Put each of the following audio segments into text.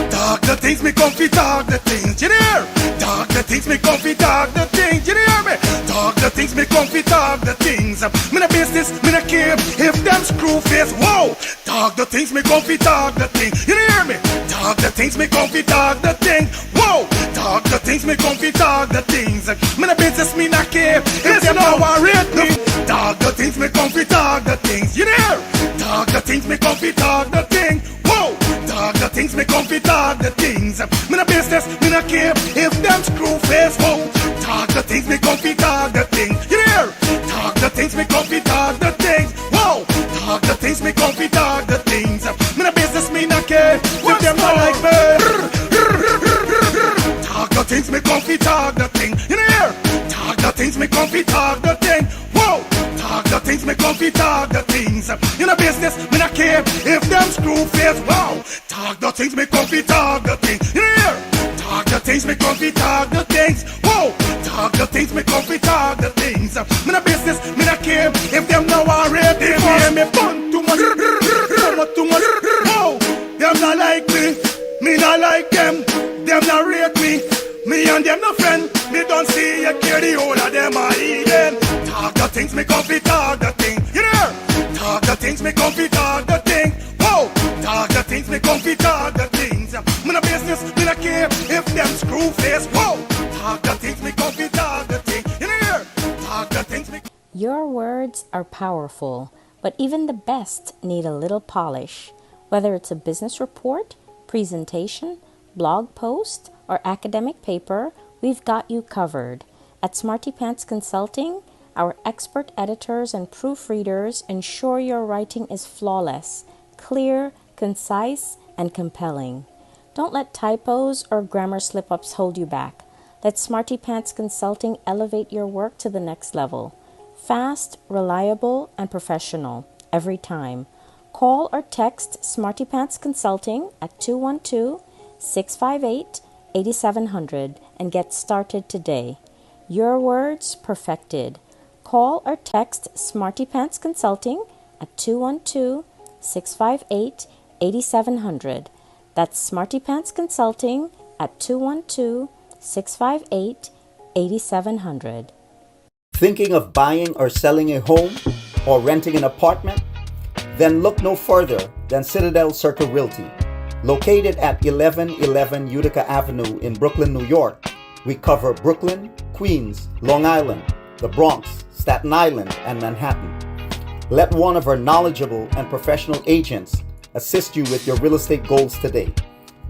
Talk the things me comfy, talk the things, you hear? Talk the things me comfy, talk the things, you hear me? Talk the things me comfy, talk the things. Me no business, me no care if them screw face, whoa. Talk the things me comfy, talk the things, you hear me? Talk the things me comfy, talk the things, whoa. Talk the things me comfy, talk the things. Me no business, me no care if them no worried me. Talk the things me comfy, talk the things, you hear? Talk the things me comfy, talk the things, whoa. Talk the things me comfy, talk the things. Me no business, me no care if them screw face, whoa. Talk the things me comfy, talk the things, you hear? Talk the things me comfy, talk the things, whoa. Talk the things me comfy, talk the things. Me no business, me no care if them not like me. Talk the things me comfy, talk the thing, you hear? Talk the things me comfy, talk the thing, whoa. Talk the things me comfy, talk the things. You know business, me not care if them screw face, wow. Talk the things me comfy, talk the things, you hear? Talk the things me comfy, talk the things, whoa. Talk the things me comfy, talk the things. Me no business, me not care if them now already hear me fun too much, too much, whoa. Them not like me not like them not rate me. Me and them no friend, me don't see you care the whole of them are even. Talk the things me comfy, talk the thing, you hear? Talk the things me comfy, talk the thing, whoa. Talk the things me comfy, talk the things. Me no business, me no care if them screw face, whoa. Talk the things me comfy, talk the thing, you hear? Talk the things me. Your words are powerful, but even the best need a little polish. Whether it's a business report, presentation, blog post, or academic paper, we've got you covered. At Smarty Pants Consulting, our expert editors and proofreaders ensure your writing is flawless, clear, concise, and compelling. Don't let typos or grammar slip-ups hold you back. Let Smarty Pants Consulting elevate your work to the next level. Fast, reliable, and professional every time. Call or text Smarty Pants Consulting at 212-658-8700 and get started today. Your words perfected. Call or text Smarty Pants Consulting at 212-658-8700. That's Smarty Pants Consulting at 212-658-8700. Thinking of buying or selling a home or renting an apartment? Then look no further than Citadel Circle Realty. Located at 1111 Utica Avenue in Brooklyn, New York, we cover Brooklyn, Queens, Long Island, the Bronx, Staten Island, and Manhattan. Let one of our knowledgeable and professional agents assist you with your real estate goals today.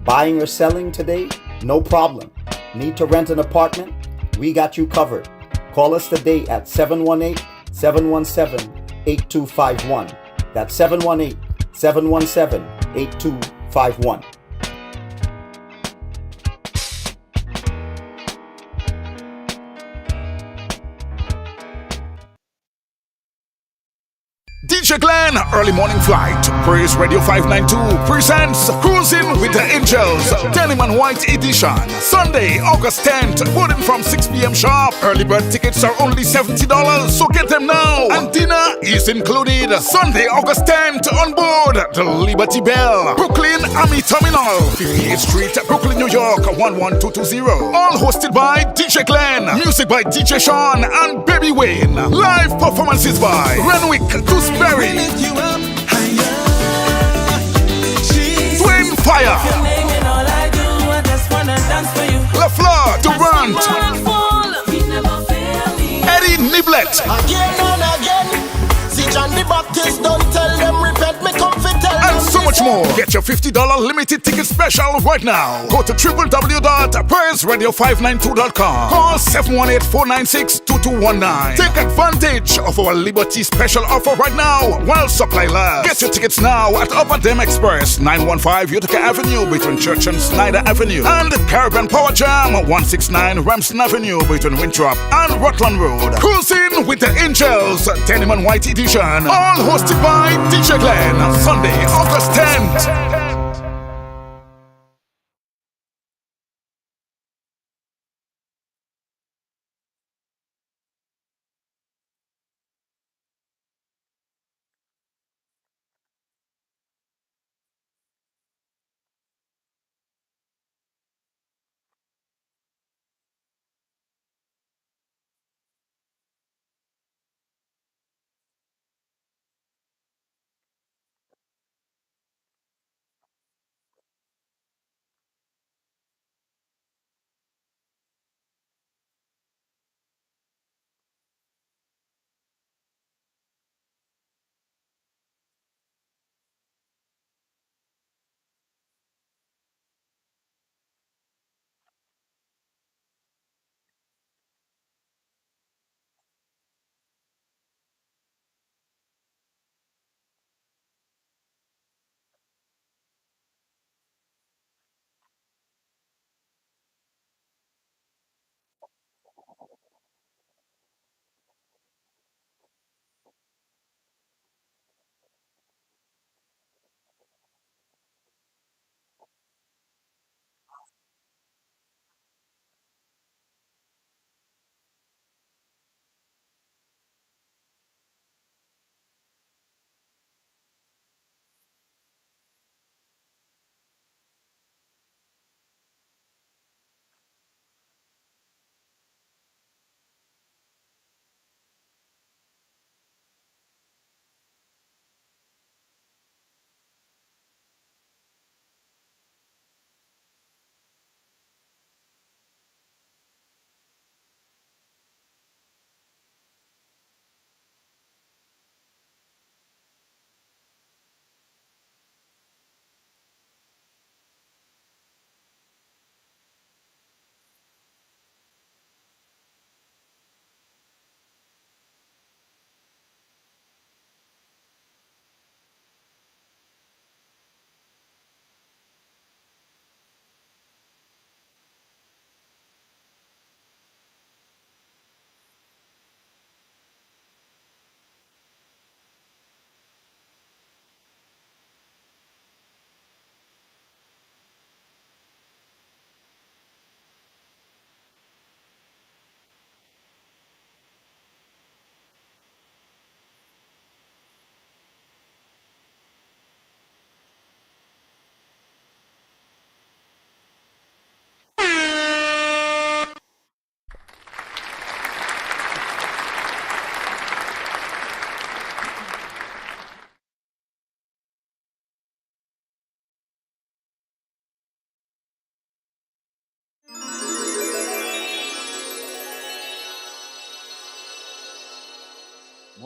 Buying or selling today? No problem. Need to rent an apartment? We got you covered. Call us today at 718-717-8251. That's 718-717-8251. DJ Glenn, Early Morning Flight, Praise Radio 592 presents Cruising with the Angels, Denim and White Edition, Sunday, August 10th, boarding from 6 p.m. sharp. Early bird tickets are only $70, so get them now. And dinner is included. Sunday, August 10th, on board the Liberty Bell, Brooklyn Army Terminal, 58th Street, Brooklyn, New York, 11220. All hosted by DJ Glenn, music by DJ Sean and Baby Wayne. Live performances by Renwick, Gooseberry, Twin Fire, LaFleur, Durant, Eddie Niblet, and so much more. Get your $50 limited ticket special right now. Go to www.praiseradio592.com. Call 718-496-2219. Take advantage of our Liberty special offer right now while supply lasts. Get your tickets now at Upper Dem Express, 915 Utica Avenue between Church and Snyder Avenue, and Caribbean Power Jam, 169 Ramston Avenue between Winthrop and Rutland Road. Cruising with the Angels, Denim and White Edition, all hosted by DJ Glenn. Sunday, August 10th.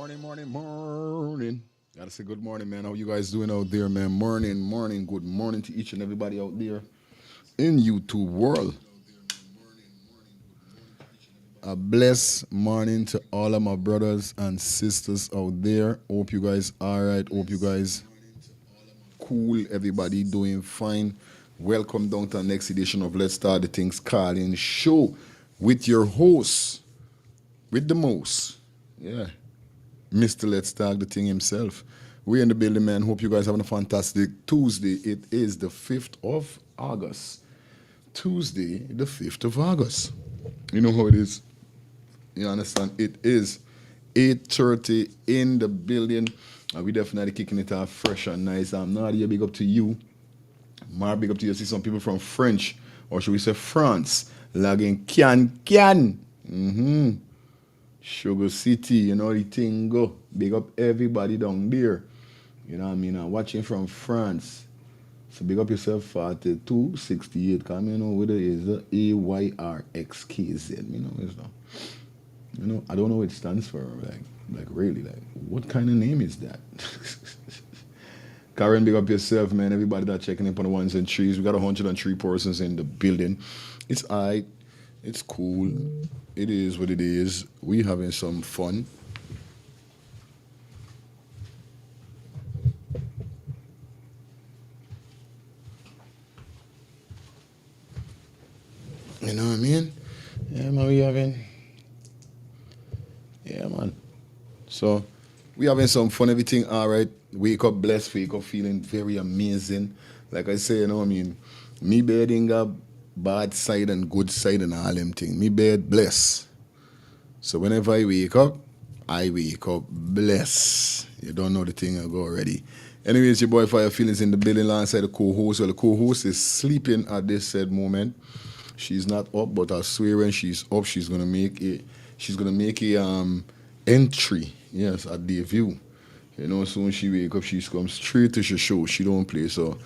Morning. Gotta say good morning, man. How you guys doing out there, man? Morning. Good morning to each and everybody out there in YouTube world. A blessed morning to all of my brothers and sisters out there. Hope you guys all right. Hope you guys cool. Everybody doing fine. Welcome down to the next edition of Let's Start the Things Call-In Show with your host, with the most. Yeah. Mr. Let's Start the Thing himself. We're in the building, man. Hope you guys having a fantastic Tuesday. It is the 5th of August. Tuesday, the 5th of August. You know how it is. You understand? It is 8:30 in the building. We definitely kicking it off fresh and nice. I'm Nadia, big up to you. Mar, big up to you. I see some people from French, or should we say France, logging can. Sugar City, you know the thing go. Big up everybody down there. You know what I mean? I'm watching from France. So big up yourself, 4268. Come, you know what it is. AYRXKZ. You know, it's not. You know, I don't know what it stands for. Like really, like what kind of name is that? Karen, big up yourself, man. Everybody that checking up on the ones and threes. We got 103 persons in the building. It's alright. It's cool. It is what it is. We having some fun. You know what I mean? Yeah, man, we having. Yeah, man. So, we having some fun, everything all right. Wake up blessed, wake up feeling very amazing. Like I say, you know what I mean? Me bedding up bad side and good side and all them things. Me bed blessed. So whenever I wake up blessed. You don't know the thing I go already. Anyways, your boy Fire Feelings in the building alongside the co-host. Well, the co-host is sleeping at this said moment. She's not up, but I swear when she's up, she's gonna make a entry, yes, at the view. You know, so when she wake up, she comes straight to the show. She don't play. So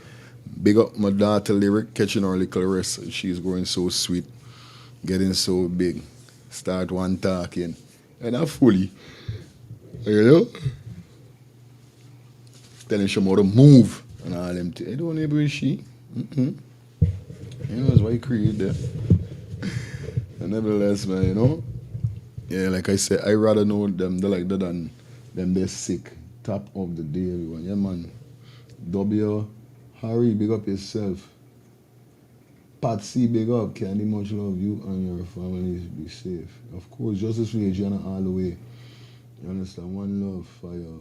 big up my daughter Lyric, catching her little rest. She's growing so sweet, getting so big. Start one talking. And not fully. You know? Telling she how to move and all them things. I don't know where she. You know, that's why you create that. And nevertheless, man, you know? Yeah, like I said, I rather know them they like that than them they're sick. Top of the day, everyone. Yeah, man. W, Harry, big up yourself. Patsy, big up. Candy, much love. You and your families be safe. Of course, justice for Adriana all the way. You understand? One love, fire.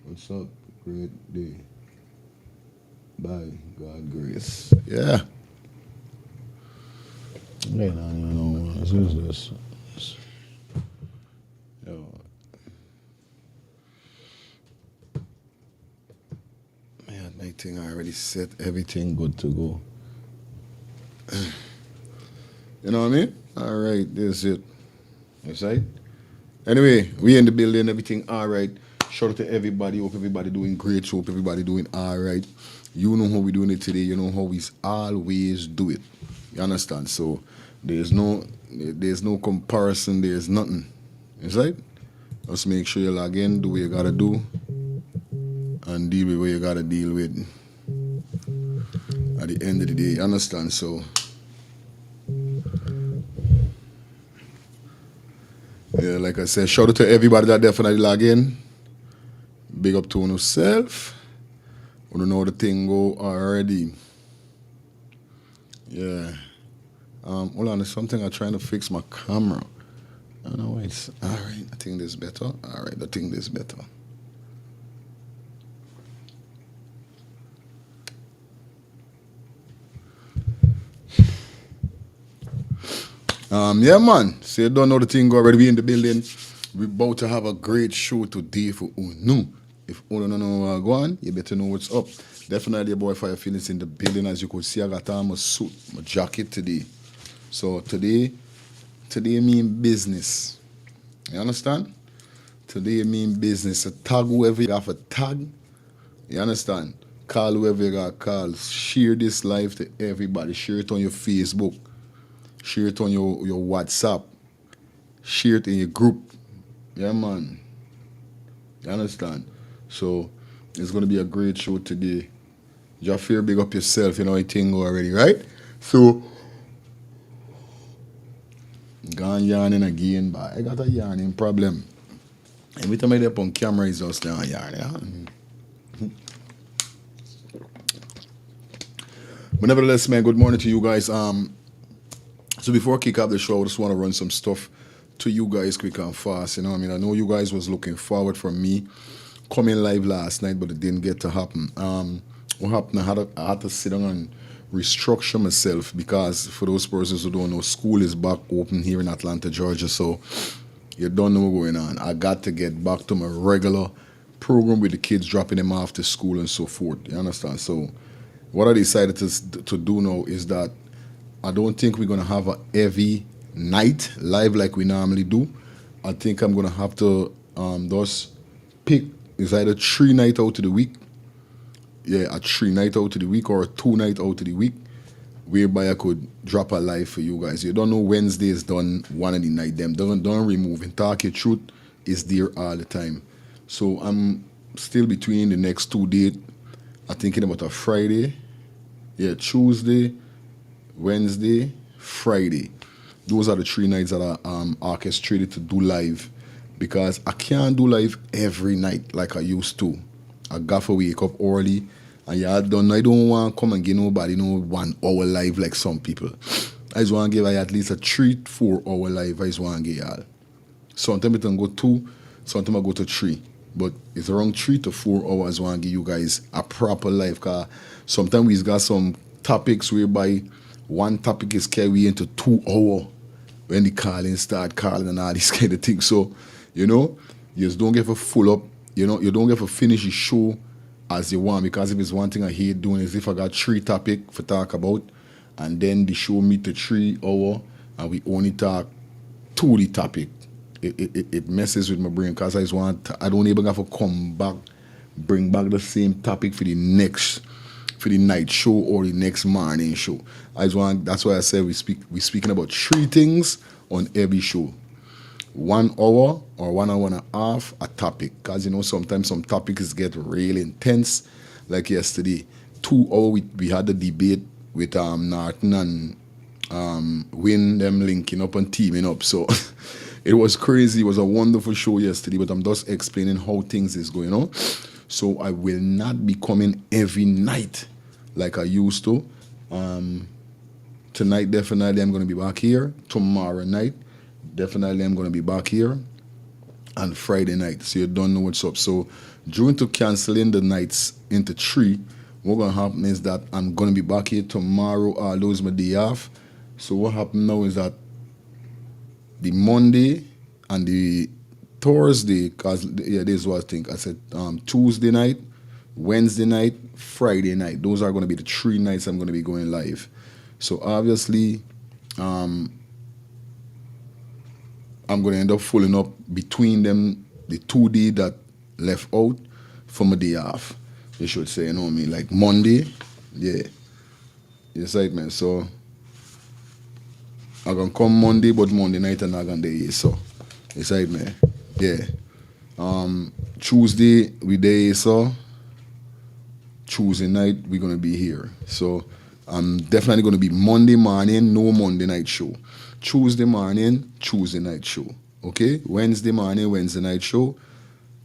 What's up? Great day. Bye. God grace. Yeah. Hey, no, what is this? Yo. Man, my thing I already set everything good to go. You know what I mean? All right, this is it. That's right. Anyway, we in the building, everything all right. Shout out to everybody. Hope everybody doing great. Hope everybody doing all right. You know how we doing it today. You know how we always do it. You understand? So there's no comparison. There's nothing. That's right. Just make sure you log in, do what you gotta do, and deal with what you gotta deal with. At the end of the day, you understand? So. Yeah, like I said, shout out to everybody that definitely log in. Big up to yourself. We don't know the thing go already. Yeah. Hold on, there's something I'm trying to fix my camera. I don't know why it's alright. I think this is better. Alright, I think this is better. Yeah, man. So you don't know the thing already. We in the building. We about to have a great show today for who new. If you don't know what's going on, you better know what's up. Definitely your boy Fire Feelings in the building. As you could see, I got on my suit, my jacket today. So today mean business. You understand? Today mean business. So tag whoever you have a tag. You understand? Call whoever you got to call. Share this live to everybody. Share it on your Facebook. Share it on your WhatsApp. Share it in your group. Yeah, man. You understand? So it's gonna be a great show today. Jafir, big up yourself, you know I think already, right? So gone yarning again, but I got a yarning problem. Every time I get up on camera, it's just down yarning. But nevertheless, man, good morning to you guys. So before I kick off the show, I just want to run some stuff to you guys quick and fast. You know what I mean? I know you guys was looking forward for me coming live last night, but it didn't get to happen. What happened, I had to sit down and restructure myself because for those persons who don't know, school is back open here in Atlanta, Georgia. So you don't know what's going on. I got to get back to my regular program with the kids, dropping them off to school and so forth. You understand? So what I decided to do now is that I don't think we're going to have a heavy night live like we normally do. I think I'm going to have to just pick, it's either 3 nights out of the week. Yeah, a 3 night out of the week or a 2 night out of the week, whereby I could drop a live for you guys. You don't know Wednesday is done one of the night. Them don't remove and talk your truth is there all the time. So I'm still between the next 2 dates. I'm thinking about a Friday. Yeah, Tuesday, Wednesday, Friday. Those are the 3 nights that I orchestrated to do live because I can't do live every night like I used to. I got to wake up early and I don't want to come and give nobody 1 hour live like some people. I just want to give at least a 3-4 hour live. I just want to give y'all. Sometimes I can go 2, sometimes I go to 3. But it's around 3 to 4 hours I want to give you guys a proper live because sometimes we've got some topics whereby one topic is carried into 2 hours when the calling start calling and all these kind of things. So, you know, you just don't get to full up. You know, you don't get to finish the show as you want because if it's one thing I hate doing is if I got 3 topics for talk about and then the show meet to 3 hours and we only talk 2 the topic. It messes with my brain because I don't even have to come back, bring back the same topic for the night show or the next morning show. That's why I said we're speaking about 3 things on every show. 1 hour or 1 hour and a half a topic. Because you know sometimes some topics get really intense. Like yesterday, 2 hours we had the debate with Norton and Win them linking up and teaming up. So it was crazy. It was a wonderful show yesterday, but I'm just explaining how things is going on. So I will not be coming every night like I used to. Tonight, definitely, I'm going to be back here. Tomorrow night, definitely, I'm going to be back here. And Friday night, so you don't know what's up. So due to canceling the nights into 3, what's going to happen is that I'm going to be back here tomorrow. I'll lose my day off. So what happened now is that the Monday and the Thursday, because this is what I think. I said Tuesday night, Wednesday night, Friday night. Those are going to be the 3 nights I'm going to be going live. So obviously, I'm going to end up filling up between them the 2 days that left out for my day off. You should say, you know what I mean? Like Monday, yeah. Yes, right, man. So I'm going to come Monday, but Monday night I'm not going to do it. So, it's right, man. Yeah. Tuesday, we there, so Tuesday night, we're going to be here. So, I'm definitely going to be Monday morning, no Monday night show. Tuesday morning, Tuesday night show. Okay? Wednesday morning, Wednesday night show.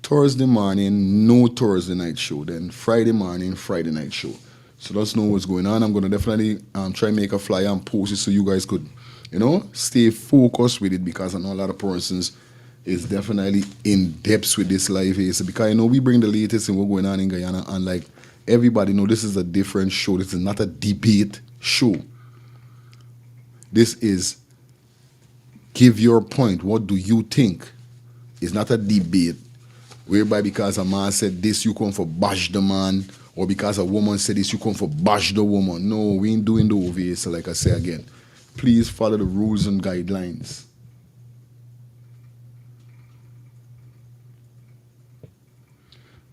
Thursday morning, no Thursday night show. Then Friday morning, Friday night show. So let's know what's going on. I'm going to definitely try and make a flyer and post it so you guys could, you know, stay focused with it because I know a lot of persons is definitely in depth with this live here. So because I know we bring the latest and what's going on in Guyana and like everybody know this is a different show. This is not a debate show. This is give your point. What do you think? It's not a debate whereby because a man said this, you come for bash the man, or because a woman said this, you come for bash the woman. No, we ain't doing the over here. So like I say again, please follow the rules and guidelines.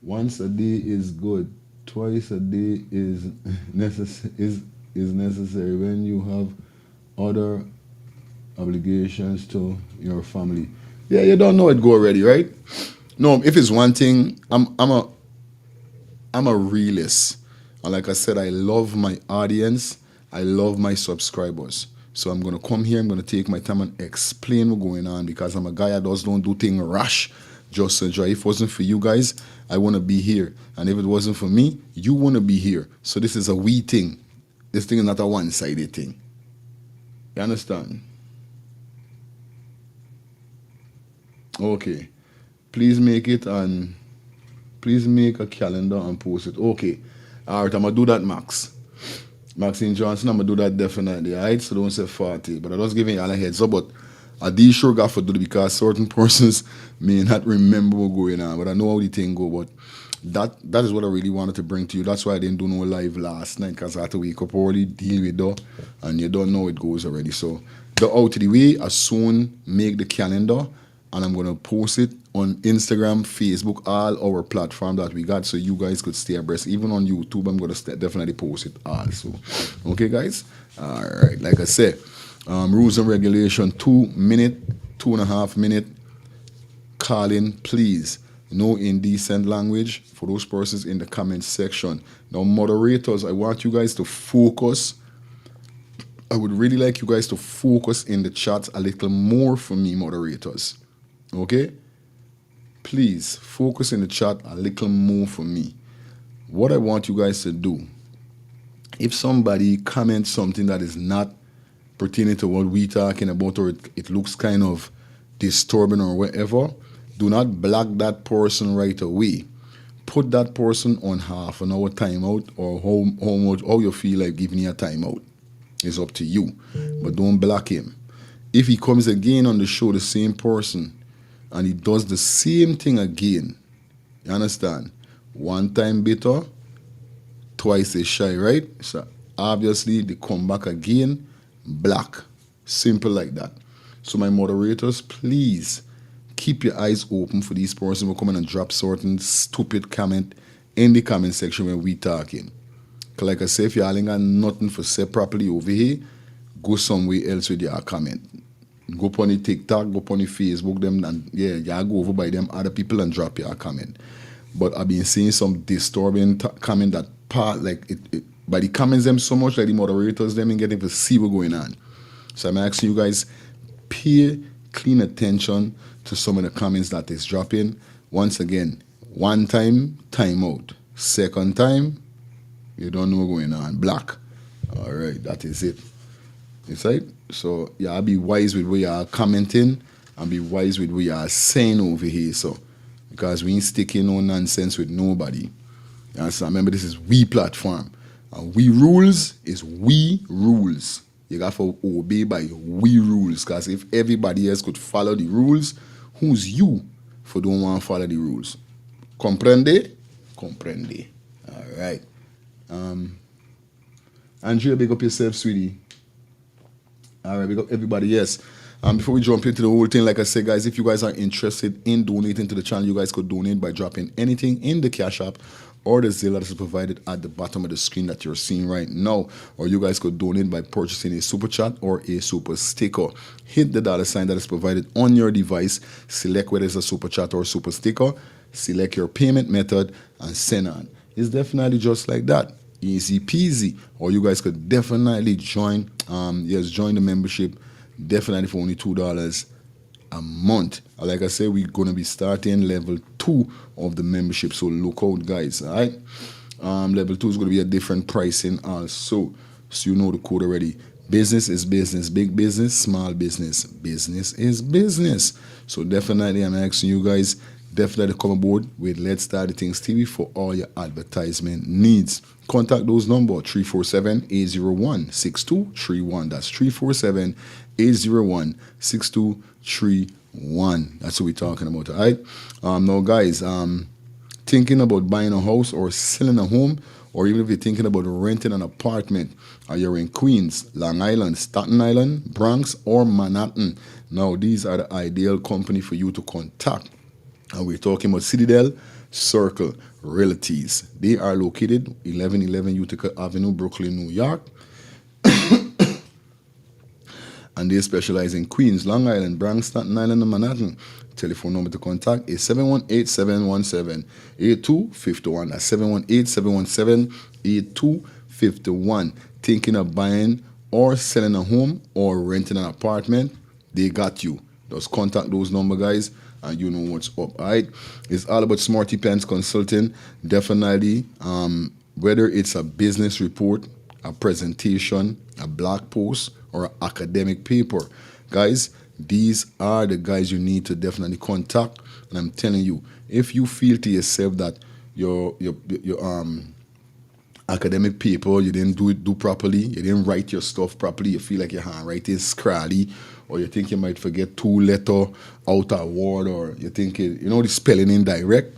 Once a day is good. Twice a day is necessary when you have other obligations to your family. Yeah, you don't know it go already, right? No, if it's one thing, I'm a realist. And like I said, I love my audience. I love my subscribers. So I'm gonna come here, I'm gonna take my time and explain what's going on because I'm a guy that don't do things rush. Just enjoy. If it wasn't for you guys, I wanna be here. And if it wasn't for me, you wanna be here. So this is a we thing. This thing is not a one-sided thing. You understand? Okay. Please make it and please make a calendar and post it. Okay. All right, I'm going to do that, Maxine Johnson, I'm going to do that definitely. All right, so don't say 40. But I was giving you all a heads up. But I did sure got to do it because certain persons may not remember what's going on. But I know how the thing go. But that is what I really wanted to bring to you. That's why I didn't do no live last night because I had to wake up early, deal with that. And you don't know it goes already. So the out of the way, I soon make the calendar. And I'm going to post it on Instagram, Facebook, all our platform that we got so you guys could stay abreast. Even on YouTube, I'm going to definitely post it also. Okay, guys? All right. Like I said, rules and regulation, 2 minute, 2.5 minute calling, please. No indecent language for those persons in the comment section. Now, moderators, I want you guys to focus. I would really like you guys to focus in the chat a little more for me, moderators. Okay? Please focus in the chat a little more for me. What I want you guys to do, if somebody comments something that is not pertaining to what we're talking about or it looks kind of disturbing or whatever, do not block that person right away. Put that person on half an hour timeout or how you feel like giving a timeout. It's up to you. But don't block him. If he comes again on the show, the same person, and he does the same thing again, you understand? One time bitter, twice as shy, right? So obviously they come back again, black. Simple like that. So my moderators, please keep your eyes open for these persons who come in and drop certain stupid comment in the comment section when we talking. Because like I say, if you all ain't got nothing for say properly over here, go somewhere else with your comment. Go upon the TikTok, go upon the Facebook, them, and yeah, go over by them other people and drop your comment. But I've been seeing some disturbing comment that part, like, it by the comments them so much, like the moderators, them ain't getting to see what's going on. So I'm asking you guys, pay clean attention to some of the comments that is dropping. Once again, one time, time out. Second time, you don't know what's going on. Black. All right, that is it. It's right. So yeah, be wise with what you are commenting and be wise with what you are saying over here. So because we ain't sticking no nonsense with nobody. You understand? Remember, this is we platform. And we rules is we rules. You got to obey by we rules. Because if everybody else could follow the rules, who's you for don't want to follow the rules? Comprende? Comprende. All right. Andrea, big up yourself, sweetie. All right, big up everybody, yes. Before we jump into the whole thing, like I said, guys, if you guys are interested in donating to the channel, you guys could donate by dropping anything in the Cash App or the Zelle that is provided at the bottom of the screen that you're seeing right now. Or you guys could donate by purchasing a super chat or a super sticker. Hit the $sign that is provided on your device. Select whether it's a super chat or super sticker. Select your payment method and send on. It's definitely just like that. Easy peasy. Or you guys could definitely join the membership, definitely for only $2 a month. Like I said, we're going to be starting level 2 of the membership, so look out, guys. All right, level 2 is going to be a different pricing also, so you know the code already. Business is business, big business, small business, business is business. So definitely I'm asking you guys, definitely come aboard with Let's Start the Things TV for all your advertisement needs. Contact those numbers, 347-801-6231. That's 347-801-6231. That's what we're talking about, all right? Now, guys, thinking about buying a house or selling a home, or even if you're thinking about renting an apartment, or you're in Queens, Long Island, Staten Island, Bronx, or Manhattan, now these are the ideal company for you to contact. And we're talking about Citadel Circle Realties. They are located 1111 Utica Avenue, Brooklyn, New York. And and they specialize in Queens, Long Island, Bronx, Staten Island, and Manhattan. Telephone number to contact is 718-717-8251. That's 718-717-8251. Thinking of buying or selling a home or renting an apartment, they got you. Just contact those number, guys, and you know what's up. All right, it's all about Smarty Pants Consulting. Definitely, whether it's a business report, a presentation, a blog post, or an academic paper, guys, these are the guys you need to definitely contact. And I'm telling you, if you feel to yourself that your academic paper, you didn't do properly, you didn't write your stuff properly, you feel like your handwriting is scrawly, or you think you might forget 2 letters out of word, or you think the spelling indirect,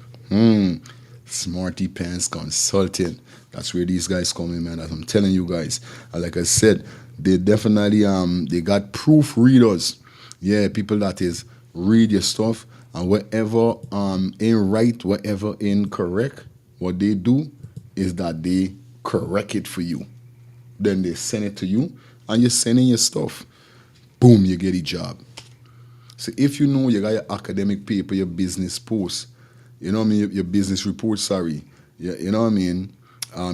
Smarty Pants Consulting. That's where these guys come in, man. As I'm telling you guys, and like I said, they definitely they got proofreaders. Yeah, people that is read your stuff, and whatever ain't right, whatever incorrect, what they do is that they correct it for you. Then they send it to you, and you're sending your stuff. Boom, you get a job. So if you know you got your academic paper, your business post, you know what I mean, your business report, sorry, you know what I mean,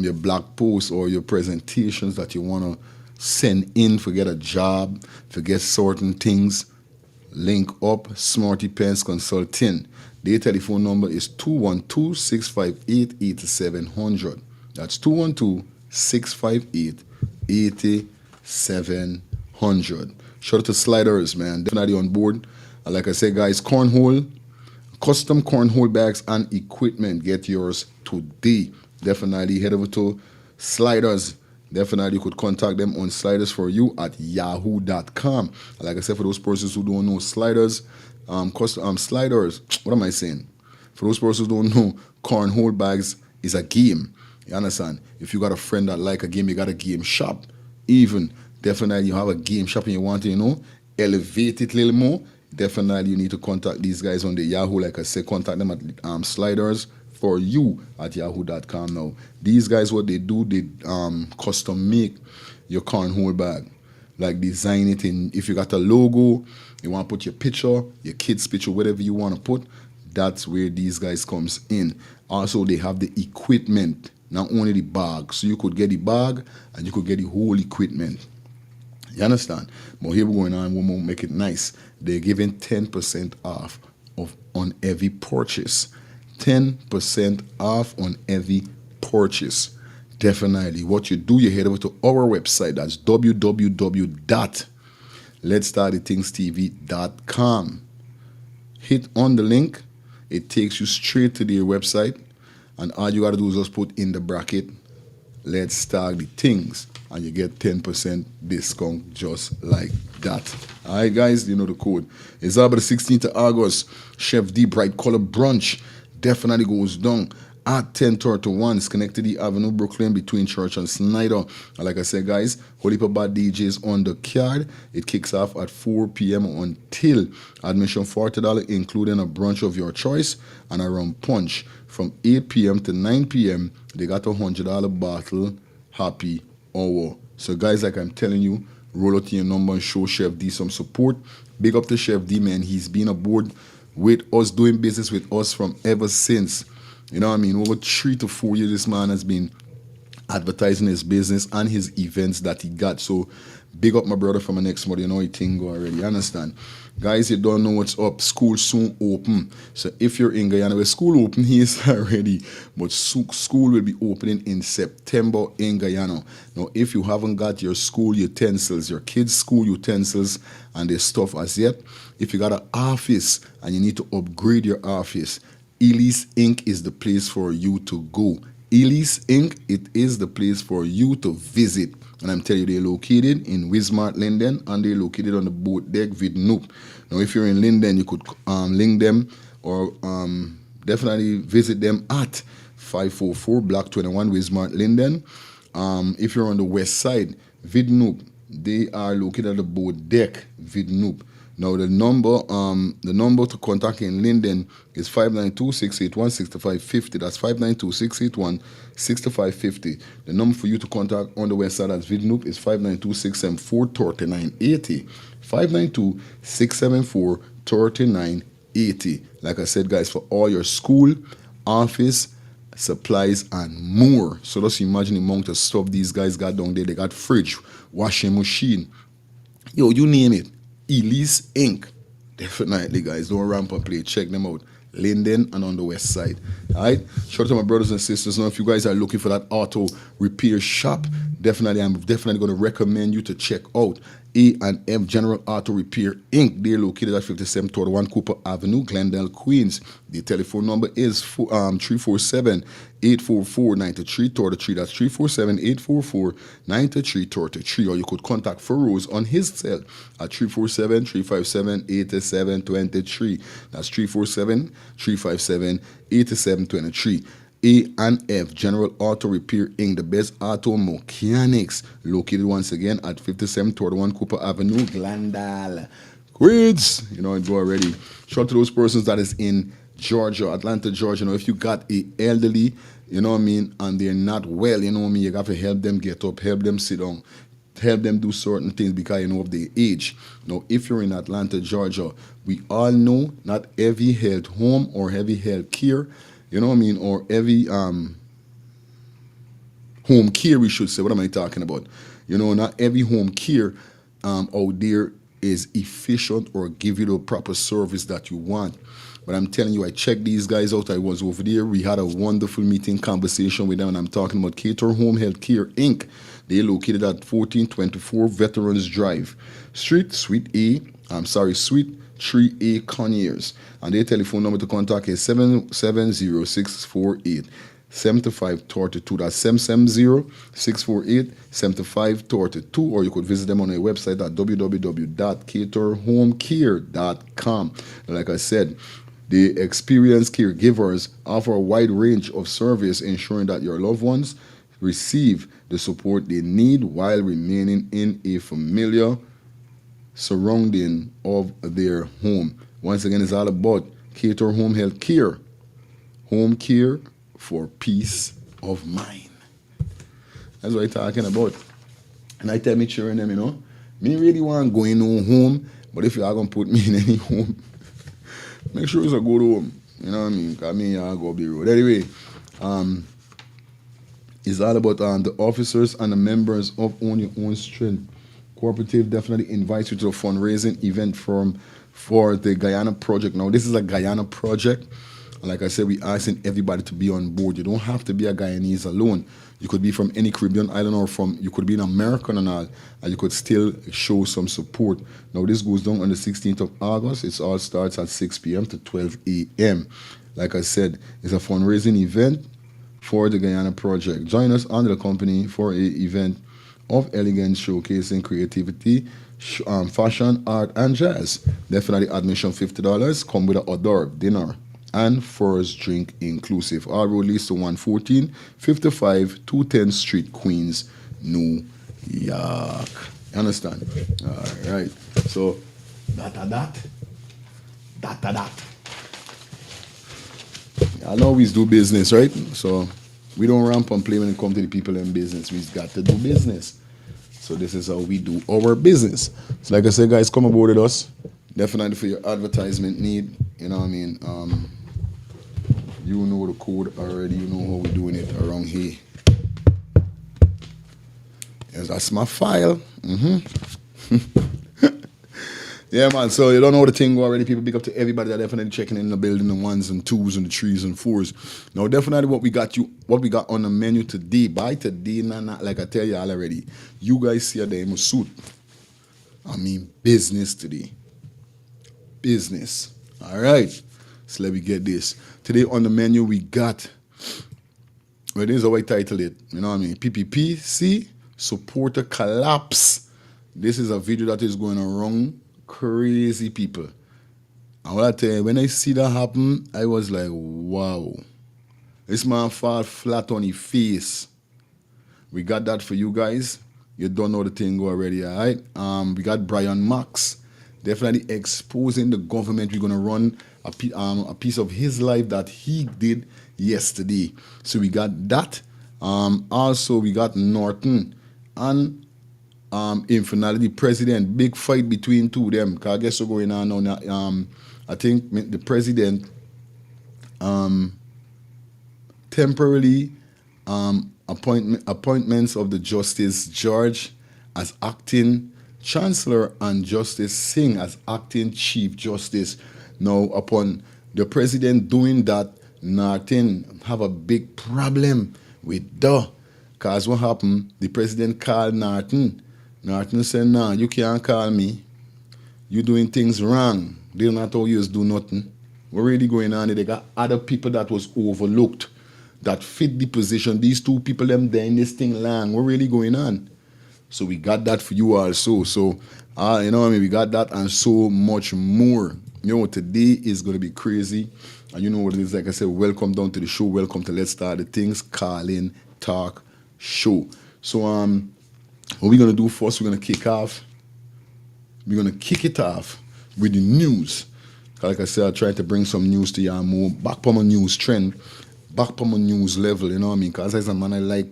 your blog posts or your presentations that you want to send in for get a job, for get certain things, link up Smarty Pants Consulting. Their telephone number is 212-658-8700. That's 212-658-8700. Shout out to Sliders, man. Definitely on board. And like I said, guys, cornhole, custom cornhole bags and equipment. Get yours today. Definitely head over to Sliders. Definitely you could contact them on Sliders for you at yahoo.com. Like I said, for those persons who don't know Sliders, Sliders, what am I saying? For those persons who don't know, cornhole bags is a game. You understand? If you got a friend that like a game, you got a game shop. Even, definitely you have a game shop and you want to, elevate it a little more, definitely you need to contact these guys on the Yahoo. Like I said, contact them at Sliders for you at yahoo.com now. These guys, what they do, they custom make your cornhole bag. Like design it in, if you got a logo, you want to put your picture, your kid's picture, whatever you want to put, that's where these guys comes in. Also, they have the equipment, not only the bag. So you could get the bag and you could get the whole equipment. You understand? But here we're going on, we'll make it nice. They're giving 10% off on every purchase. 10% off on every purchase. Definitely. What you do, you head over to our website. That's www.letstartthethingsTV.com. Hit on the link. It takes you straight to their website. And all you got to do is just put in the bracket, Let's Start the Things. And you get 10% discount just like that. All right, guys, you know the code. It's about the 16th of August. Chef D Bright Color Brunch definitely goes down at 10:31 Schenectady Avenue, Brooklyn, between Church and Snyder. And like I said, guys, whole heap of bad DJs on the card. It kicks off at 4 p.m. until admission $40, including a brunch of your choice and a rum punch. From 8 p.m. to 9 p.m., they got a $100 bottle happy hour. So, guys, like I'm telling you, roll out your number and show Chef D some support. Big up to Chef D, man. He's been aboard with us, doing business with us from ever since. You know what I mean? Over 3 to 4 years, this man has been advertising his business and his events that he got. So, big up my brother from the next month. You know he thing already. You understand? Guys, you don't know what's up. School soon open. So, if you're in Guyana, where school open, he is already. But school will be opening in September in Guyana. Now, if you haven't got your school utensils, your kids' school utensils and their stuff as yet, if you got an office and you need to upgrade your office, Elise Inc. is the place for you to go. Elise Inc., it is the place for you to visit. And I'm telling you, they're located in Wismart, Linden, and they're located on the boat deck, Vidnoop. Now, if you're in Linden, you could link them or definitely visit them at 544 Block 21, Wismart, Linden. If you're on the west side, Vidnoop, they are located at the boat deck, Vidnoop. Now, the number to contact in Linden is 592-681-6550. That's 592-681-6550. The number for you to contact on the west side as Vidnoop is 592-674-3980. 592-674-3980. Like I said, guys, for all your school, office, supplies, and more. So just imagine the amount of stuff these guys got down there. They got fridge, washing machine, you name it. Elise Inc. Definitely, guys. Don't ramp and play. Check them out. Linden and on the west side. Alright? Shout out to my brothers and sisters. Now, if you guys are looking for that auto repair shop, I'm definitely going to recommend you to check out A&M General Auto Repair Inc. They're located at 5731 Cooper Avenue, Glendale, Queens. The telephone number is 347-844-9333. That's 347-844-9333. Or you could contact Feroz on his cell at 347-357-8723. That's 347-357-8723. A&F General Auto Repair Inc., the best auto mechanics, located once again at 5731 Cooper Avenue, Glendale, Queens. You know it go already. Shout out to those persons that is in Georgia, Atlanta, Georgia. You know, if you got a elderly, you know what I mean, and they're not well, you know what I mean, you got to help them get up, help them sit down, help them do certain things because you know of their age. Now, if you're in Atlanta, Georgia, we all know not every health home or heavy health care, you know what I mean, or every home care, we should say. What am I talking about? You know, not every home care out there is efficient or give you the proper service that you want. But I'm telling you, I checked these guys out. I was over there. We had a wonderful meeting, conversation with them, and I'm talking about Cater Home Health Care Inc. They're located at 1424 Veterans Drive, Suite 3A, Conyers. And their telephone number to contact is 770-648-7532. That's 770-648-7532. Or you could visit them on their website at www.caterhomecare.com. Like I said, the experienced caregivers offer a wide range of service, ensuring that your loved ones receive the support they need while remaining in a familiar surrounding of their home. Once again, it's all about Cater Home Health Care. Home care for peace of mind. That's what I'm talking about. And I tell me children them, you know, me really want going no home, but if you are going to put me in any home, make sure it's a good home. You know what I mean? Because me, I go up the road. Anyway, it's all about the officers and the members of Own Your Own Strength Cooperative. Definitely invites you to a fundraising event for the Guyana project. Now, this is a Guyana project. Like I said, we're asking everybody to be on board. You don't have to be a Guyanese alone. You could be from any Caribbean island, or you could be an American and all, and you could still show some support. Now, this goes down on the 16th of August. It all starts at 6 p.m. to 12 a.m. Like I said, it's a fundraising event for the Guyana project. Join us under the company for an event of elegance, showcasing creativity, fashion, art, and jazz. Definitely admission $50. Come with an hors d'oeuvre, dinner, and first drink inclusive. Our road leads to 11455 210 Street, Queens, New York. You understand? All right. So, that. I'll always do business, right? So, we don't ramp and play when it comes to the people in business. We've got to do business. So, this is how we do our business. So, like I said, guys, come aboard with us. Definitely for your advertisement need. You know what I mean? You know the code already. You know how we're doing it around here. Yes, that's my file. Yeah, man. So you don't know the thing already. People big up to everybody that definitely checking in the building, the ones and twos and the threes and fours. Now, definitely what we got on the menu today. By today, like I tell you all already, you guys see a damn suit. I mean, business today. Business. All right. So let me get this. Today on the menu we got, well, this is how I title it. You know what I mean? PPPC supporter collapse. This is a video that is going around crazy people. And what I tell you, when I see that happen, I was like, wow. This man fall flat on his face. We got that for you guys. You don't know the thing already, all right? We got Bryan Max. Definitely exposing the government. We're going to run a piece of his life that he did yesterday. So we got that. Also, we got Norton and infinality president. Big fight between two of them. Cause I guess what's going on now. I think the president temporarily appointments of the Justice George as acting chancellor and Justice Singh as acting chief justice. Now, upon the president doing that, Norton have a big problem with because what happened, the president called Norton. Norton said, nah, you can't call me. You doing things wrong. They're not how you do nothing. What really going on? They got other people that was overlooked that fit the position. These two people, them there in this thing long. What really going on? So we got that for you also. So, you know what I mean? We got that and so much more. You know, today is going to be crazy. And you know what it is, like I said, welcome down to the show. Welcome to Let's Start the Things, Calling Talk Show. So, what we're going to do first, we're going to kick off. We're going to kick it off with the news. Like I said, I tried to bring some news to y'all more. Back from a news trend, back from a news level, you know what I mean? Because as a man, I like,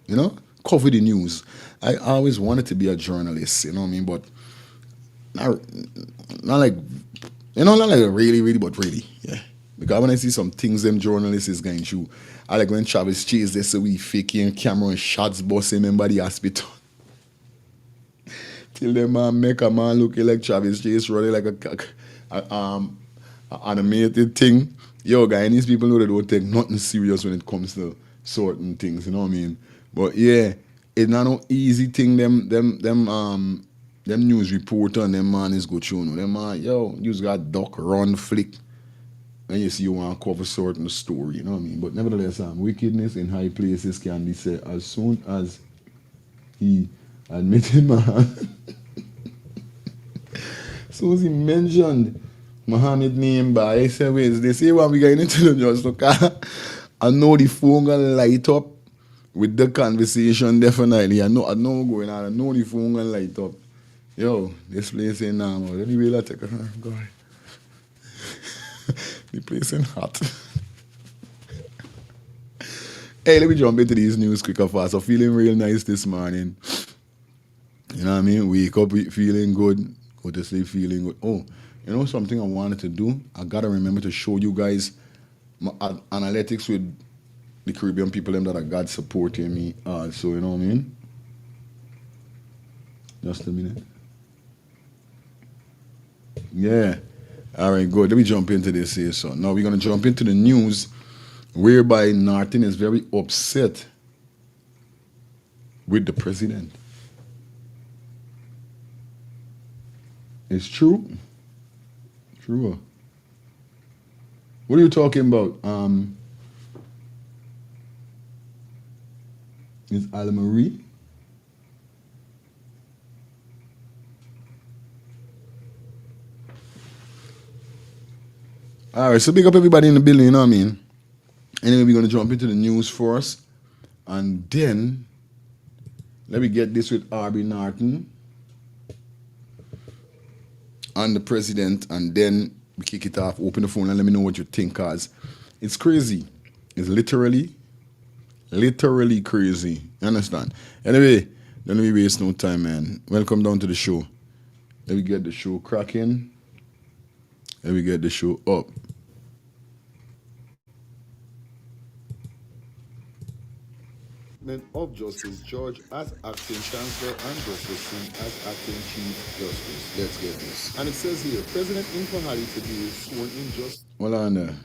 you know, cover the news. I always wanted to be a journalist, you know what I mean? But not like, you know, not like really, but really, yeah. Because when I see some things them journalists is going through, I like when Travis Chase, they say we faking camera and shots bossing him by the hospital. Till them man make a man looking like Travis Chase running like a animated thing. Yo, guy, these people know they don't take nothing serious when it comes to certain things, you know what I mean? But yeah, it's not no easy thing them news reporter and them man is go through. No. Them man, yo, you just got duck, run, flick. And you see you want to cover certain story, you know what I mean? But nevertheless, wickedness in high places can be said as soon as he admitted Muhammad. So as he mentioned Muhammad name by, he said, wait, they say when we get into the just look I know the phone gonna light up with the conversation, definitely. I know going on. I know the phone gonna light up. Yo, this place ain't normal. Let me really take a go ahead. The place ain't hot. Hey, let me jump into these news quick and fast. I'm feeling real nice this morning. You know what I mean? Wake up feeling good. Go to sleep feeling good. Oh, you know something I wanted to do? I got to remember to show you guys my analytics with the Caribbean people them that are God supporting me. So, you know what I mean? Just a minute. Yeah. All right, good. Let me jump into this here. So now we're going to jump into the news whereby Norton is very upset with the president. It's true? True. What are you talking about? Is Ala Marie? All right, so big up everybody in the building, you know what I mean? Anyway, we're going to jump into the news first. And then, let me get this with R.B. Norton and the president. And then we kick it off, open the phone and let me know what you think, cause it's crazy. It's literally crazy. You understand? Anyway, don't let me waste no time, man. Welcome down to the show. Let me get the show cracking. Let me get the show up. Of Justice George as acting chancellor and Justice Singh as acting chief justice. Let's get this. And it says here, President Infanhali today is sworn in just. Well, on there.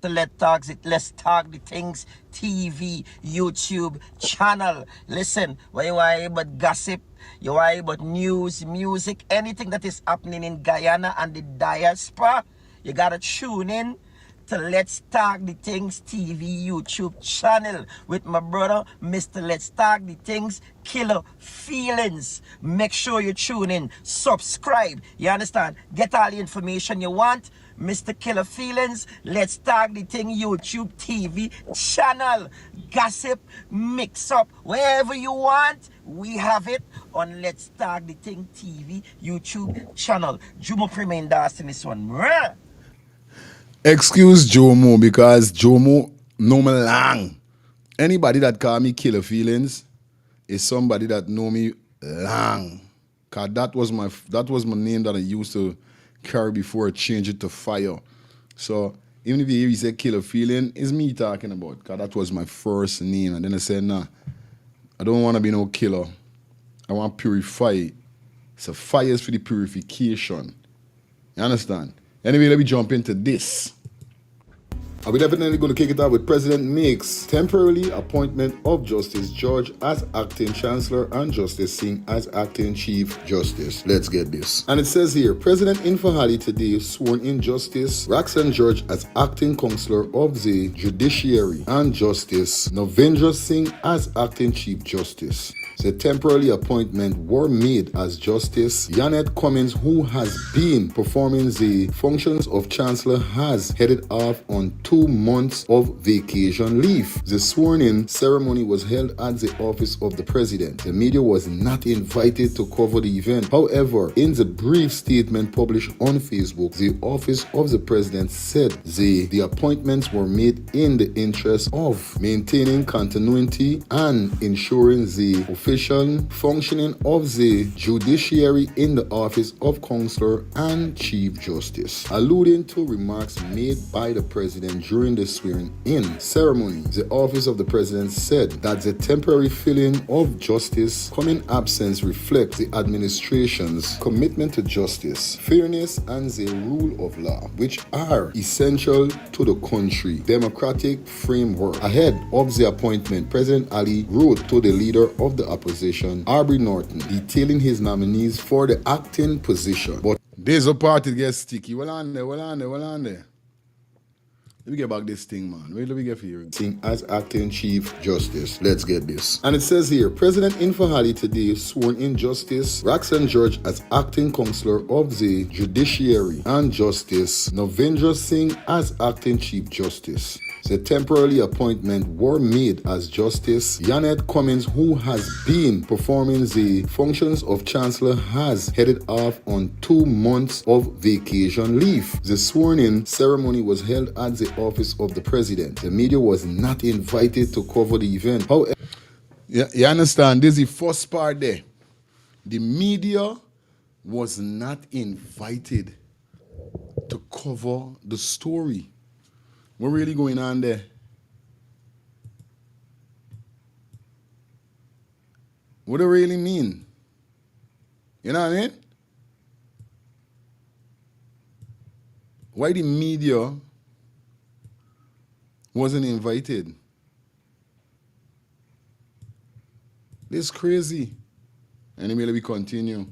Let's talk the things, TV, YouTube, channel. Listen, when you are about gossip, you are about news, music, anything that is happening in Guyana and the diaspora, you gotta tune in to Let's Talk the Things TV YouTube channel with my brother, Mr. Let's Talk the Things Killer Feelings. Make sure you tune in, subscribe, you understand? Get all the information you want. Mr. Killer Feelings, Let's Talk the Thing YouTube TV channel. Gossip, mix up, wherever you want, we have it on Let's Talk the Thing TV YouTube channel. Jumo Prima in this one. Excuse Jomo because Jomo know me long. Anybody that call me Killer Feelings is somebody that know me long. Cause that was my name that I used to carry before I changed it to Fire. So even if you hear me say Killer Feeling, it's me talking about. Cause that was my first name. And then I said, nah, I don't want to be no killer. I want to purify. So fire is for the purification. You understand? Anyway, let me jump into this. Are we definitely going to kick it out with President makes temporarily appointment of Justice George as acting Chancellor and Justice Singh as acting Chief Justice. Let's get this. And it says here, President Infahali today sworn in Justice Raxan George as acting Counselor of the Judiciary and Justice Novendra Singh as acting Chief Justice. The temporary appointment were made as Justice Janet Cummins, who has been performing the functions of Chancellor, has headed off on 2 months of vacation leave. The sworn-in ceremony was held at the office of the President. The media was not invited to cover the event. However, in the brief statement published on Facebook, the office of the President said the appointments were made in the interest of maintaining continuity and ensuring the official functioning of the judiciary in the office of Counselor and Chief Justice. Alluding to remarks made by the President during the swearing-in ceremony, the office of the President said that the temporary filling of Justice Cummins' absence reflects the administration's commitment to justice, fairness, and the rule of law, which are essential to the country's democratic framework. Ahead of the appointment, President Ali wrote to the leader of the opposition, Aubrey Norton, detailing his nominees for the acting position. But there's a part it gets sticky. Well on there. Let me get back this thing, man. Wait, let me get for you. As acting Chief Justice. Let's get this. And it says here, President Infahali today sworn in Justice Raxan George as acting Counselor of the Judiciary and Justice Novendra Singh as acting Chief Justice. The temporary appointment were made as Justice Janet Cummins, who has been performing the functions of Chancellor, has headed off on 2 months of vacation leave. The sworn-in ceremony was held at the office of the President. The media was not invited to cover the event. However, you understand? This is the first part there. The media was not invited to cover the story. What really going on there? What do it really mean? You know what I mean? Why the media wasn't invited? This is crazy. Anyway, let me continue.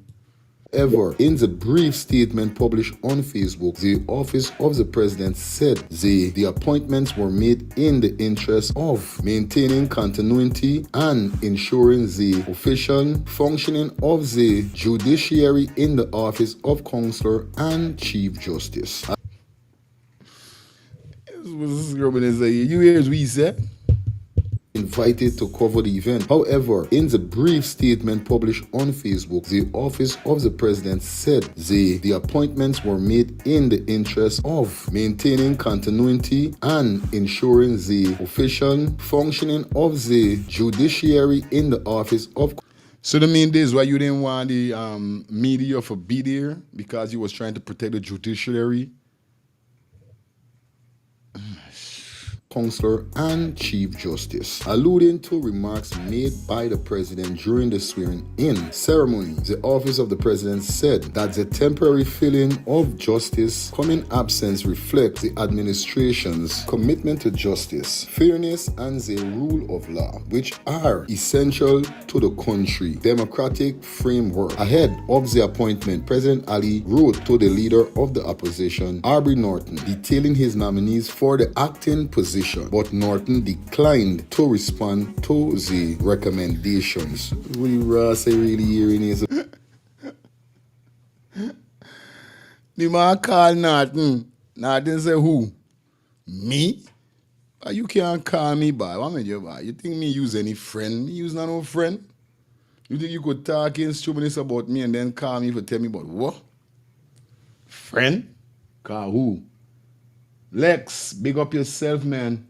However, in the brief statement published on Facebook, the office of the President said the appointments were made in the interest of maintaining continuity and ensuring the official functioning of the judiciary in the office of Counselor and Chief Justice. You hear what he said? Invited to cover the event. However, in the brief statement published on Facebook, the office of the President said the appointments were made in the interest of maintaining continuity and ensuring the official functioning of the judiciary in the office of. So the main days why you didn't want the media for be there because you was trying to protect the judiciary. Counselor and Chief Justice. Alluding to remarks made by the President during the swearing-in ceremony, the Office of the President said that the temporary filling of justice coming absence reflects the administration's commitment to justice, fairness, and the rule of law, which are essential to the country's democratic framework. Ahead of the appointment, President Ali wrote to the leader of the opposition, Norton, detailing his nominees for the acting position, but Norton declined to respond to the recommendations. We really hearing is the man called Norton. Norton say who? Me? You can't call me by. What made you by? You think me use any friend? Me use no friend? You think you could talk in stupidness about me and then call me for tell me about what? Friend? Call who? Lex, big up yourself, man.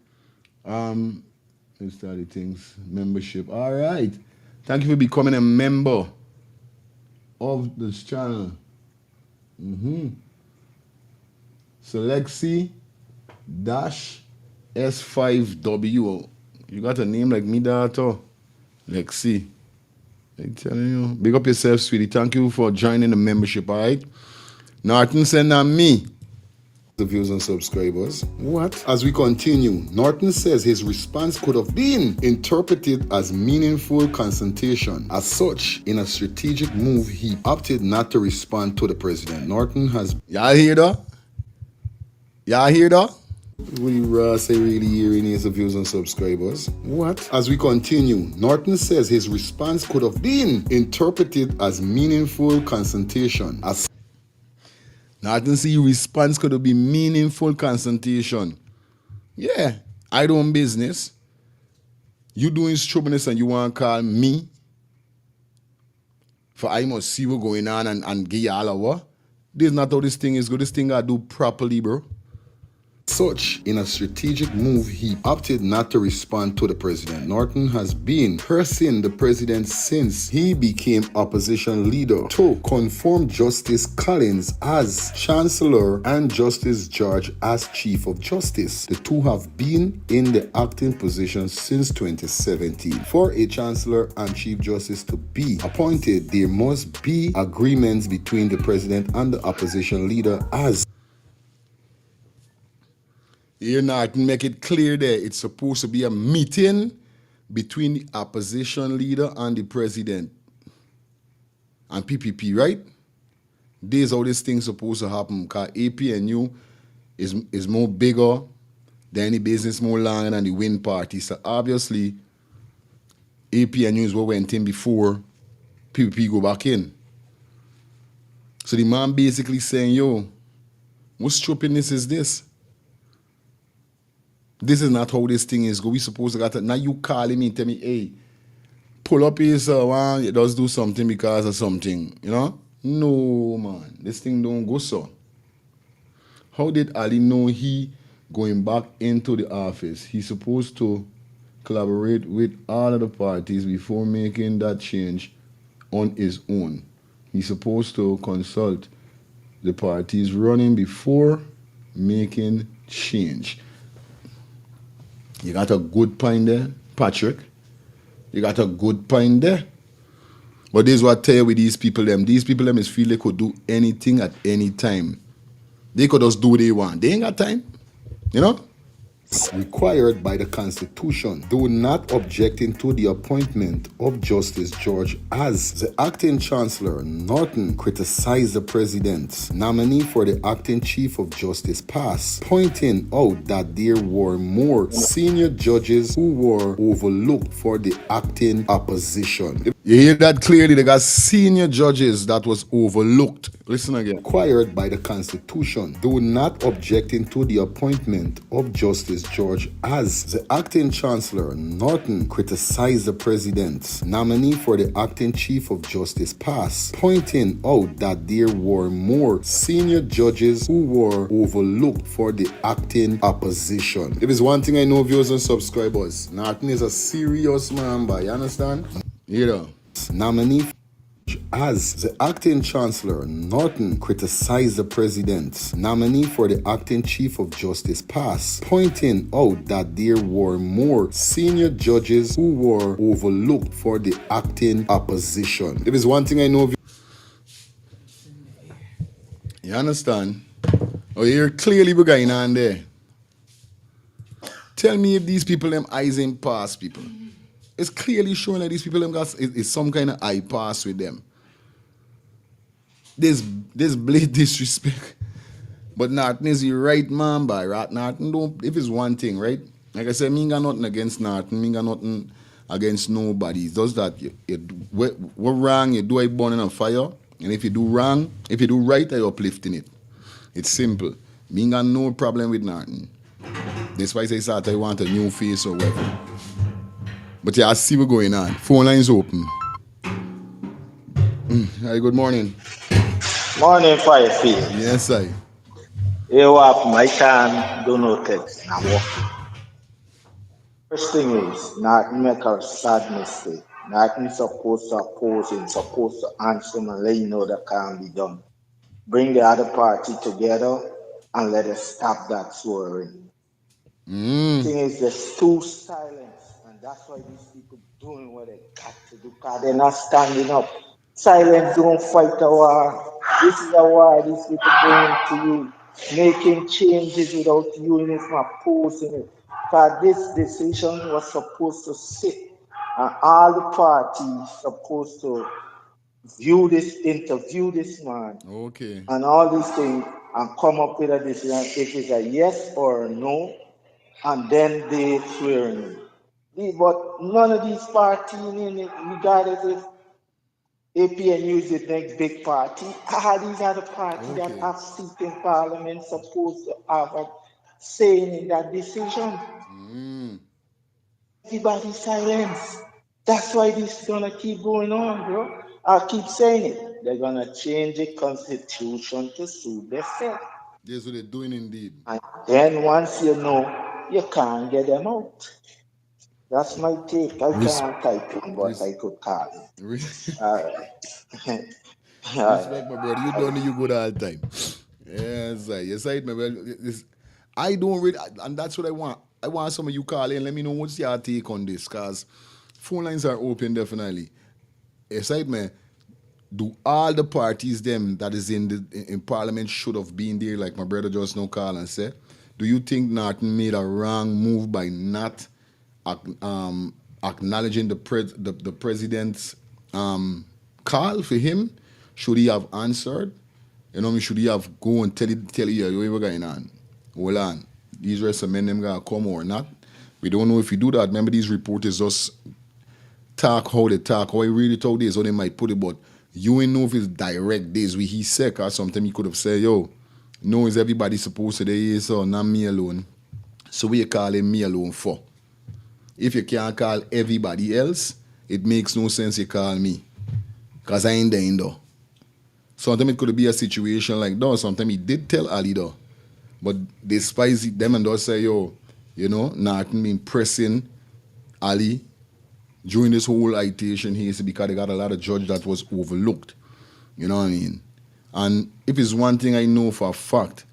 Let's start the things. Membership. All right. Thank you for becoming a member of this channel. So Lexi dash S5W. You got a name like me, daughter. Lexi. I'm telling you. Big up yourself, sweetie. Thank you for joining the membership, all right? Norton send on me. The views and subscribers. What? As we continue, Norton says his response could have been interpreted as meaningful confrontation. As such, in a strategic move, he opted not to respond to the president. Norton has... Y'all hear that? Y'all hear that? We really hearing is the views and subscribers. What? As we continue, Norton says his response could have been interpreted as meaningful confrontation. As Norton see response could have been meaningful confrontation. Yeah, I do business. You doing stubbornness and you want to call me? For I must see what's going on and give you all a what? This is not how this thing is good. This thing I do properly, bro. Such, in a strategic move, he opted not to respond to the president. Norton has been pressing the president since he became opposition leader to confirm Justice Collins as Chancellor and Justice George as Chief of Justice. The two have been in the acting position since 2017. For a Chancellor and Chief Justice to be appointed, there must be agreements between the president and the opposition leader as you're not make it clear there. It's supposed to be a meeting between the opposition leader and the president and PPP, right? This is how this thing's supposed to happen. Because APNU is more bigger than the business, more longer than the win party. So obviously, APNU is what went in before PPP go back in. So the man basically saying, yo, what stupidness is this? This is not how this thing is. We supposed to got it. Now you calling me and tell me, hey, pull up his one, it does do something because of something, you know? No, man. This thing don't go so. How did Ali know he going back into the office? He's supposed to collaborate with all of the parties before making that change on his own. He's supposed to consult the parties running before making change. You got a good point there, Patrick. You got a good point there. But this is what I tell you with these people them. These people them is feel they could do anything at any time. They could just do what they want. They ain't got time. You know? Required by the Constitution, though not objecting to the appointment of Justice George as the acting Chancellor. Norton criticized the president's nominee for the acting Chief of Justice pass, pointing out that there were more senior judges who were overlooked for the acting opposition. You hear that clearly? They got senior judges that was overlooked. Listen again. Required by the Constitution, though not objecting to the appointment of Justice George as the acting Chancellor. Norton criticized the president's nominee for the acting Chief of Justice pass, pointing out that there were more senior judges who were overlooked for the acting opposition. If it's one thing I know, viewers and subscribers, Norton is a serious man, but you understand? You know, nominee As the acting chancellor, Norton criticized the president's nominee for the acting chief of justice pass, pointing out that there were more senior judges who were overlooked for the acting opposition. If it's one thing I know of you understand? Oh, you're clearly going on there. Tell me if these people them eyes ain't pass people. It's clearly showing that these people them got is some kind of eye pass with them. This blade disrespect. But Norton is the right man by right. Norton don't, if it's one thing, right? Like I said, me ain't got nothing against Norton, me ain't got nothing against nobody. It's just that what wrong you do, I burn in a fire. And if you do wrong, if you do right, I uplifting it. It's simple. Me ain't got no problem with Norton. That's why I say I want a new face or whatever. But yeah, I see what's going on. Phone lines open. Hi, good morning. Morning, Firefield. Yes, I. You up, my time, do no text. Now walk. First thing is, not make a sad mistake. Nothing supposed to oppose him, supposed to answer him and let you know that can be done. Bring the other party together and let us stop that swearing. Thing is, there's too silence, and that's why these people doing what they got to do, because they're not standing up. Silence don't fight a war. This is a war these people bring to you, making changes without you in it, opposing it. Because this decision was supposed to sit, and all the parties supposed to view this, interview this man, Okay. and all these things, and come up with a decision if it's a yes or a no, and then they swearing him. But none of these parties, regardless if APNU is the next big party, these are the parties that have seats in parliament supposed to have a saying in that decision. Everybody silence. That's why this is gonna keep going on, bro. I keep saying it. They're gonna change the constitution to suit themselves. That's what they're doing indeed. And then once you know, you can't get them out. That's my take. I can't type in, but I could call it. All right. Respect, my brother. You don't know you good all the time. Yes, I. Yes, I. My brother. I don't read, and that's what I want. I want some of you call in. Let me know what's your take on this, cause phone lines are open definitely. Yes, I, man. Do all the parties them that is in parliament should have been there, like my brother just now call and say? Do you think Norton made a wrong move by not acknowledging the president's call for him? Should he have answered? You know, should he have go and tell you what's going on? Hold on. These rest of men them gonna come or not? We don't know if you do that. Remember, these reporters just talk how they talk, how they read it out days, how they might put it, but you ain't know if it's direct days where he said, or something he could have said, yo, no, is everybody supposed to say so, not me alone. So we calling me alone for. If you can't call everybody else, it makes no sense you call me. Because I ain't there though. Sometimes it could be a situation like that. Sometimes he did tell Ali though. But despite it, them and those say, yo, you know, Norton been pressing Ali during this whole agitation here because they got a lot of judge that was overlooked. You know what I mean? And if it's one thing I know for a fact,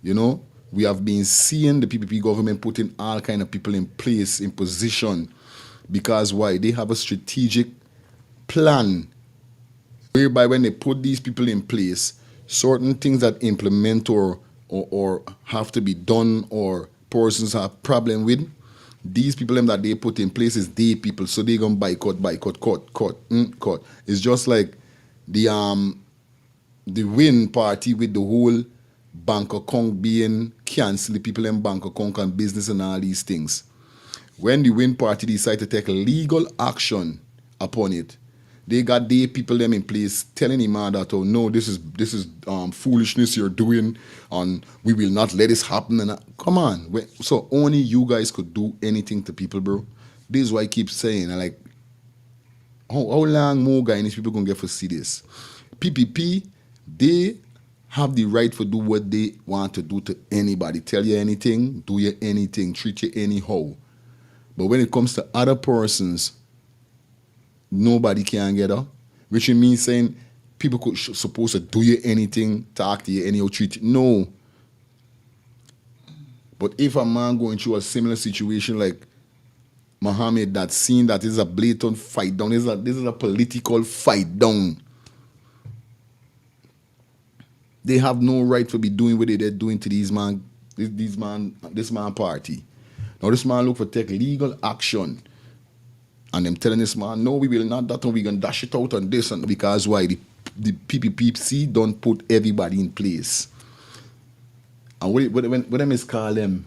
you know, we have been seeing the PPP government putting all kind of people in place, in position, because why? They have a strategic plan whereby when they put these people in place, certain things that implement or have to be done or persons have problem with, these people them that they put in place is they people, so they gonna cut. It's just like the Win party with the whole bank account being cancelled, the people in bank account and business and all these things. When the Win party decide to take legal action upon it, they got the people them in place telling him that, oh no, this is foolishness you're doing, and we will not let this happen. And come on, so only you guys could do anything to people, bro. This is why I keep saying, like, how long more guys these people gonna get for see this? PPP, they have the right to do what they want to do to anybody. Tell you anything, do you anything, treat you anyhow. But when it comes to other persons, nobody can get her. which means saying people could supposed to do you anything, talk to you anyhow, treat you. No. But if a man going through a similar situation like Muhammad, that seen that is a blatant fight down, this is a political fight down. They have no right to be doing what they're doing to this man party. Now this man look for take legal action. And them telling this man, no, we will not that one, we gonna dash it out on this, and because why? The PPPC don't put everybody in place. And what them is call them?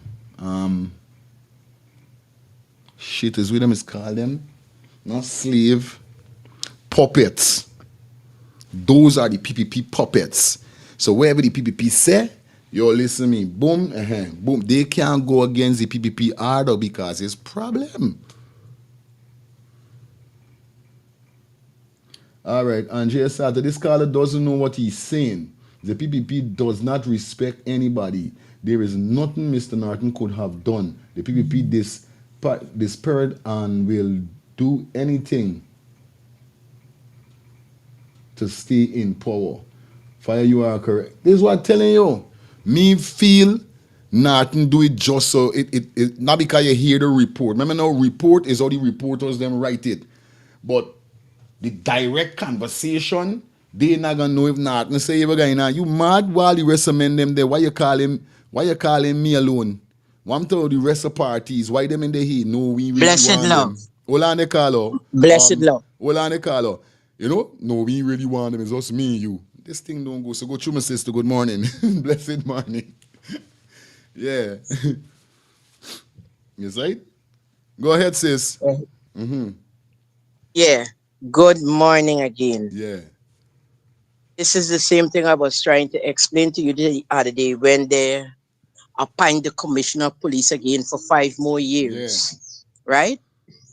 Shit is what them is call them? Not slave, puppets. Those are the PPP puppets. So wherever the PPP say, yo, listen to me, boom, boom. They can't go against the PPP order because it's problem. All right, Andrea Sato, this caller doesn't know what he's saying. The PPP does not respect anybody. There is nothing Mr. Norton could have done. The PPP despaired and will do anything to stay in power. Fire, you are correct. This is what I'm telling you. Me feel Norton do it just so it not because you hear the report. Remember now, report is how the reporters them write it. But the direct conversation, they not gonna know if Norton say you mad while the rest of men them there. Why you calling me alone? One to the rest of parties, why them in the heat? No, we really Blessed want love. them. Hold on the caller. Blessed love. Hold on the caller. You know, no, we really want them. It's just me and you. This thing don't go. So go through my sister. Good morning. Blessed morning. Yeah. Yes, right? Go ahead, sis. Yeah. Good morning again. Yeah. This is the same thing I was trying to explain to you the other day when they appoint the commissioner of police again for 5 more years. Yeah. Right?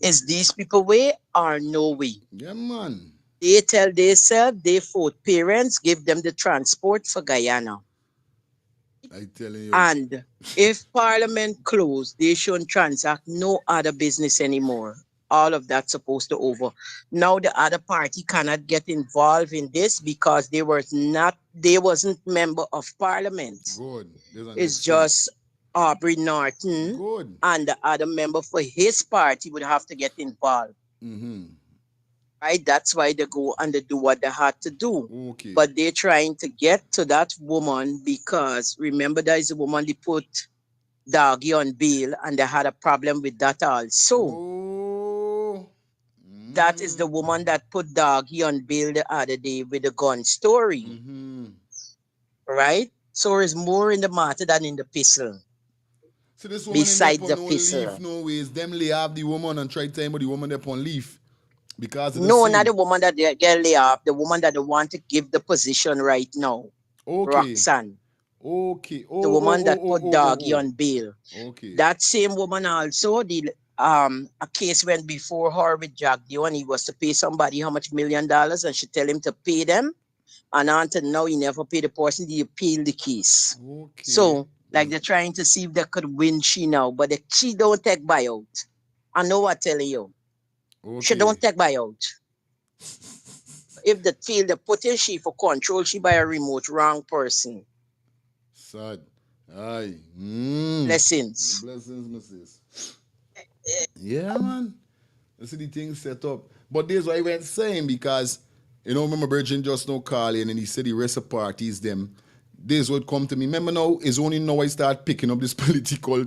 Is these people way or no way? Yeah, man. They tell themselves they vote parents, give them the transport for Guyana. I telling you. And if Parliament closed, they shouldn't transact no other business anymore. All of that's supposed to over. Now the other party cannot get involved in this because they wasn't member of Parliament. Good. It's just Aubrey Norton. Good. And the other member for his party would have to get involved. Right? That's why they go and they do what they had to do. Okay. But they're trying to get to that woman because remember that is the woman they put Doggy on bail and they had a problem with that also. That is the woman that put Doggy on bail the other day with the gun story. Right? So there's more in the matter than in the pistol. So this woman besides the on pistol. leaf, no ways. Them lay off the woman and try to tell the woman they're on leaf. Because of no, not the woman that they get lay off, the woman that they want to give the position right now. Okay. Roxanne. Okay. The woman that put Doggy on bail. Okay. That same woman also, a case went before her with Jack Dio and he was to pay somebody how much $1 million and she tell him to pay them. And until now, he never paid the person, he appealed the case. Okay. So, like they're trying to see if they could win she now, but she don't take buyout. I know what I'm telling you. Okay. She don't take buyout. If they feel they put in she for control, she buy a remote, wrong person. Sad. Aye. Blessings. Blessings, Mrs. Yeah, man. That's the thing set up. But this is what I went saying because, you know, remember Virgin just now calling and he said the rest of parties, them. This would come to me. Remember now, it's only now I start picking up this political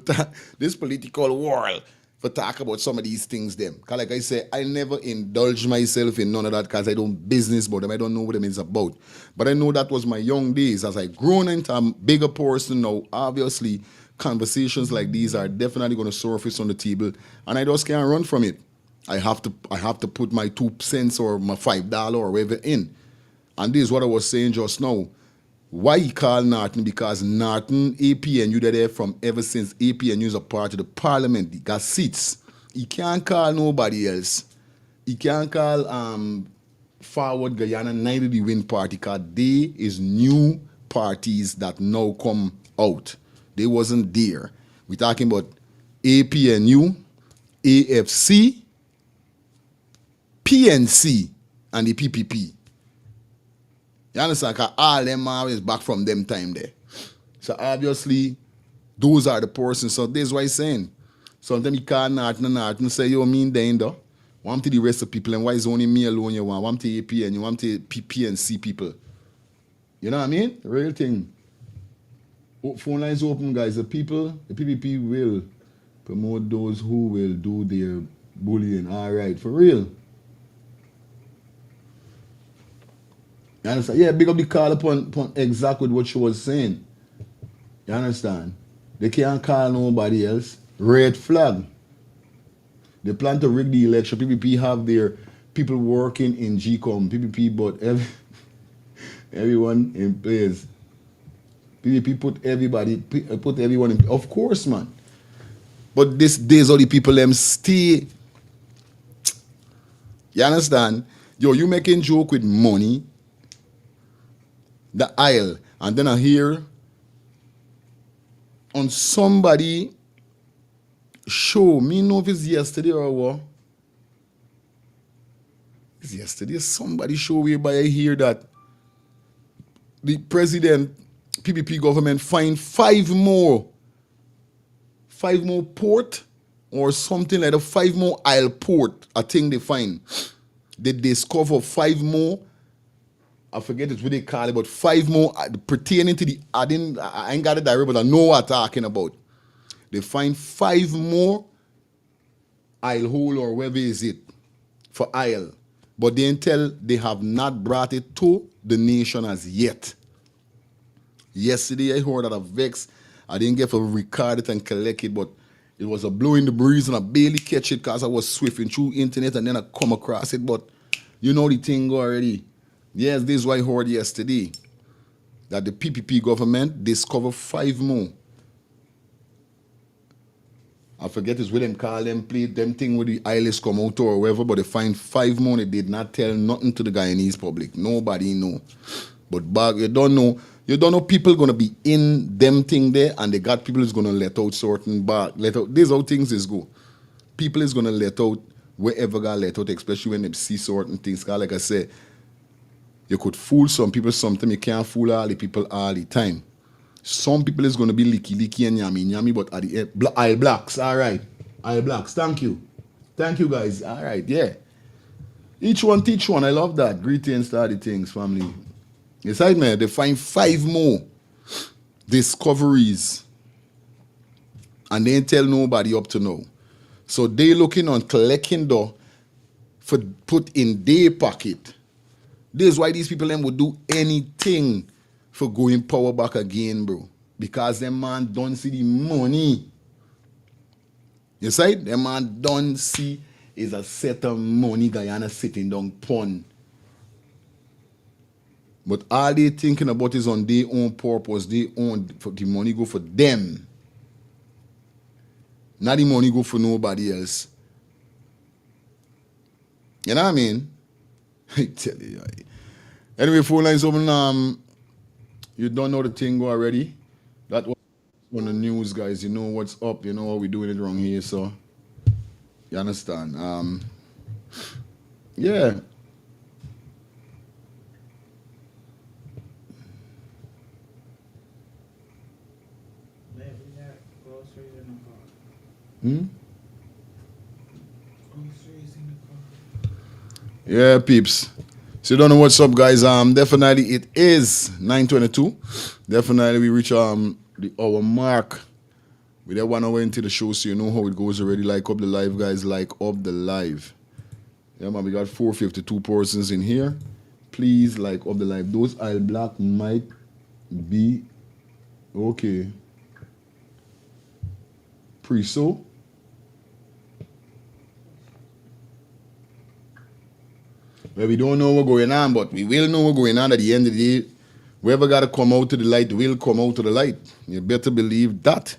world for talk about some of these things them. Because like I say, I never indulge myself in none of that because I don't business about them. I don't know what them is about. But I know that was my young days. As I grown into a bigger person now, obviously, conversations like these are definitely going to surface on the table. And I just can't run from it. I have to put my 2 cents or my $5 or whatever in. And this is what I was saying just now. Why he call Norton? Because Norton, APNU, they're there from ever since APNU is a part of the parliament. He got seats. He can't call nobody else. He can't call Forward Guyana, neither the Win Party, because they is new parties that now come out. They wasn't there. We're talking about APNU, AFC, PNC, and the PPP. You understand? Because all them always back from them time there. So obviously, those are the persons. So this is what I'm saying. Sometimes you call Norton and say, yo, mean then though. Want to the rest of people, and why is only me alone you want? Want to AP and you want to PP and C people. You know what I mean? Real thing. Phone lines open, guys. The PPP will promote those who will do their bullying. All right, for real. You understand? Yeah, big up the call upon exactly what she was saying. You understand? They can't call nobody else. Red flag. They plan to rig the election. PPP have their people working in GCOM. PPP, but everyone in place. PPP put everyone in. Of course, man. But these days, all the people them stay. You understand? Yo, you making joke with money, the aisle, and then I hear on somebody show, me know if it's yesterday or what. It's yesterday, somebody show whereby I hear that the president, PPP government find five more port or something like that, 5 more aisle port, I think they find. They discover 5 more, I forget it's what they call it, but 5 more pertaining to the, I ain't got it direct, but I know what I'm talking about. They find 5 more aisle hole or wherever is it for aisle. But they have not brought it to the nation as yet. Yesterday I heard that a vex. I didn't get to record it and collect it, but it was a blow in the breeze and I barely catch it because I was swifting through internet and then I come across it. But you know the thing already. Yes, this is what I heard yesterday. That the PPP government discovered 5 more. I forget it's what them call them, play them thing with the eyeless come out or whatever, but they find 5 more. They did not tell nothing to the Guyanese public. Nobody know. But back, you don't know people gonna be in them thing there, and they got people who's gonna let out certain back. This how things is go. People is gonna let out wherever got let out, especially when they see certain things. Cause like I said, you could fool some people sometimes, you can't fool all the people all the time. Some people is gonna be licky and yummy, but at the end, aisle blacks, all right. Aisle blacks, thank you. Thank you guys, all right, yeah. Each one teach one, I love that. Greetings to all the things, family. Inside man, they find 5 more discoveries and they ain't tell nobody up to now. So they looking on collecting though for put in their pocket. This is why these people them would do anything for going power back again, bro. Because them man don't see the money. You see? Them man don't see is a set of money Guyana sitting down pond. But all they thinking about is on their own purpose. They own for the money go for them. Not the money go for nobody else. You know what I mean? I tell you. Anyway, phone lines open. You don't know the thing go already. That was on the news, guys. You know what's up. You know how we doing it wrong here. So you understand? Yeah. Yeah, peeps. So you don't know what's up, guys. Definitely it is 9:22. Definitely we reach the hour mark. We that 1 hour into the show, so you know how it goes already. Like up the live, guys. Like up the live. Yeah, man. We got 452 persons in here. Please like up the live. Those aisle black might be okay. Pre-so. Well, we don't know what's going on, but we will know what's going on at the end of the day. Whoever got to come out to the light will come out to the light. You better believe that.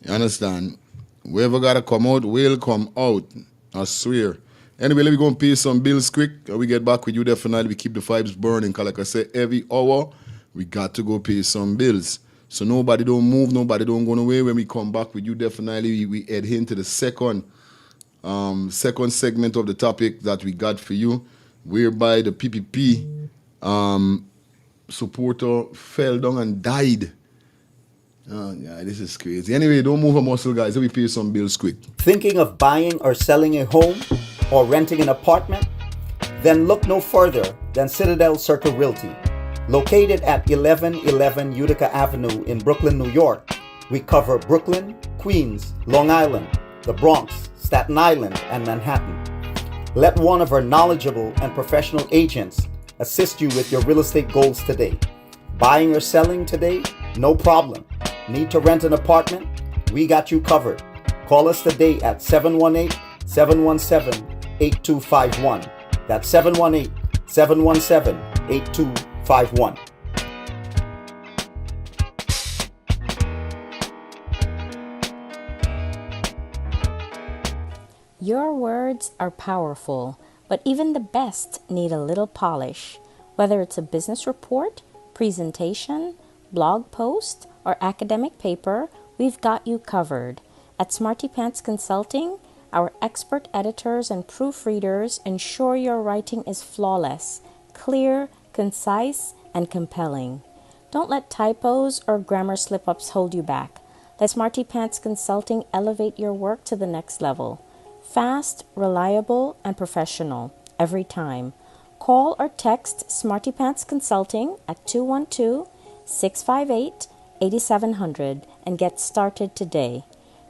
You understand? Whoever got to come out will come out. I swear. Anyway, let me go and pay some bills quick. And we get back with you definitely. We keep the vibes burning. Because like I said, every hour, we got to go pay some bills. So nobody don't move, nobody don't go away. When we come back with you, definitely, we head into the second segment of the topic that we got for you. whereby the PPP supporter fell down and died. Oh, yeah, this is crazy. Anyway, don't move a muscle, guys. Let me pay some bills quick. Thinking of buying or selling a home or renting an apartment? Then look no further than Citadel Circle Realty. Located at 1111 Utica Avenue in Brooklyn, New York, we cover Brooklyn, Queens, Long Island, the Bronx, Staten Island, and Manhattan. Let one of our knowledgeable and professional agents assist you with your real estate goals today. Buying or selling today? No problem. Need to rent an apartment? We got you covered. Call us today at 718-717-8251. That's 718-717-8251. Your words are powerful, but even the best need a little polish. Whether it's a business report, presentation, blog post, or academic paper, we've got you covered. At Smarty Pants Consulting, our expert editors and proofreaders ensure your writing is flawless, clear, concise, and compelling. Don't let typos or grammar slip-ups hold you back. Let Smarty Pants Consulting elevate your work to the next level. Fast, reliable, and professional every time. Call or text Smarty Pants Consulting at 212-658-8700 and get started today.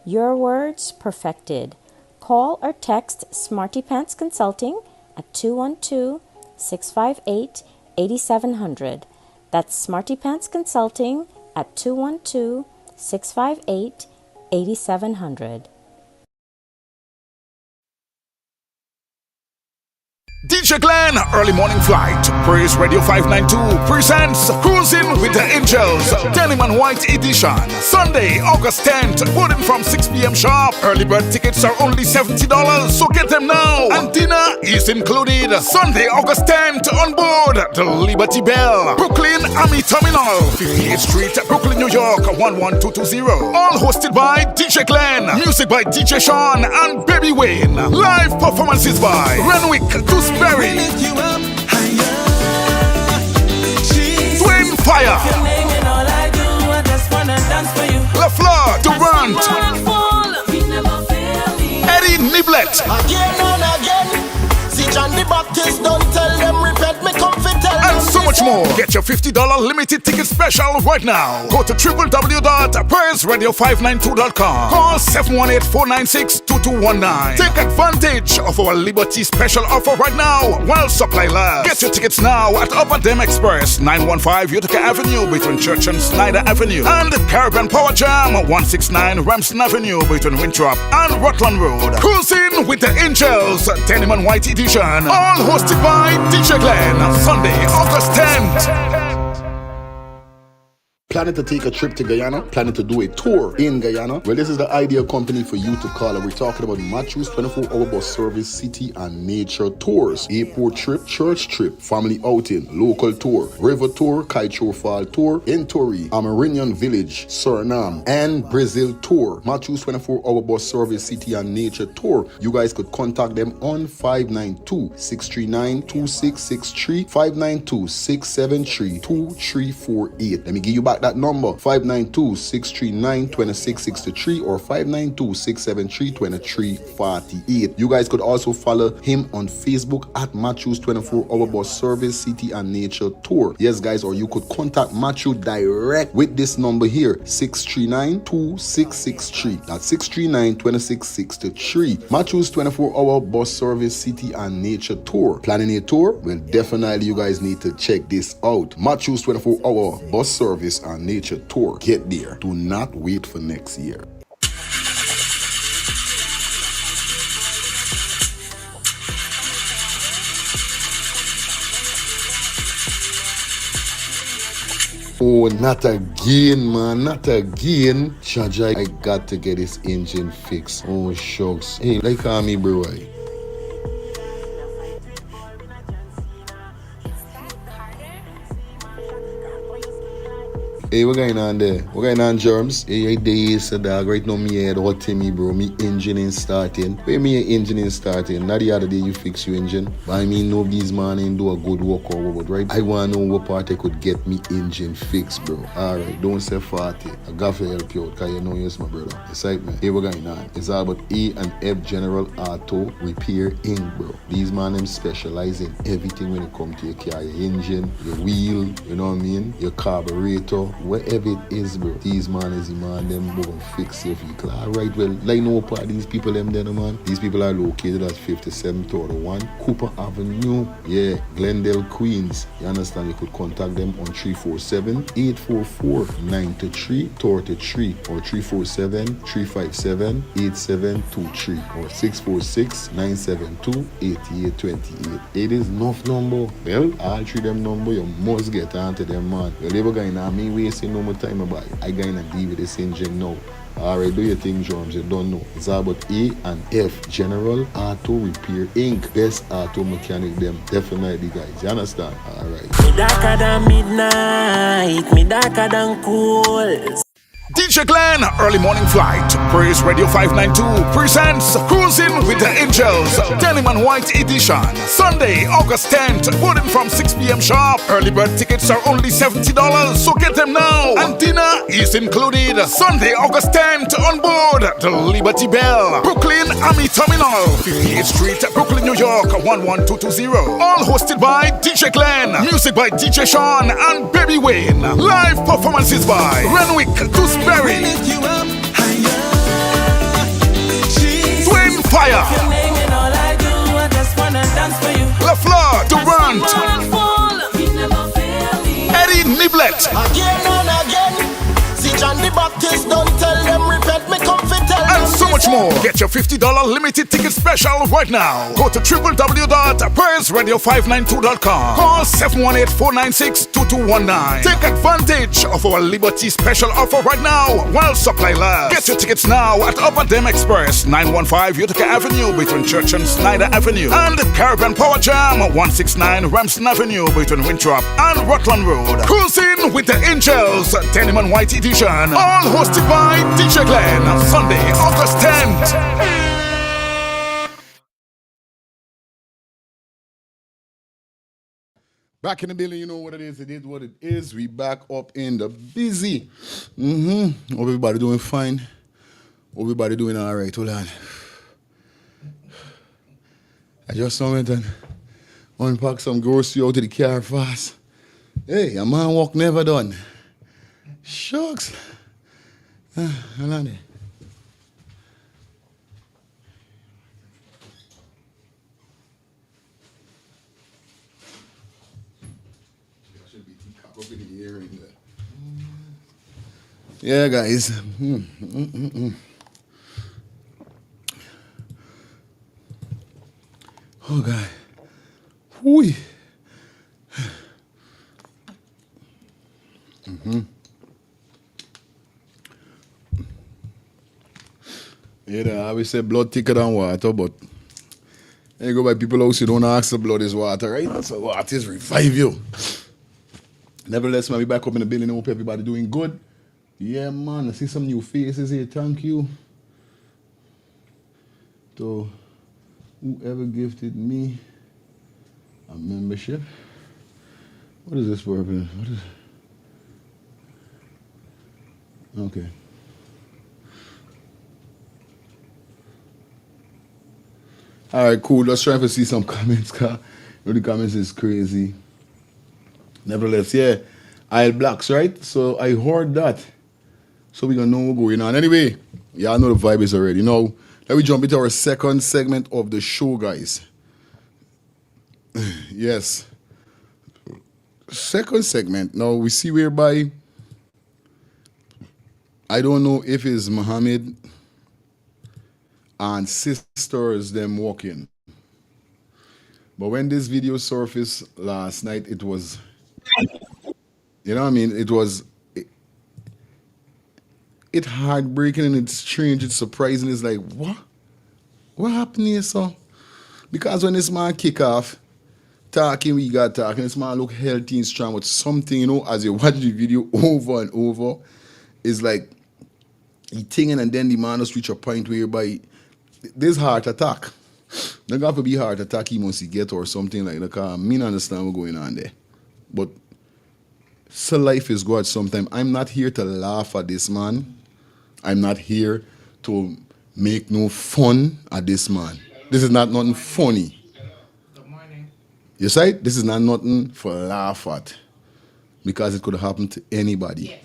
Your words perfected. Call or text Smarty Pants Consulting at 212-658-8700. That's Smarty Pants Consulting at 212-658-8700. DJ Glenn, Early Morning Flight, Praise Radio 592 presents Cruising with the Angels, Denim and White Edition, Sunday, August 10th, boarding from 6 p.m. sharp. Early bird tickets are only $70, so get them now. And dinner is included. Sunday, August 10th, on board the Liberty Bell, Brooklyn Army Terminal, 58th Street, Brooklyn, New York, 11220. All hosted by DJ Glenn, music by DJ Sean and Baby Wayne. Live performances by Renwick, Berry, Twin Fire, LaFleur, Durant, Eddie Niblet, Again and again. See John the Baptist, don't tell them repent, me come fi tell and them so much more. Get your $50 limited ticket special right now. Go to www.praiseradio592.com. Call 718-496-2219. Take advantage of our Liberty special offer right now while supply lasts. Get your tickets now at Upper Dem Express, 915 Utica Avenue between Church and Snyder Avenue, and Caribbean Power Jam, 169 Ramsden Avenue between Winthrop and Rutland Road. Cruising with the Angels, Denim and White Edition, all hosted by DJ Glenn. Sunday, August 10th. Planning to take a trip to Guyana? Planning to do a tour in Guyana? Well, this is the ideal company for you to call. And we're talking about Matthew's 24-hour bus service, city and nature tours. Airport trip, church trip, family outing, local tour, river tour, Kaichor Fall tour, Entori, Amarinian Village, Suriname, and Brazil tour. Matthew's 24-hour bus service, city and nature tour. You guys could contact them on 592-639-2663, 592-673-2348. Let me give you back that number, 592-639-2663 or 592-673-2348. You guys could also follow him on Facebook at Matthew's 24-hour bus service, city and nature tour. Yes, guys, or you could contact Matthew direct with this number here, 639-2663. That's 639-2663. Matthew's 24-hour bus service, city and nature tour. Planning a tour? Well, definitely you guys need to check this out. Matthew's 24-hour bus service and nature tour. Get there. Do not wait for next year. Oh, not again, man. Not again. Chaja, I got to get this engine fixed. Oh, shucks. Hey, like me, bro. Hey, what going on there? What going on, Germs? Hey, days, dog. Right now, me head hot to me, bro. Me engine ain't starting. Where me engine ain't starting? Not the other day you fix your engine. But I mean, nobody's man ain't do a good work or what, right? I want to know what part I could get me engine fixed, bro. Alright, don't say 40. I got to help you out, because you know you're my brother. Excitement. Hey, what going on? It's all about A and F General Auto Repair Inc., bro. These man, them specialize in everything when it comes to your car, your engine, your wheel, you know what I mean? Your carburetor. Whatever it is, bro, these man is the man, them go and fix your vehicle. Alright, well, like no part of these people, them there, man. These people are located at 5731 Cooper Avenue, yeah, Glendale, Queens. You understand? You could contact them on 347-844-9333 or 347-357-8723 or 646-972-8828. It is enough number. Well, all three them number, you must get onto them, man. Well, ever going to me wasting no more time about it. I gonna deal with this engine now. Alright, do your thing, Drums. You don't know. It's all about A and F General Auto Repair Inc. Best auto mechanic them. Definitely, guys. You understand? Alright. Me darker than midnight, me darker than cool. DJ Glenn, early morning flight. Praise Radio 592 presents Cruising with the Angels, Denim and White edition. Sunday, August 10th, boarding from 6 p.m. sharp. Early bird tickets are only $70, so get them now. And dinner is included. Sunday, August 10th, on board the Liberty Bell, Brooklyn Army Terminal, 58th Street, Brooklyn, New York, 11220. All hosted by DJ Glenn. Music by DJ Sean and Baby Wayne. Live performances by Renwick, Berry, Twin Fire, LaFleur, Durant, Eddie Niblet, Again and again, see John the Baptist, don't tell them repent, me come fit tell them. and so much more. Get your $50 limited ticket special right now. Go to www.praiseradio592.com. Call 718-496-2219. Take advantage of our Liberty special offer right now while supply lasts. Get your tickets now at Upper Dem Express, 915 Utica Avenue between Church and Snyder Avenue, and Caribbean Power Jam, 169 Ramsden Avenue between Winthrop and Rutland Road. Cruising with the Angels, Denim and White edition, all hosted by DJ Glenn. Sunday, August 10th. Back in the building, you know what it is. It is what it is. We back up in the busy. Hope everybody doing fine. Hope everybody doing all right. Hold on. I just went and unpacked some grocery out of the car fast. Hey, a man walk never done. Shucks. Hold on there. Yeah, guys. Oh, God. Whee. Yeah, I always say blood thicker than water, but you go by people house, you don't ask the blood is water, right? So water is revive you. Nevertheless, man, we back up in the building. I hope everybody doing good. Yeah, man, I see some new faces here. Thank you to whoever gifted me a membership. What is this for? What is? Okay. All right, cool. Let's try to see some comments, cause the comments is crazy. Nevertheless, yeah, Isle Blacks, right? So I heard that. So we're gonna know what's going on. Anyway, y'all know the vibe is already. Now, let me jump into our second segment of the show, guys. Yes. Second segment. Now we see whereby I don't know if it's Muhammad and sisters them walking. But when this video surfaced last night, it was, you know what I mean? It's heartbreaking and it's strange, it's surprising. It's like, what? What happened here, so? Because when this man kick off, talking, this man look healthy and strong, but something, you know, as you watch the video over and over, it's like he thinking, and then the man just reach a point whereby there's heart attack. Not got to be heart attack he must get or something like that. I mean, understand what's going on there. But so life is good sometimes. I'm not here to laugh at this man. I'm not here to make no fun at this man. This is not nothing funny. Good morning. You see? This is not nothing for laugh at. Because it could happen to anybody. Yes.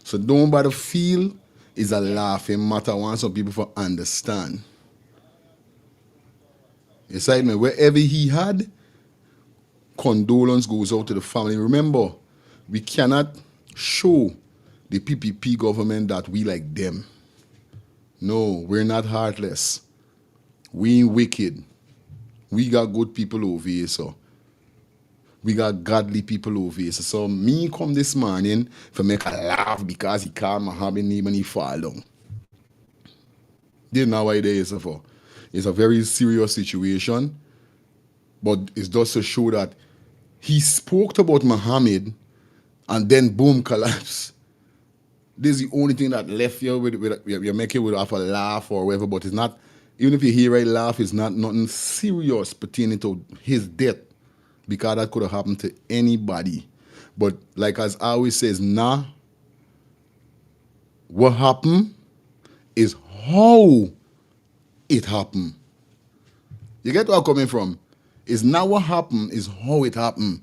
So don't bother feel is a laughing matter. I want some people to understand. You see me? Wherever he had, condolence goes out to the family. Remember, we cannot show the PPP government that we like them. No, we're not heartless. We ain't wicked. We got good people over here, so. We got godly people over here. So me come this morning for make a laugh because he called my hobby name and he fall down. They know why it is for. It's a very serious situation, but it's just to show that he spoke about Muhammad and then boom, collapse. This is the only thing that left you with you make it with a laugh or whatever, but it's not, even if you hear a laugh, it's not nothing serious pertaining to his death, because that could have happened to anybody. But like as I always says, what happened is how it happened. You get where I'm coming from? It's not what happened, it's how it happened.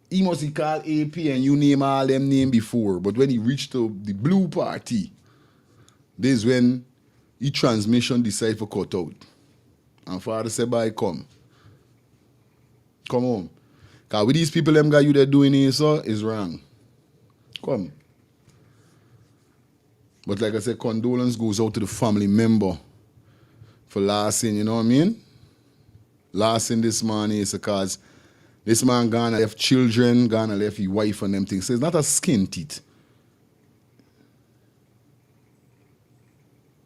He must have called AP and you name all them name before, but when he reached to the blue party, this is when the transmission decided to cut out. And father said, bye, come home. Because with these people them got you there doing it, so is wrong. Come. But like I said, condolence goes out to the family member for losing, you know what I mean? Losing this man is because this man gone and left children, gone and left his wife and them things. So it's not a skin teeth.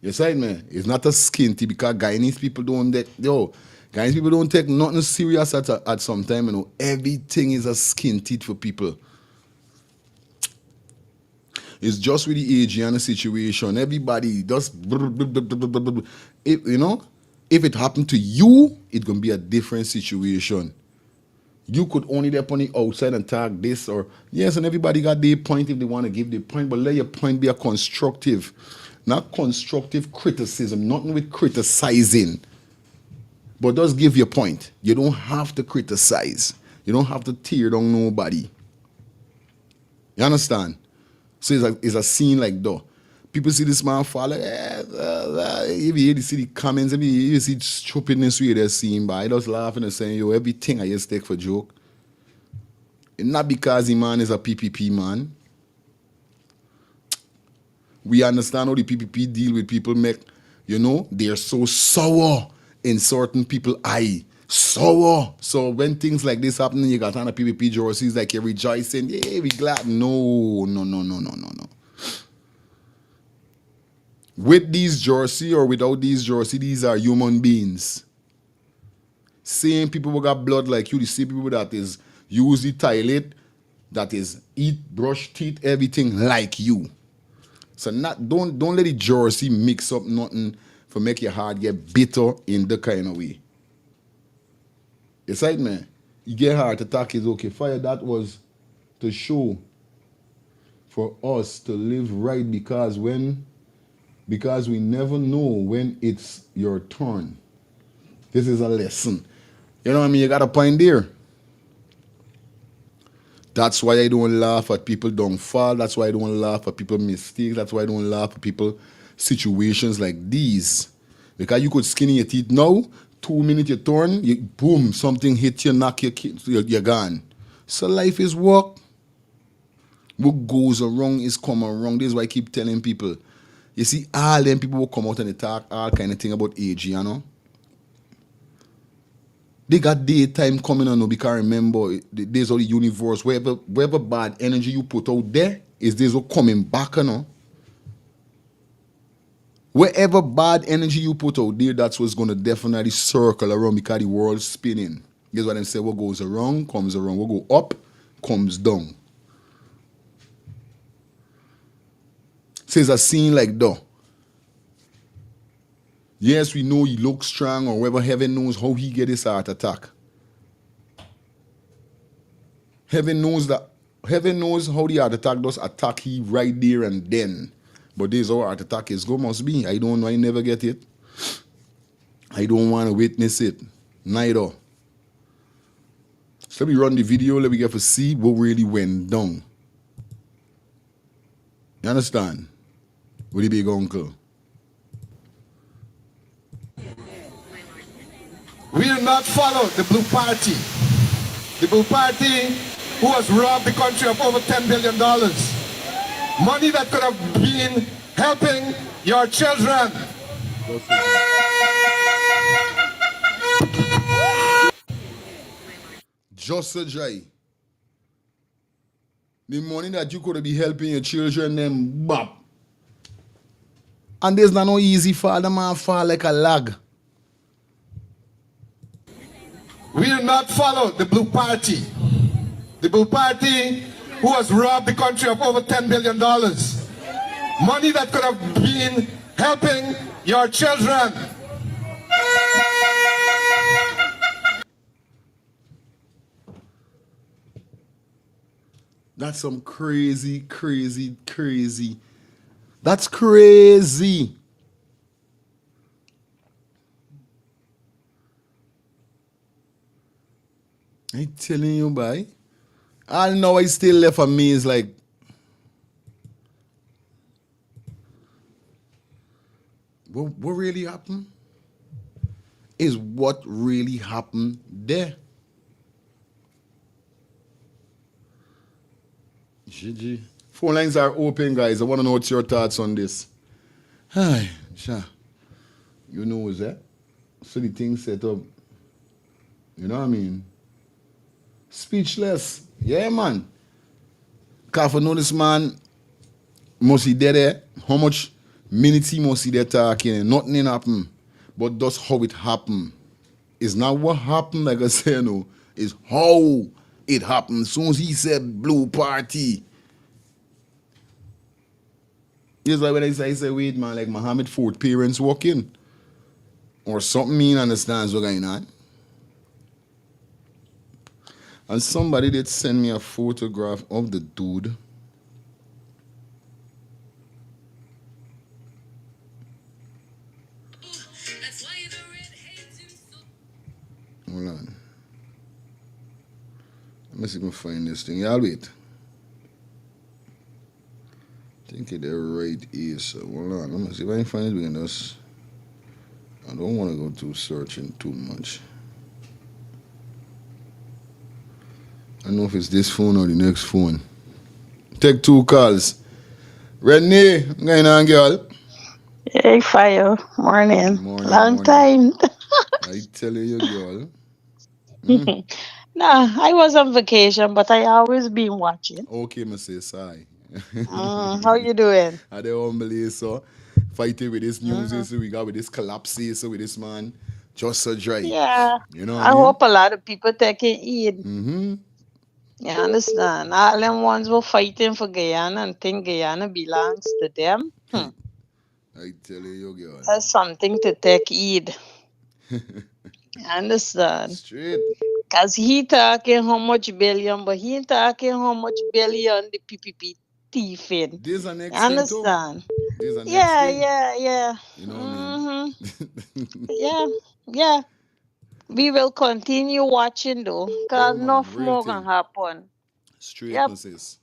You see, man? It's not a skin teeth because Guyanese people don't Guyanese people don't take nothing serious at some time, you know. Everything is a skin teeth for people. It's just with the Asian situation. Everybody just, you know, if it happened to you, it's going to be a different situation. You could only be on the outside and talk this or, yes, and everybody got their point if they want to give their point, but let your point be a constructive, not constructive criticism, nothing with criticizing. But just give your point. You don't have to criticize. You don't have to tear down nobody. You understand? So it's a scene like that. People see this man fall, if you see the comments, if you see stupidness where they're seeing, but I just laughing and saying, yo, everything I just take for joke. And not because the man is a PPP man. We understand how the PPP deal with people make, you know, they're so sour in certain people's eye. Sour. So when things like this happen, you got on a PPP jerseys like you're rejoicing, yeah, we glad. No. With these jersey or without these jersey, these are human beings. Same people who got blood like you, the same people that is use the toilet, that is eat, brush teeth, everything like you. So don't let the jersey mix up nothing for make your heart get bitter in the kind of way. You see, man, you get heart attack is okay. Fire, that was to show for us to live right because we never know when it's your turn. This is a lesson. You know what I mean? You got a point there. That's why I don't laugh at people don't fall. That's why I don't laugh at people mistakes. That's why I don't laugh at people situations like these. Because you could skin your teeth now, 2 minutes you turn, boom, something hit you, knock you're gone. So life is work. What goes wrong is come wrong. This is why I keep telling people. You see, all them people who come out and they talk all kind of thing about age, you know. They got daytime coming on, because remember, there's all the universe, wherever bad energy you put out there, is there's all coming back, you know. Wherever bad energy you put out there, that's what's going to definitely circle around because the world's spinning. Guess what I say? What goes around comes around. What go up comes down. Says a scene like that. Yes, we know he looks strong, or whoever heaven knows how he get his heart attack. Heaven knows how the heart attack does attack he right there and then. But this is how heart attack is go must be. I don't know, I never get it. I don't want to witness it. Neither. So let me run the video, let me get to see what really went down. You understand? With the big uncle. We will not follow the Blue Party. The Blue Party who has robbed the country of over $10 billion. Money that could have been helping your children. Just a joy. The money that you could be helping your children, them bop. And there's not no easy fall, the man fall like a lag. We will not follow the Blue Party. The Blue Party who has robbed the country of over $10 billion. Money that could have been helping your children. That's some crazy. That's crazy. I telling you, boy. All now I still left for me is like, what really happened? Is what really happened there. GG. Phone lines are open, guys. I want to know what's your thoughts on this. Hi, sure. You know what's that? So the thing set up. You know what I mean? Speechless. Yeah, man. Cause for know this man must he there. How much minutes he must he there talking and nothing happen. But that's how it happened. It's not what happened, like I said, no. It's how it happened. As soon as he said Blue Party. It's like when I say, wait, man, like Muhammad Ford parents walk in. Or something mean understands what's going on. And somebody did send me a photograph of the dude. Hold on. Let me see if I can find this thing. Y'all wait. I think it's right here, so hold on. Let me see if I can find it between us. I don't want to go through searching too much. I don't know if it's this phone or the next phone. Take 2 calls. Renee, what's going on, girl? Hey, Fire. Morning. Morning, Long morning. time. I tell you, girl. Nah, I was on vacation, but I always been watching. Okay, I say sorry. How you doing? I don't humble so fighting with this news so we got with this collapse so with this man. Just so dry. Yeah. You know what I I mean? hope a lot of people taking Eid. Mm-hmm. You understand? All them ones were fighting for Guyana and think Guyana belongs to them. I tell you, girl. That's something to take Eid. You understand? Straight. Because he talking how much billion, but he ain't talking how much billion the PPP thieving. This the next You understand? thing too. This the next Yeah, thing. yeah. You know what I mean? Yeah. We will continue watching though, because man, enough real more thing. can happen. Straight, Yep. sis.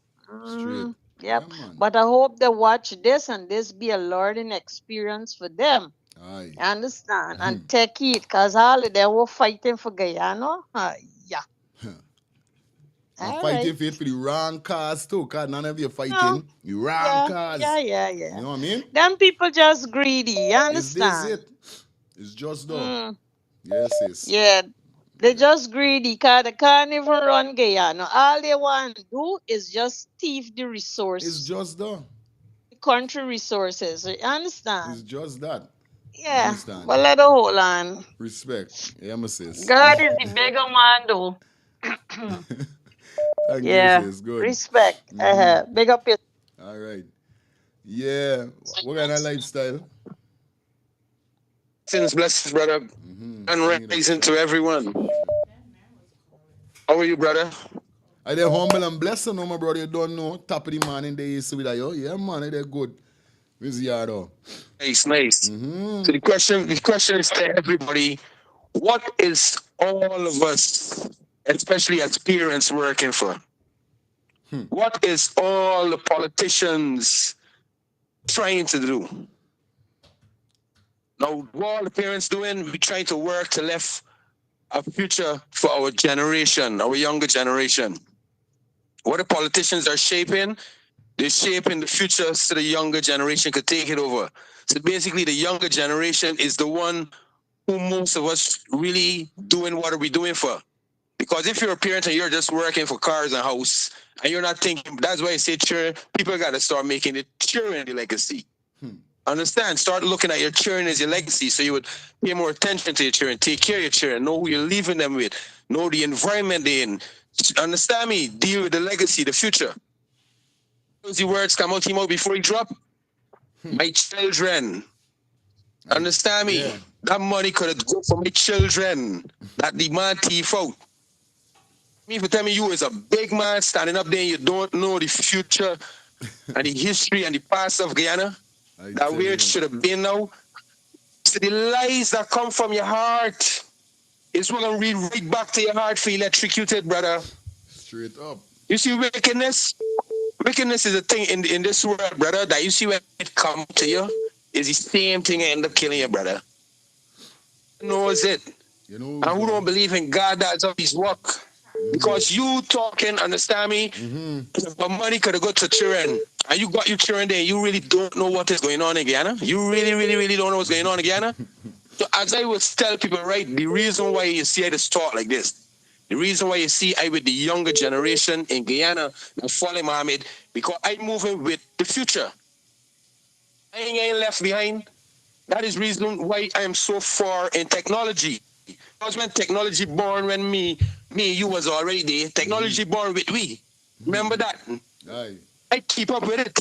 Straight. Yep. Yeah, man. But I hope they watch this and this be a learning experience for them. Aye. You understand? And take it, because all of them were fighting for Guyana. Yeah. And All fighting right. for the wrong cause too, because none of you fighting the wrong cause. Yeah. You know what I mean? Them people just greedy. You Is this understand? it? It's just though. Yes, sis. Yeah. They just greedy because they can't even run Guyana. All they want to do is just thief the resource. It's just though. country resources. You understand? It's just that. You Yeah. understand? But let her hold on. Respect. Yeah, my sis. God is the bigger man, though. Thank you, Yeah. sis. Good. Respect. Big up your. All right. Yeah. What kind of lifestyle? Blessings, brother. And rising to everyone. How are you, brother? Are they humble and blessed? No, my brother, you don't know. Top of the morning, they used to be like, oh, yeah, man, they're good. Where's the yard, though? Nice. So the question is to everybody: what is all of us, especially as parents, working for? What is all the politicians trying to do? Now, what all the parents doing? We're trying to work to left a future for our generation, our younger generation. What the politicians are shaping, they're shaping the future so the younger generation could take it over. So basically, the younger generation is the one who most of us really doing what are we doing for. Because if you're a parent and you're just working for cars and house, and you're not thinking, that's why I say children, people got to start making the children the legacy. Understand? Start looking at your children as your legacy so you would pay more attention to your children, take care of your children, know who you're leaving them with, know the environment they're in. Understand me? Deal with the legacy, the future. Those words come out him out before he drop. My children. Understand me? Yeah. That money could have gone for my children. That the man thief out. Me for telling you is a big man standing up there and you don't know the future and the history and the past of Guyana. That where it should have been now. So the lies that come from your heart is what going to read right back to your heart for electrocuted, brother. Straight up. You see wickedness? Wickedness is a thing in this world, brother, that you see when it comes to you, is the same thing that end up killing you, brother. Who knows it? You know, and who don't believe in God, that's how he's work. Because you talking, understand me? But money could have got to children. And you got your children there, you really don't know what is going on in Guyana. You really, really, really don't know what's going on in Guyana. So as I would tell people, right, the reason why you see this talk like this, the reason why you see I with the younger generation in Guyana and following Mohammed, because I'm moving with the future. I ain't left behind. That is reason why I am so far in technology. Because when technology born, when me, you was already there, technology born with we. Remember that? Aye. I keep up with it.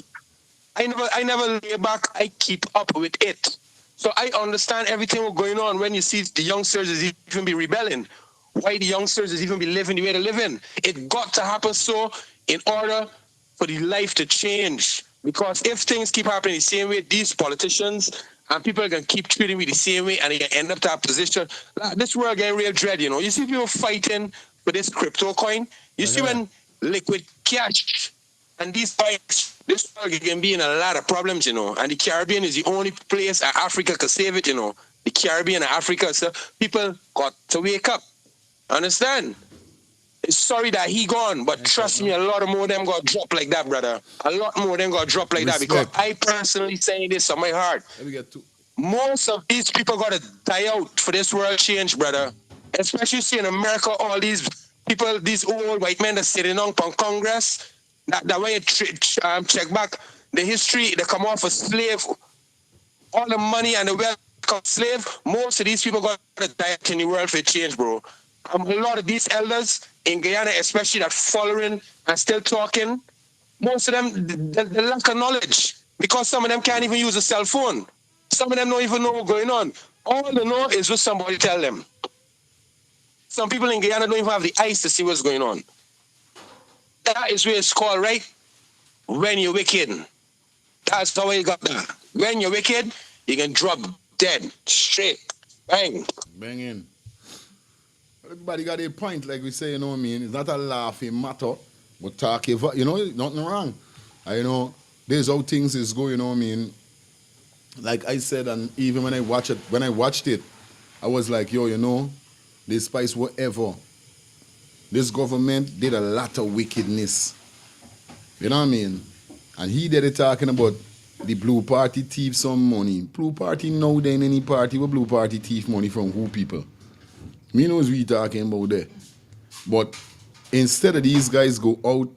I never lay back. I keep up with it. So I understand everything that's going on when you see the youngsters is even be rebelling. Why the youngsters is even be living the way they're living. It got to happen so in order for the life to change. Because if things keep happening the same way, these politicians and people are going to keep treating me the same way and they can end up to that position. This world getting real dread, you know. You see people fighting for this crypto coin. You see when liquid cash and these bikes, this world can be in a lot of problems, you know. And the Caribbean is the only place in Africa can save it, you know. The Caribbean and Africa. So people got to wake up. Understand? It's sorry that he gone, but trust me, a lot more of them got drop like that, brother. A lot more of them got drop like that because I personally saying this on my heart. Most of these people got to die out for this world change, brother. Especially see in America, all these people, these old white men that sitting on Congress, that when you check back the history, they come off a slave, all the money and the wealth come slave. Most of these people got to die out in the world for change, bro. A lot of these elders in Guyana, especially that following and still talking, most of them, they lack of knowledge because some of them can't even use a cell phone. Some of them don't even know what's going on. All they know is what somebody tell them. Some people in Guyana don't even have the eyes to see what's going on. That is where it's called, right? When you're wicked. That's how you got that. When you're wicked, you can drop dead, straight, bang. Bang in. Everybody got a point, like we say, you know what I mean? It's not a laughing matter, but talk, you know, nothing wrong. You know, there's how things is going, you know what I mean? Like I said, and even when I watched it, I was like, yo, you know, despite whatever, this government did a lot of wickedness. You know what I mean? And he did it talking about the Blue Party thief some money. Blue Party now than any party, but Blue Party thief money from who people? Me knows we talking about that. But instead of these guys go out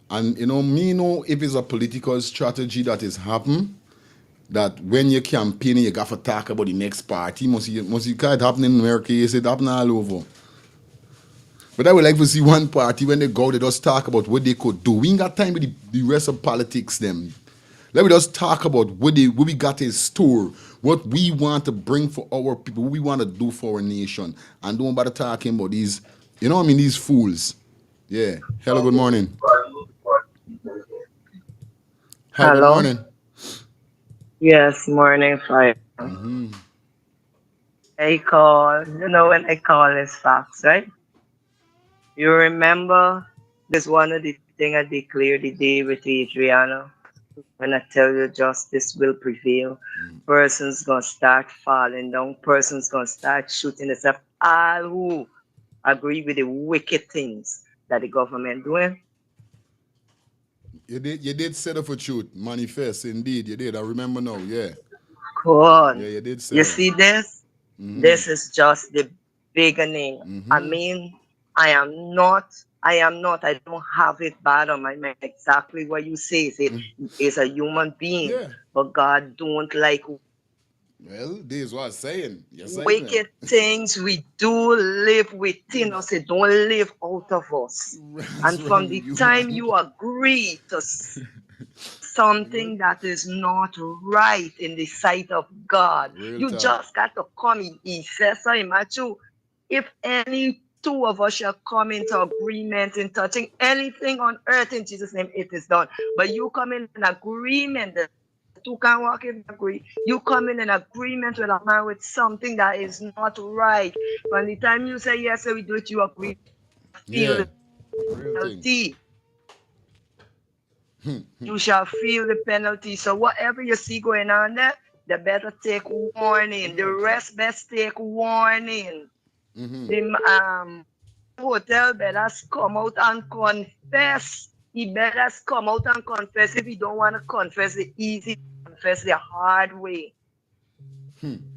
And me know if it's a political strategy that is happening, that when you're campaigning, you got to talk about the next party. Must you can't happen in America, it's happening all over. But I would like to see one party when they go, they just talk about what they could do. We ain't got time with the rest of politics them. Let me just talk about what we got in store, what we want to bring for our people, what we want to do for our nation. And don't bother talking about these, these fools. Yeah. Hello, good morning. Hi, good Hello. morning. Yes, morning fire. I call, when I call is facts, right? You remember this one of the thing I declared the day with Adriana? When I tell you justice will prevail, persons gonna start falling down, persons gonna start shooting themselves. All who agree with the wicked things that the government doing. You did set up for truth, manifest, indeed, you did. I remember now, yeah. God, Yeah, you did say you that. see this? This is just the beginning. I mean, I am not, I don't have it bad on my mind. Exactly what you say is a human being, Yeah. but God don't like Well, this is what I'm saying. You're saying wicked things we do live within us. It don't live out of us. And from the time you agree to something that is not right in the sight of God, you just got to come in. He says so in Matthew, if any two of us shall come into agreement in touching anything on earth in Jesus' name, it is done. But you come in agreement, the two can walk in agree. You come in agreement with a man with something that is not right. From the time you say yes, we do it, you agree. Feel the penalty. You shall feel the penalty. So whatever you see going on there, they better take warning. The rest best take warning. The hotel better come out and confess. He better come out and confess. If he don't want to confess the easy, confess the hard way.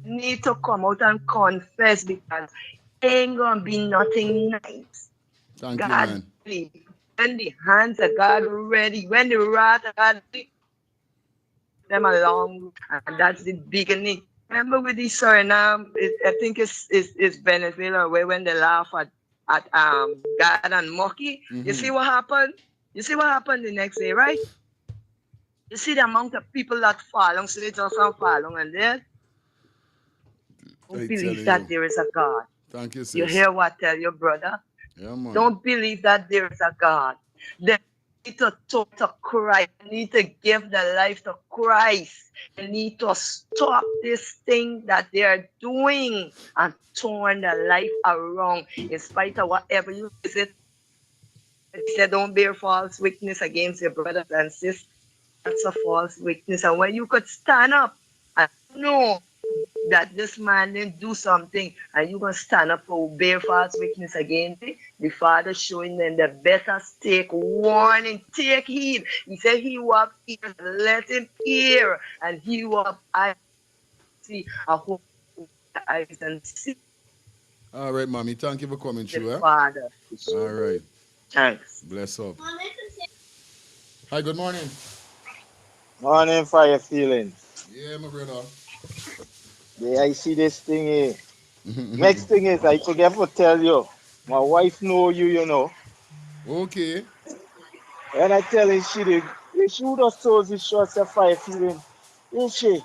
Need to come out and confess because ain't gonna be nothing nice. Thank God, you, man. when the hands of God ready, when the wrath of God them along, and that's the beginning. Remember with the Suriname, I think it's Venezuela where when they laugh at God and Mocky, you see what happened? You see what happened the next day, right? You see the amount of people that fall, so they just fall and then don't believe that there is a God. Thank you, sis. You hear what I tell your brother? Yeah, man. Don't believe that there is a God. They need to talk to Christ. They need to give their life to Christ. They need to stop this thing that they are doing and turn their life around in spite of whatever you visit. They said, don't bear false witness against your brothers and sisters. That's a false witness. And when you could stand up and know that this man didn't do something and you're going to stand up for bear false witness against it, the Father showing them the better take warning, take heed. He said he who have ears, let him hear, and he who have eyes see, I hope eyes and see. All right, mommy. Thank you for coming through. Father. All right. Thanks. Bless up. Hi, good morning. Morning fire feelings. Yeah, my brother. Yeah, I see this thing here. Next thing is I forget to tell you. My wife know you, you know. Okay. And I tell her she would have told the shots of fire feeling. Ain't she?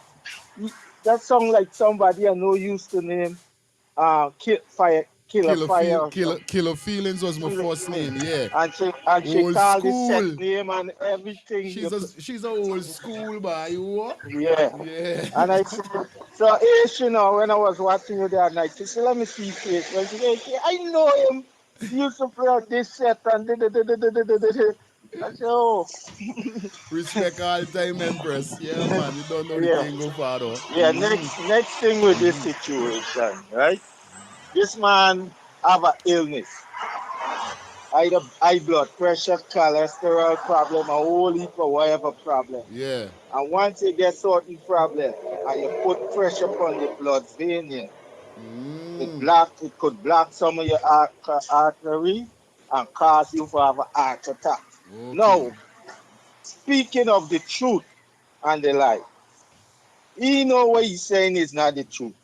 That sound like somebody I know used to name Killer Fire or something. Killer Feelings was my first name, yeah. And she Old called the school. set name and everything. She's a old school boy, you Yeah. Yeah. And I said, so yes, you know, when I was watching you the other night, she said, let me see his face. When she said, I know him. He used to play on this set and I said, oh. Respect all time, Empress. Yeah, man. You don't know the Yeah. thing go far though. Yeah, next thing with this situation, right? This man have an illness. Either high blood pressure, cholesterol problem, a whole heap of whatever problem. Yeah. And once you get certain problem and you put pressure on the blood vein, it could block some of your arteries and cause you to have a heart attack. Now, speaking of the truth and the lie, he know what he's saying is not the truth.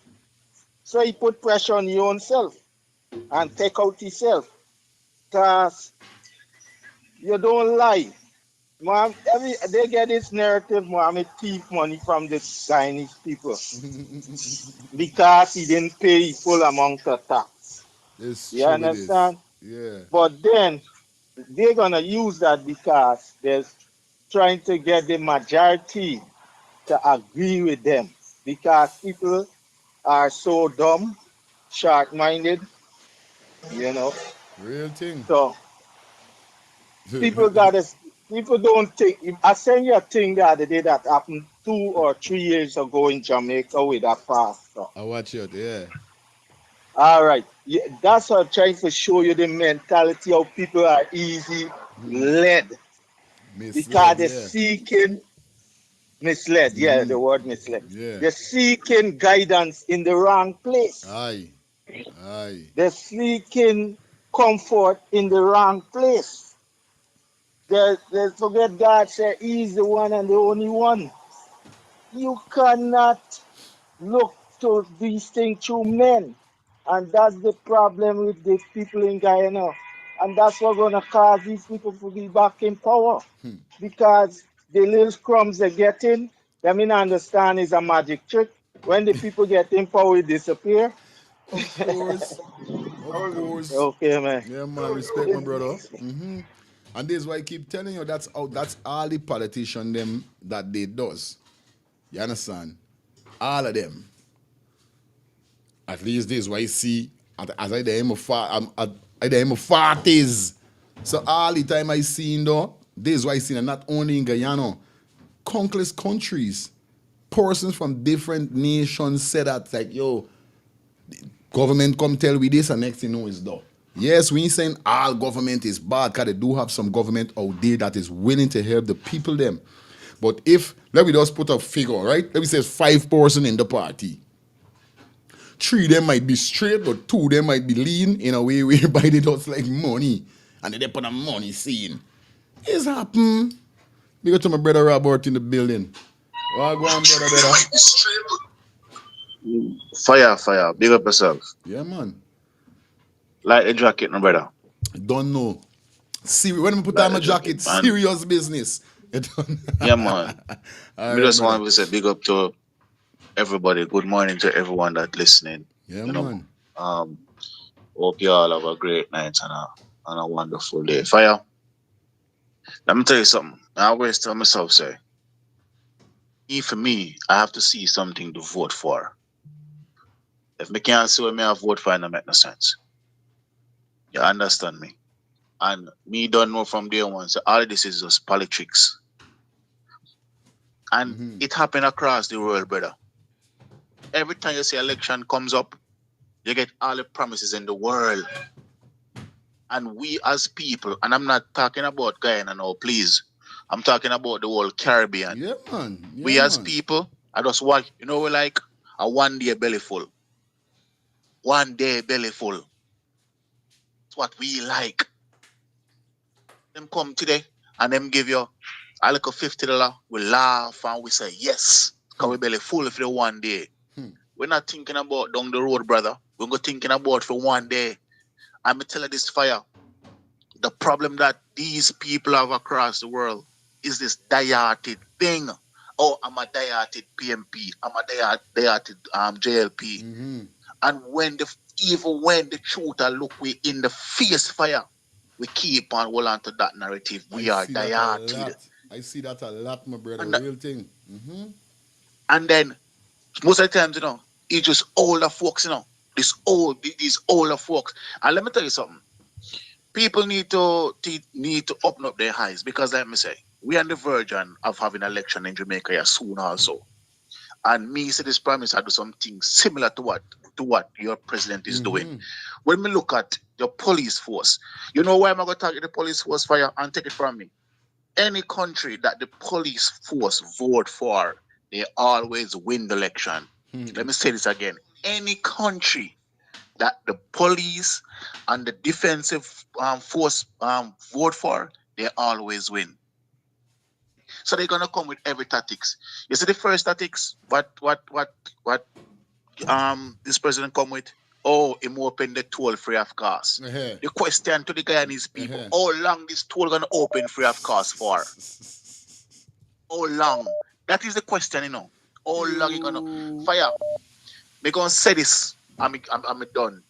So he put pressure on your own self and take out yourself. Cause you don't lie. Mom, they get this narrative, Mohammed thief money from the Chinese people because he didn't pay full amount of tax. It's You true, it is. understand? Yeah. But then they're gonna use that because they're trying to get the majority to agree with them because people are so dumb, short-minded, you know. Real thing. So people gotta people don't think. I sent you a thing the other day that happened 2 or 3 years ago in Jamaica with a pastor. I watch it, yeah. All right, yeah, that's what I'm trying to show you the mentality of people are easy led because Misled, they're yeah. seeking misled. Yeah, the word misled. Yeah. They're seeking guidance in the wrong place. Aye. Aye. They're seeking comfort in the wrong place. They forget God said He's the one and the only one. You cannot look to these things through men. And that's the problem with the people in Guyana. And that's what's going to cause these people to be back in power. Because the little crumbs they're getting, they mean understand is a magic trick. When the people get in power, it disappear. Of course. Of course. Okay, man. Yeah, man. Respect my brother. And this is why I keep telling you that's all the politician them that they does. You understand? All of them. At least this is why I see as I am a 40s. So all the time I see though, this is why I see and not only in Guyana, countless countries, persons from different nations said that like, yo, government come tell we this and next thing you know is done. Yes, we ain't saying all government is bad, because they do have some government out there that is willing to help the people them. But if, let me just put a figure, right? Let me say 5 person in the party. 3 of them might be straight, but 2 of them might be lean in a way whereby they just like money. And they put a money scene. It's happen. Big up to my brother Robert in the building. Well, go on, brother. Fire. Big up yourself. Yeah, man. Like a jacket, no brother. Don't know. See, when I put on my jacket, man. serious business. Yeah, man. All We right, just brother. want to say big up to everybody. Good morning to everyone that's listening. Yeah, you man. know, hope you all have a great night and a wonderful day. Fire. Let me tell you something. I always tell myself, say, for me, I have to see something to vote for. If me can't see what me I vote for, it don't make no sense. You understand me? And me don't know from day one. So all of this is just politics. And it happened across the world, brother. Every time you see election comes up, you get all the promises in the world. And we as people, and I'm not talking about Guyana now, please. I'm talking about the whole Caribbean. Yeah, man. Yeah, we as people, I just want, we're like a 1 day belly full. 1 day belly full. It's what we like. Them come today and them give you a little $50. We laugh and we say yes. Because we belly full for the 1 day. We're not thinking about down the road, brother. We're going thinking about for 1 day. I'm going to tell you this fire. The problem that these people have across the world is this diarted thing. Oh, I'm a diarted PMP. I'm a diarted JLP. And when the truth are look we in the face fire, we keep on hold on to that narrative. We are diarted. I see that a lot, my brother. And real thing. And then most of the times, it's just older folks, these older folks. And let me tell you something. People need to open up their eyes because, let me say, we are on the verge of having an election in Jamaica here soon also. And me say this promise I do something similar to what your president is doing. When we look at your police force, you know why am I going to target the police force fire and take it from me? Any country that the police force vote for, they always win the election. Let me say this again. Any country that the police and the defensive force vote for, they always win. So they're gonna come with every tactics. You see the first tactics, what this president come with? Oh, him open the toll free of cost. The question to the guy and his people, how long this toll gonna open free of cost for? How long? That is the question, you know. How long you gonna fire? Me gonna say this. I'm done.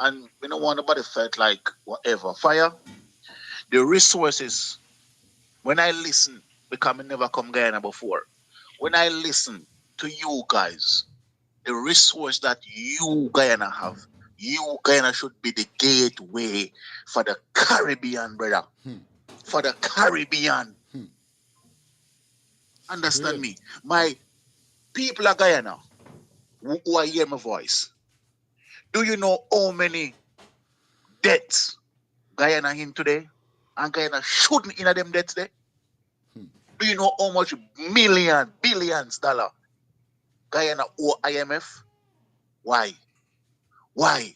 And we don't want nobody felt like whatever. Fire. The resources. When I listen, because I never come Guyana before. When I listen to you guys, the resource that you Guyana have, you Guyana should be the gateway for the Caribbean, brother. For the Caribbean. Understand me? My people of Guyana who are hear my voice. Do you know how many debts Guyana in today? And Guyana shouldn't in them debts there? Do you know how much billions dollar Guyana owe IMF? Why? Why?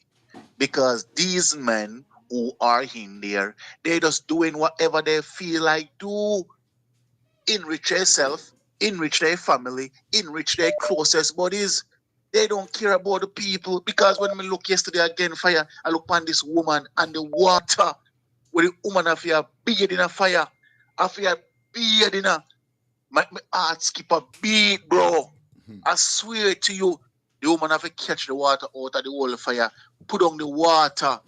Because these men who are in there, they're just doing whatever they feel like do. Enrich themselves, enrich their family, enrich their closest buddies. They don't care about the people. Because when we look yesterday again, fire, I look on this woman and the water where the woman have a beard in a fire. Have a beard in a my heart skip a beat, bro. I swear to you, the woman have to catch the water out of the whole fire, put on the water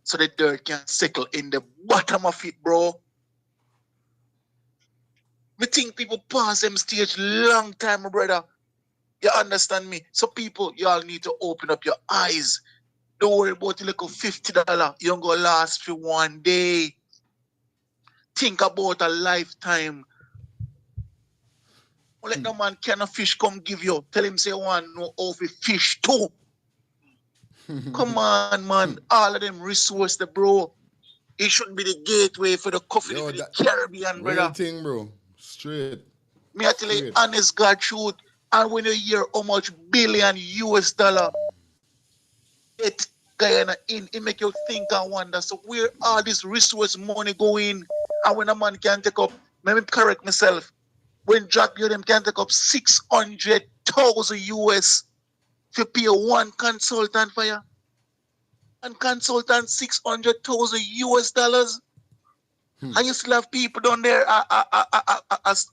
so the dirt can settle in the bottom of it, bro. Me think people pass them stage long time, my brother. You understand me? So people, y'all need to open up your eyes. Don't worry about the little $50. You don't go last for one day. Think about a lifetime. Don't let no man can a fish come give you. Tell him say one know how to fish too. Come on, man. All of them resource the bro. It shouldn't be the gateway for the coffee to the Caribbean, brother. Real thing, bro. Straight. Me I tell you, honest God truth. And when you hear how much billion US dollar it Guyana in, it make you think and wonder. So where all this resource money going? And when a man can take up, let me correct myself. When Jack them can take up 600,000 US to pay one consultant for you. And consultant 600,000 US dollars. And you still have people down there are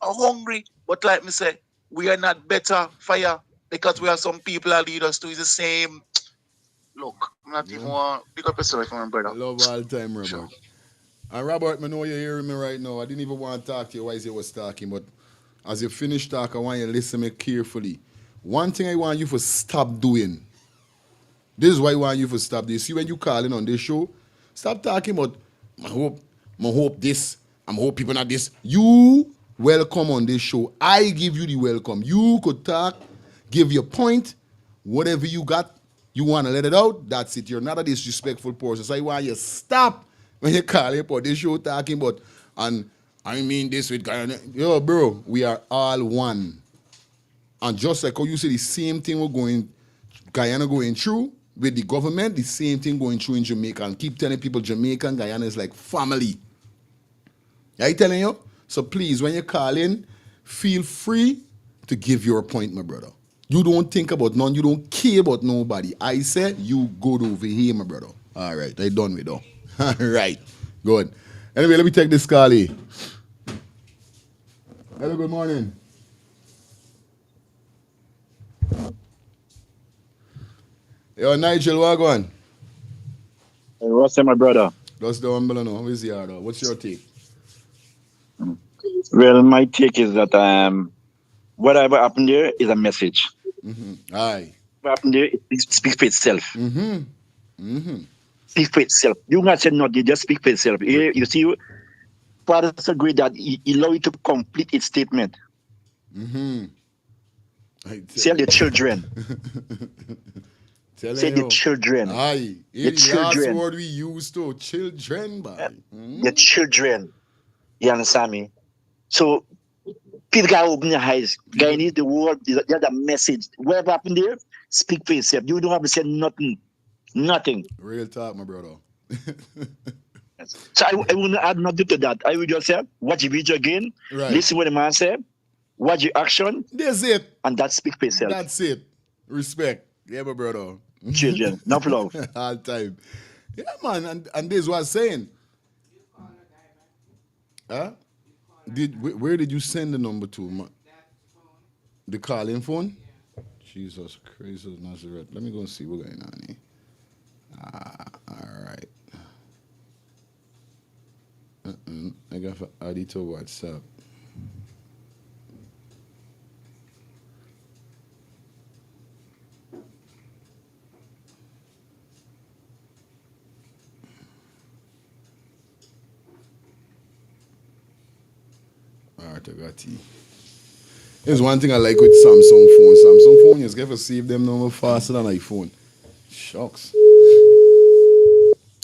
hungry. But like me say, we are not better fire because we have some people that lead us to the same. Look, I'm not even want to pick up yourself from my brother. I love all the time, Robert. Sure. And Robert, I know you're hearing me right now. I didn't even want to talk to you while you was talking, but as you finish talking, I want you to listen to me carefully. One thing I want you to stop doing. This is why I want you to stop this. See when you calling on this show, stop talking about I hope this, I'm hope people not this. You welcome on this show. I give you the welcome. You could talk, give your point, whatever you got, you want to let it out, that's it. You're not a disrespectful person. So I want you to stop when you call it for this show talking about, and I mean this with Guyana. Yo, bro, we are all one. And just like how you say the same thing Guyana going through with the government, the same thing going through in Jamaica. And keep telling people Jamaica and Guyana is like family. I telling you? So please, when you call in, feel free to give your point, my brother. You don't think about none. You don't care about nobody. I said you good over here, my brother. All right, I done with that. All right, good. Anyway, let me take this call here. Hello, good morning. Yo, Nigel, what going? Hey, what's up, my brother? That's the humble, no. What's your What's your take? Well, my take is that whatever happened there is a message. Mm-hmm. Aye. What happened there, it speaks for itself. Mm-hmm. Mm-hmm. Speak for itself. You not say nothing, just speak for itself. You see, fathers agree that he allowed you to complete its statement. Mm-hmm. Say the children. Say the children. Aye. The children. Last word we use to children, boy. The children. You understand me? So people gotta open their eyes. Guy needs the word, the other message. Whatever happened there, speak for yourself. You don't have to say nothing. Nothing. Real talk, my brother. So I will not add nothing to that. I will just say, watch the video again, listen what the man said, watch the action. That's it. And that speak for itself. That's it. Respect. Yeah, my brother. Children, no love. All time. Yeah, man. And this was saying. Huh? Where did you send the number to? Man? The calling phone? Jesus Christ of Nazareth. Let me go and see what's going on here. All right. I got to add it to WhatsApp. All right, I got it. There's one thing I like with Samsung phone. Samsung phone, you get to save them number faster than iPhone. Shucks.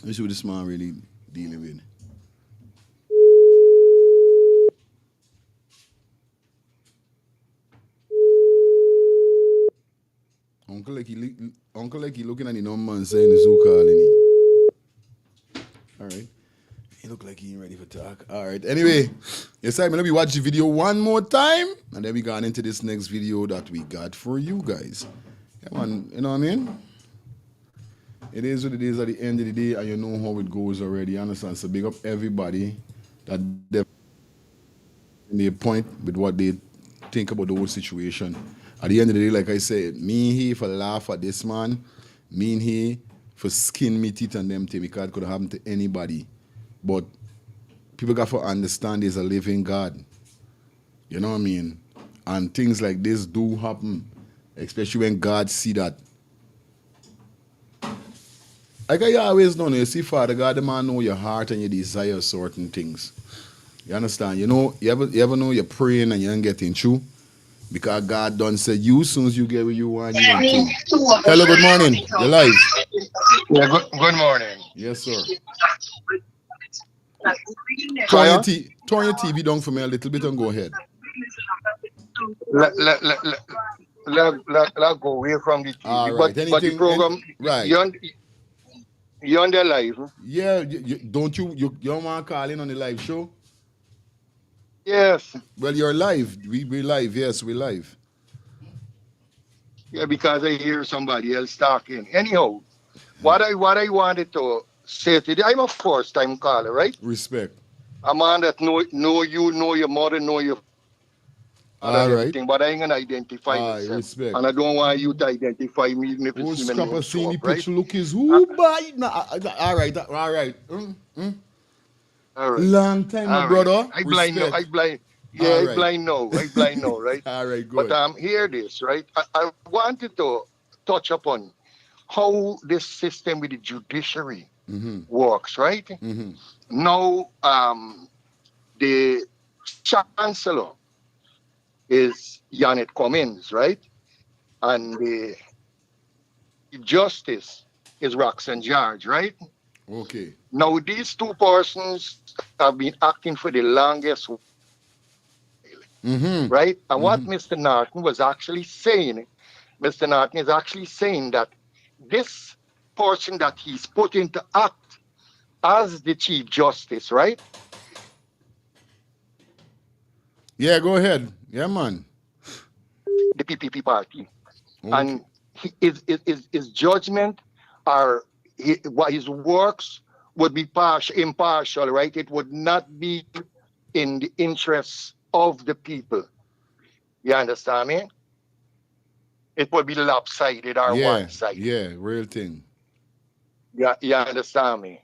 Let's see what this man really dealing with. Uncle like he looking at the number and saying the zoo calling him. All right. He look like he ain't ready for talk. All right. Anyway, yes, Simon, let me watch the video one more time, and then we got into this next video that we got for you guys. Come on, you know what I mean? It is what it is at the end of the day, and you know how it goes already. You understand? So big up everybody that they point with what they think about the whole situation. At the end of the day, like I said, me here for laugh at this man, me here for skin me teeth and them thing, because it could happen to anybody. But people got to understand there's a living God. You know what I mean? And things like this do happen, especially when God see that. Like I always know, you see, Father God, the man know your heart and you desire certain things. You understand? You know, you ever know you're praying and you ain't getting through? Because God done said you, soon as you get what you want, you want to. Hello, good morning. You're live. Yeah, good morning. Yes, sir. Turn your TV down for me a little bit and go ahead. Let go away from the TV. All right. But the program, right. You're on the live. Yeah, don't you don't want to call in on the live show? Yes. Well, you're live. We're live. Yes, we're live. Yeah, because I hear somebody else talking. Anyhow, what I wanted to say today, I'm a first-time caller, right? Respect. A man that know you, know your mother, know your father, all right. everything, but I ain't gonna identify myself. Respect. And I don't want you to identify me even if you see me see me right? picture look is who by all right. All right. Long time, my brother. I blind now. I blind now, right? All right, good. But hear this, right? I wanted to touch upon how this system with the judiciary works, right? Now, the chancellor is Janet Cummins, right? And the justice is Roxanne George, right? Okay. Now, these two persons have been acting for the longest while, right? And what Mr. Norton was actually saying, Mr. Norton is actually saying that this person that he's put into act as the Chief Justice, right? Yeah, go ahead. Yeah, man. The PPP party. Okay. And his judgment or his works would be impartial, right? It would not be in the interests of the people. You understand me? It would be lopsided or one-sided. Yeah, real thing. Yeah, you understand me?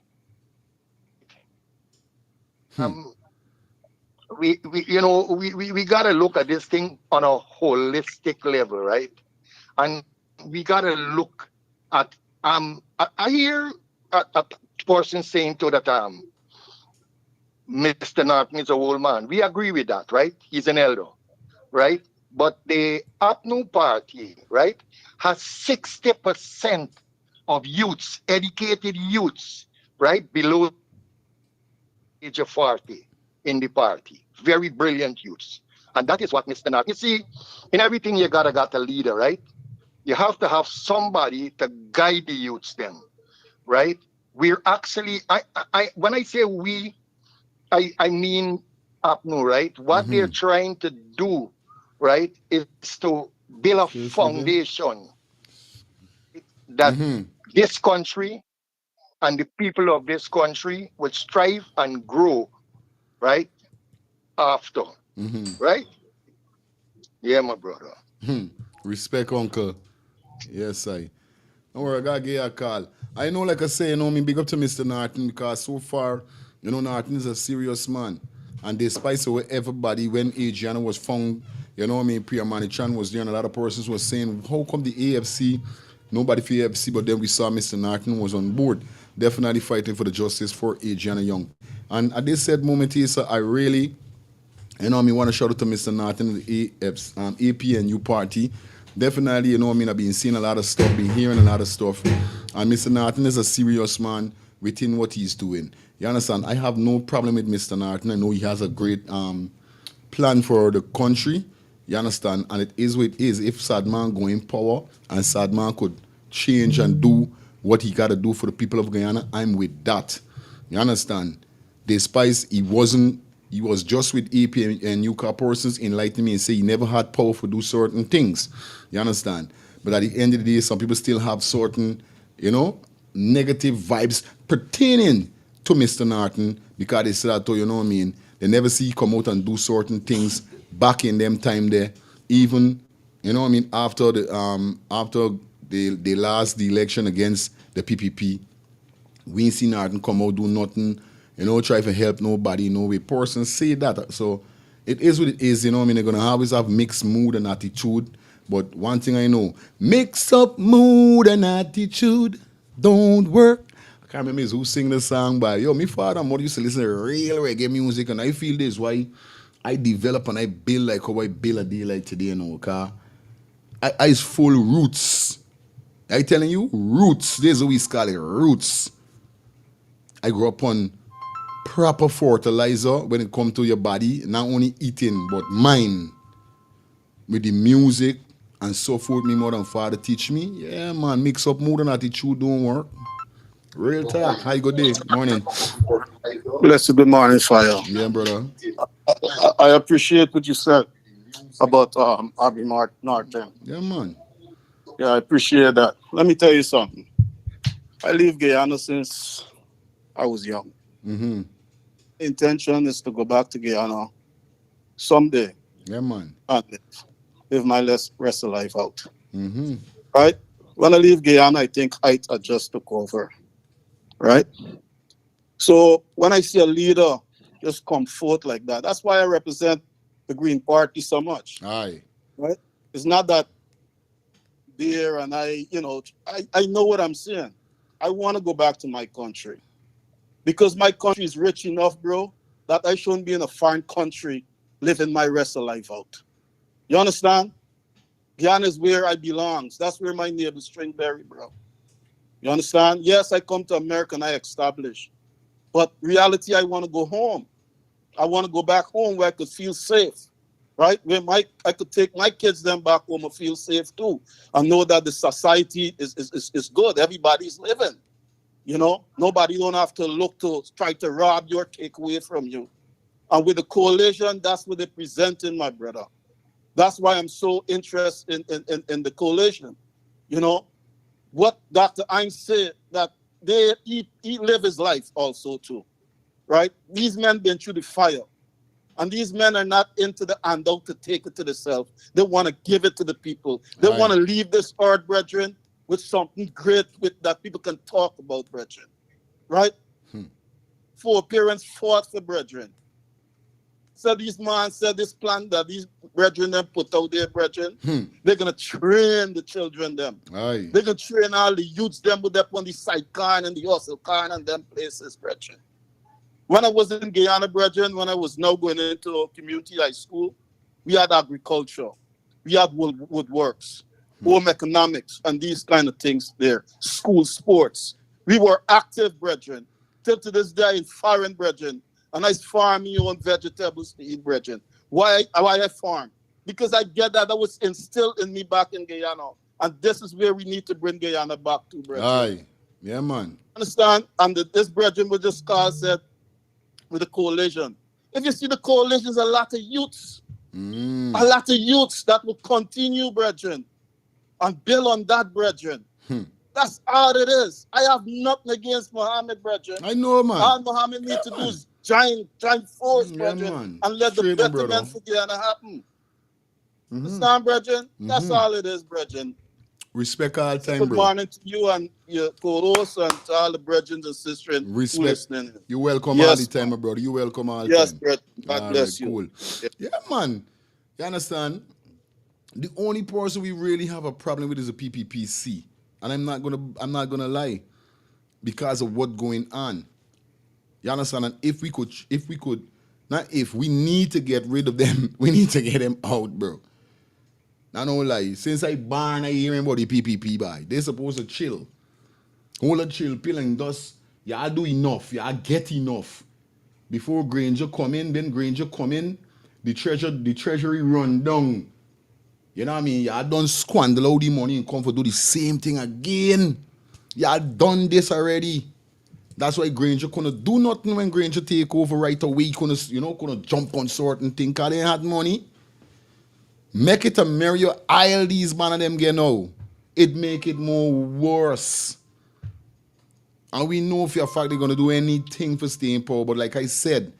We gotta look at this thing on a holistic level, right? And we gotta look at I hear a person saying to that Mr. Norton is a old man. We agree with that, right? He's an elder, right? But the APNU party, right, has 60% of youths, educated youths, right, below the age of 40 in the party. Very brilliant youths. And that is what Mr. Norton, you see, in everything you got a leader, right? You have to have somebody to guide the youths then, right? we're actually, when I say we, I mean APNO, right? What they're trying to do, right, is to build a foundation that this country and the people of this country will strive and grow, right, after, right? Yeah, my brother. Respect, uncle. Yes, I. Don't worry, I gotta give you a call. I know, like I say, me big up to Mr. Norton because so far, Norton is a serious man. And despite so everybody, when Adriana was found, Priya Manichan was there and a lot of persons were saying, how come the AFC, nobody for AFC, but then we saw Mr. Norton was on board, definitely fighting for the justice for Adriana Young. And at this said moment here, so I really, want to shout out to Mr. Norton, the APNU party. Definitely, I've been seeing a lot of stuff, been hearing a lot of stuff. And Mr. Norton is a serious man within what he's doing. You understand? I have no problem with Mr. Norton. I know he has a great plan for the country. You understand? And it is what it is. If Sadman go in power and Sadman could change and do what he got to do for the people of Guyana, I'm with that. You understand? Despite he was just with EP and UCA persons enlightening me and say he never had power to do certain things. You understand? But at the end of the day, some people still have certain, negative vibes pertaining to Mr. Norton because they said that, they never see he come out and do certain things back in them time there. Even, after they lost the election against the PPP, we ain't seen Norton come out do nothing, try to help nobody, no way. Persons say that. So it is what it is, they're gonna always have mixed mood and attitude. But one thing I know, mix up mood and attitude don't work. I can't remember who sing the song, but my father and mother used to listen to real reggae music, and I feel this why I develop and I build like how I build a day like today, because I is full roots. I telling you, roots. This is what we call it, roots. I grew up on proper fertilizer when it comes to your body, not only eating, but mind. With the music and so forth, me more than father teach me. Yeah, man, mix up mood and attitude don't work. Real talk. How you good day? Morning. Blessed good morning, Fire. Yeah, brother. I appreciate what you said about Abby Norton. Yeah, man. Yeah, I appreciate that. Let me tell you something. I leave Guyana since I was young. Intention is to go back to Guyana someday. Yeah, man. And live my rest of life out. Right? When I leave Guyana, I think I just took over. Right? So when I see a leader just come forth like that, that's why I represent the Green Party so much. Aye. Right? It's not that there and I know what I'm saying. I want to go back to my country. Because my country is rich enough, bro, that I shouldn't be in a foreign country living my rest of life out. You understand? Guyana is where I belong. That's where my neighbor Stringberry, bro. You understand? Yes, I come to America and I establish. But reality, I want to go home. I want to go back home where I could feel safe. Right? Where I could take my kids then back home and feel safe too. And know that the society is good. Everybody's living. Nobody don't have to look to try to rob you or take away from you. And with the coalition, that's what they're presenting, my brother. That's why I'm so interested in the coalition. What Dr. Ein said, that he live his life also too, right? These men been through the fire. And these men are not into the handout to take it to themselves. They want to give it to the people. They want to leave this earth, brethren, with something great that people can talk about, brethren. Right? Four parents fought for brethren. So these man said this plan that these brethren them put out there, brethren, they're going to train the children them. Aye. They're going to train all the youths them with up on the side car and the hustle car and them places, brethren. When I was in Guyana, brethren, when I was now going into a community high school, we had agriculture. We had woodworks, home economics, and these kind of things there. School sports. We were active, brethren. Till to this day in foreign, brethren. And I farm my own vegetables to eat, brethren. Why I farm? Because I get that was instilled in me back in Guyana. And this is where we need to bring Guyana back to, brethren. Aye. Yeah, man. Understand? And this brethren would just call said with the coalition. If you see the coalitions, a lot of youths, a lot of youths that will continue, brethren, and build on that, brethren. That's all it is. I have nothing against Muhammad, brethren. I know, man. All Muhammad needs to do is join force, brethren, man. and let Straight the on, brother. betterment begin to happen. Understand, brethren? That's all it is, brethren. Respect all time, Good bro. morning to you and your co-host and to all the brethren and sisters who listening. You welcome all the time, my brother. You welcome all the yes, time. brother. God bless you. Cool. Yeah, man. You understand? The only person we really have a problem with is the PPPC. And I'm not gonna lie. Because of what's going on. You understand? And if we could, we need to get rid of them, we need to get them out, bro. I don't lie. Since I born, I hearing about the PPP by. They're supposed to chill. Hold a chill pill and just, y'all do enough. Y'all get enough. Before Granger come in, then Granger come in, the treasury run down. You know what I mean? Y'all done squander all the money and come for do the same thing again. Y'all done this already. That's why Granger couldn't do nothing when Granger take over right away. Couldn't jump on certain things because they had money. Make it a Mario Isle these man and them get now. It make it more worse. And we know for a fact they're going to do anything for staying power. But like I said,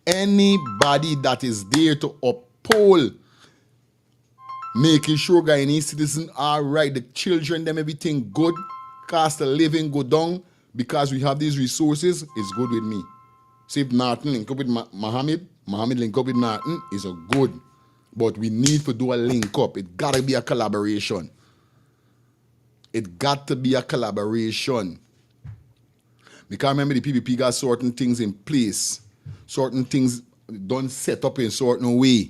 anybody that is there to uphold making sure Guyanese citizens are right, the children, them, everything good, cost of living go down because we have these resources, is good with me. See if Norton link up with Muhammad link up with Norton is a good. But we need to do a link up. It got to be a collaboration. It got to be a collaboration. Because remember the PPP got certain things in place. Certain things done set up in a certain way.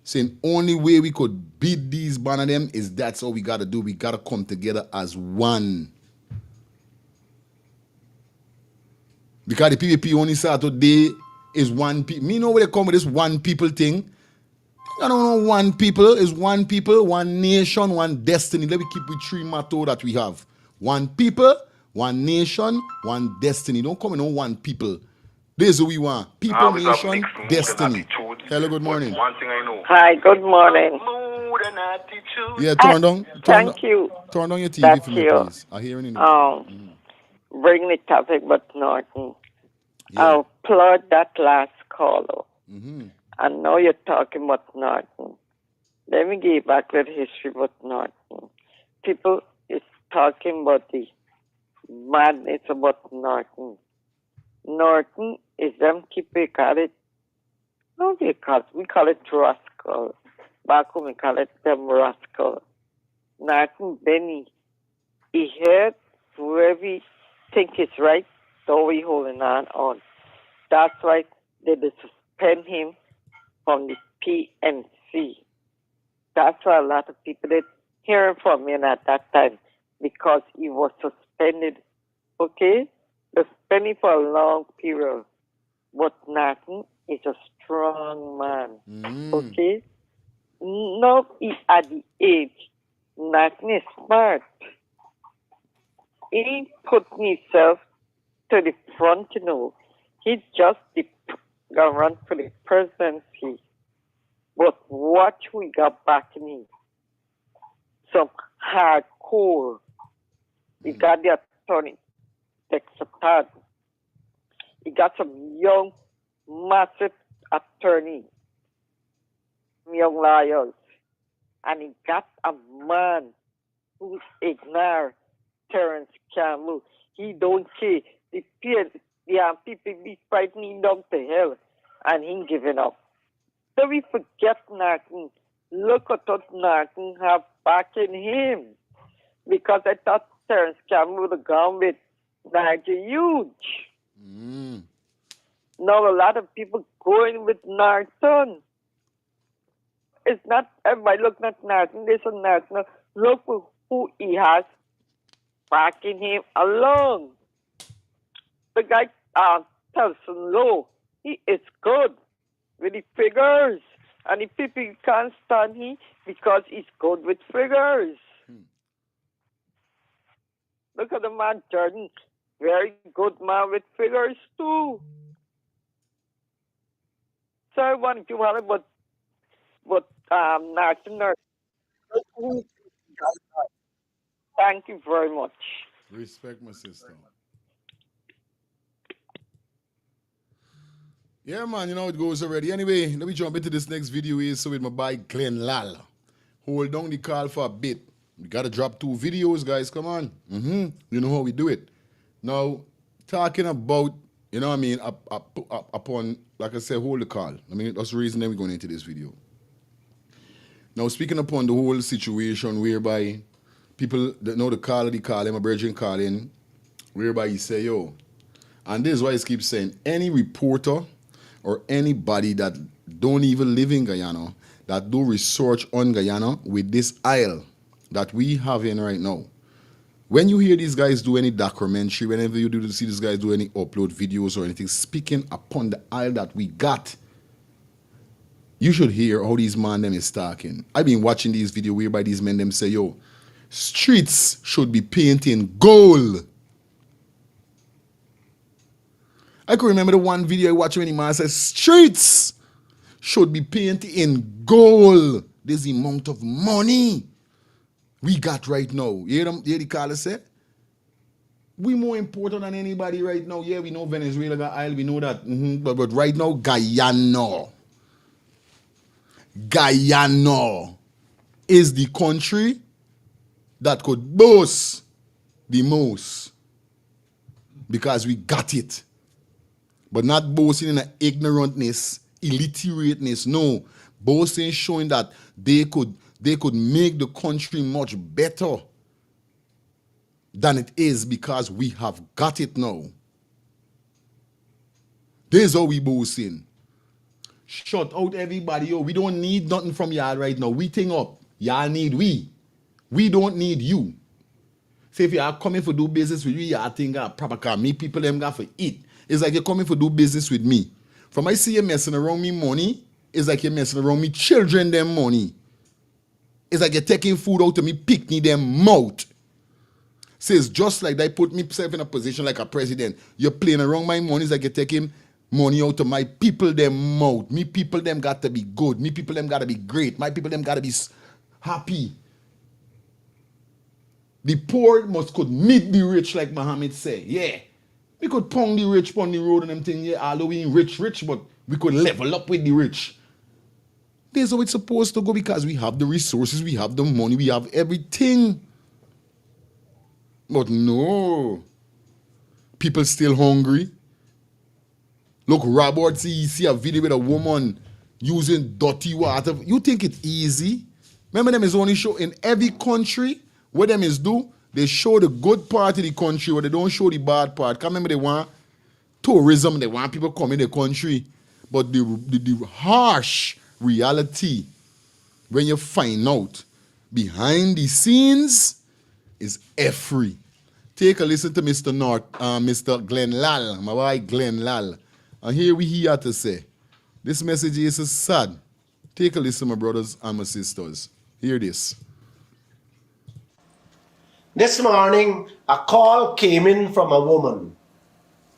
Saying only way we could beat these ban of them is that's all we got to do. We got to come together as one. Because the PPP only start today is one people. Me know where they come with this one people thing. I don't know one people is one people, one nation, one destiny. Let me keep with three motto that we have. One people, one nation, one destiny. Don't come in on one people. This is who we want. People, nation, destiny. Hello, good morning. One thing I know. Hi, good morning. Yeah, turn down. Thank you. Turn down your TV That's for me, you. please. I hear it in the Bring the topic, but Norton. Yeah. I'll applaud that last caller. I know you're talking about Norton. Let me give back the history about Norton. People is talking about the madness about Norton. Norton is them people call it. No, they call it. We call it rascal. Back home we call it them rascal. Norton Benny. He heard whoever think it's right, so we holding on. That's why they suspend him from the PNC. That's why a lot of people did hear from him at that time because he was suspended. Okay? Suspended for a long period. But Norton is a strong man. Okay? Now he at the age. Norton is smart. He put himself to the front, He just gonna run for the presidency. But what we got back in him? Some hardcore. We got the attorney, Exopsed. He got some young, massive attorney, young lawyers. And he got a man who ignore Terence Campbell. He don't care. The people be fighting him down to hell, and he giving up. So we forget Norton. Look at what Norton have backing him. Because I thought Terence Campbell would have gone with Nigel Huge. Now a lot of people going with Norton. It's not everybody looking at Norton. This is Norton. Look who he has backing him along. The guy, Telson Low, he is good with the figures. And the people can't stand him because he's good with figures. Look at the man Jordan. Very good man with figures too. Sorry, one you want but Norton. Thank you very much. Respect, my sister. Yeah, man, you know it goes already. Anyway, let me jump into this next video here. So with my boy Glenn Lal. Hold down the call for a bit. We gotta drop 2 videos, guys. Come on. You know how we do it. Now, talking about, you know what I mean, upon, like I said, hold the call. I mean, that's the reason that we're going into this video. Now, speaking upon the whole situation whereby people that know the call, they call him, a brethren call in, whereby he say, yo, and this is why he keeps saying, any reporter or anybody that don't even live in Guyana, that do research on Guyana with this aisle that we have in right now. When you hear these guys do any documentary, whenever you do see these guys do any upload videos or anything, speaking upon the aisle that we got, you should hear how these man them is talking. I've been watching these videos whereby these men them say, yo, streets should be painted gold. I can remember the one video I watched when the man says streets should be painted in gold. There's the amount of money we got right now. You hear the caller say? We more important than anybody right now. Yeah, we know Venezuela got oil, we know that. But right now, Guyana is the country that could boast the most because we got it. But not boasting in an ignorantness, illiterateness. No, boasting showing that they could make the country much better than it is because we have got it now. This is how we boasting. Shut out everybody. Yo, we don't need nothing from y'all right now. We think up. Y'all need we. We don't need you. Say if y'all coming for do business with you, y'all think proper car. Me people them got for eat. It's like you're coming for do business with me. From I see you messing around me money, it's like you're messing around me children them money. It's like you're taking food out of me picnic them mouth. Says just like that, put myself in a position like a president. You're playing around my money, it's like you're taking money out of my people them mouth. Me people them got to be good. Me people them got to be great. My people them got to be happy. The poor could meet the rich, like Muhammad say. Yeah. We could pound the rich on the road and them thing, yeah, although we ain't rich, but we could level up with the rich. This is how it's supposed to go because we have the resources, we have the money, we have everything. But no. People still hungry. Look, Robert, see a video with a woman using dirty water. You think it's easy? Remember them is only show in every country. What them is do? They show the good part of the country, but they don't show the bad part. Because remember, they want tourism, they want people come in the country. But the harsh reality, when you find out behind the scenes, is free. Take a listen to Mr. Glenn Lal, my boy Glenn Lal. And here we hear to say, this message is sad. Take a listen, my brothers and my sisters. Hear this. This morning, a call came in from a woman,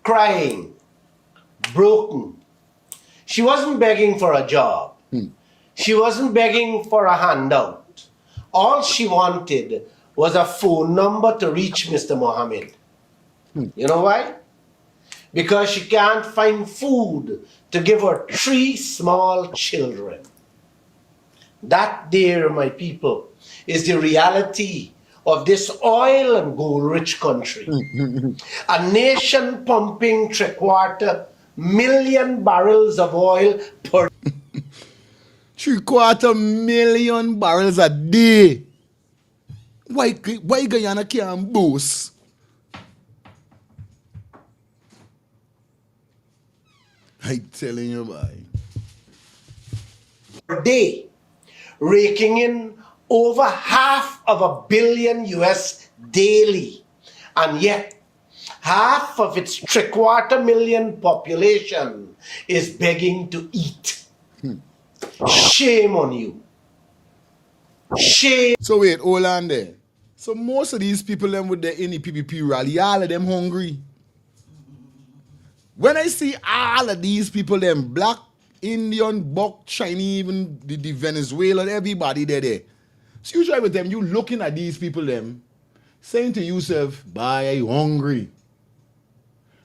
crying, broken. She wasn't begging for a job. She wasn't begging for a handout. All she wanted was a phone number to reach Mr. Mohammed. You know why? Because she can't find food to give her 3 small children. That, dear my people, is the reality of this oil and gold rich country. A nation pumping 3/4 million barrels of oil per 3/4 million barrels a day. Why Guyana can't boast? I telling you, boy. per day, raking in over $500 million US daily. And yet, half of its 3/4 million population is begging to eat. Shame on you. Shame. So wait, hold on there. So most of these people them with the any PPP rally, all of them hungry. When I see all of these people, them black, Indian, Buck, Chinese, even the Venezuelan, everybody there. So usually with them, you looking at these people, them, saying to yourself, "Bye, you hungry?"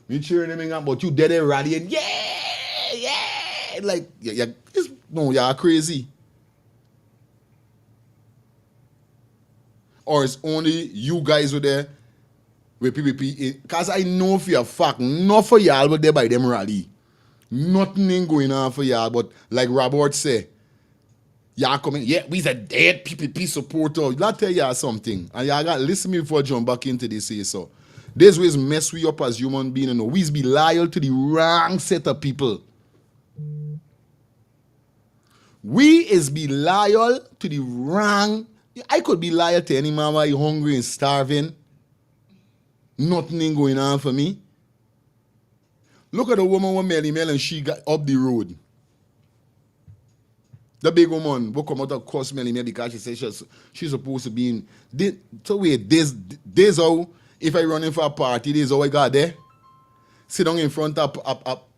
Me cheering them in, but you dead there rallying, yeah, like you're crazy. Or it's only you guys with there with PPP. Because I know for a fact, not for y'all, but there by them rally. Nothing ain't going on for y'all, but like Robert say, y'all coming, yeah, we's a dead PPP supporter. I'll tell y'all something, and y'all got to listen to me before I jump back into this here, so. This ways mess we up as human beings, you know. We's be loyal to the wrong set of people. We is be loyal to the wrong. I could be loyal to any man who hungry and starving. Nothing ain't going on for me. Look at the woman with Melly Mel and she got up the road. The big woman who come out of course Melly Mel because she said she's supposed to be in. So wait, this how, if I run in for a party, this how I got there. Sit down in front of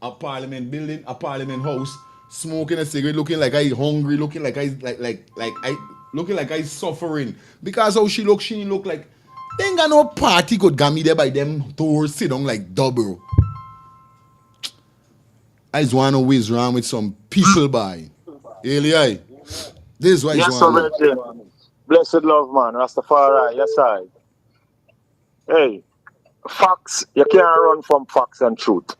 a parliament building, a parliament house, smoking a cigarette, looking like I hungry, looking like I suffering. Because how she look like they ain't got no party could get me there by them doors, sit down like double. I just want to whiz around with some people by. Eli, this is why yes, sir, blessed love, man. Rastafari, yes, I. Hey, facts, you can't run from facts and truth.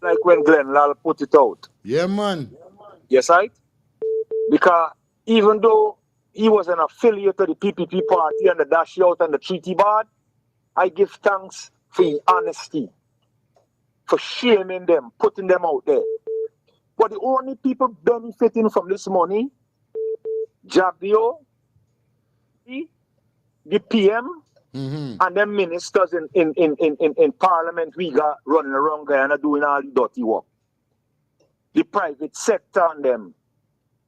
Like when Glenn Lal put it out. Yeah, man. Yes, right? Because even though he was an affiliate of the PPP party and the dash out and the treaty board, I give thanks for his honesty, for shaming them, putting them out there. But the only people benefiting from this money, Jabio, the PM, and them ministers in Parliament we got running around Guyana doing all the dirty work. The private sector and them,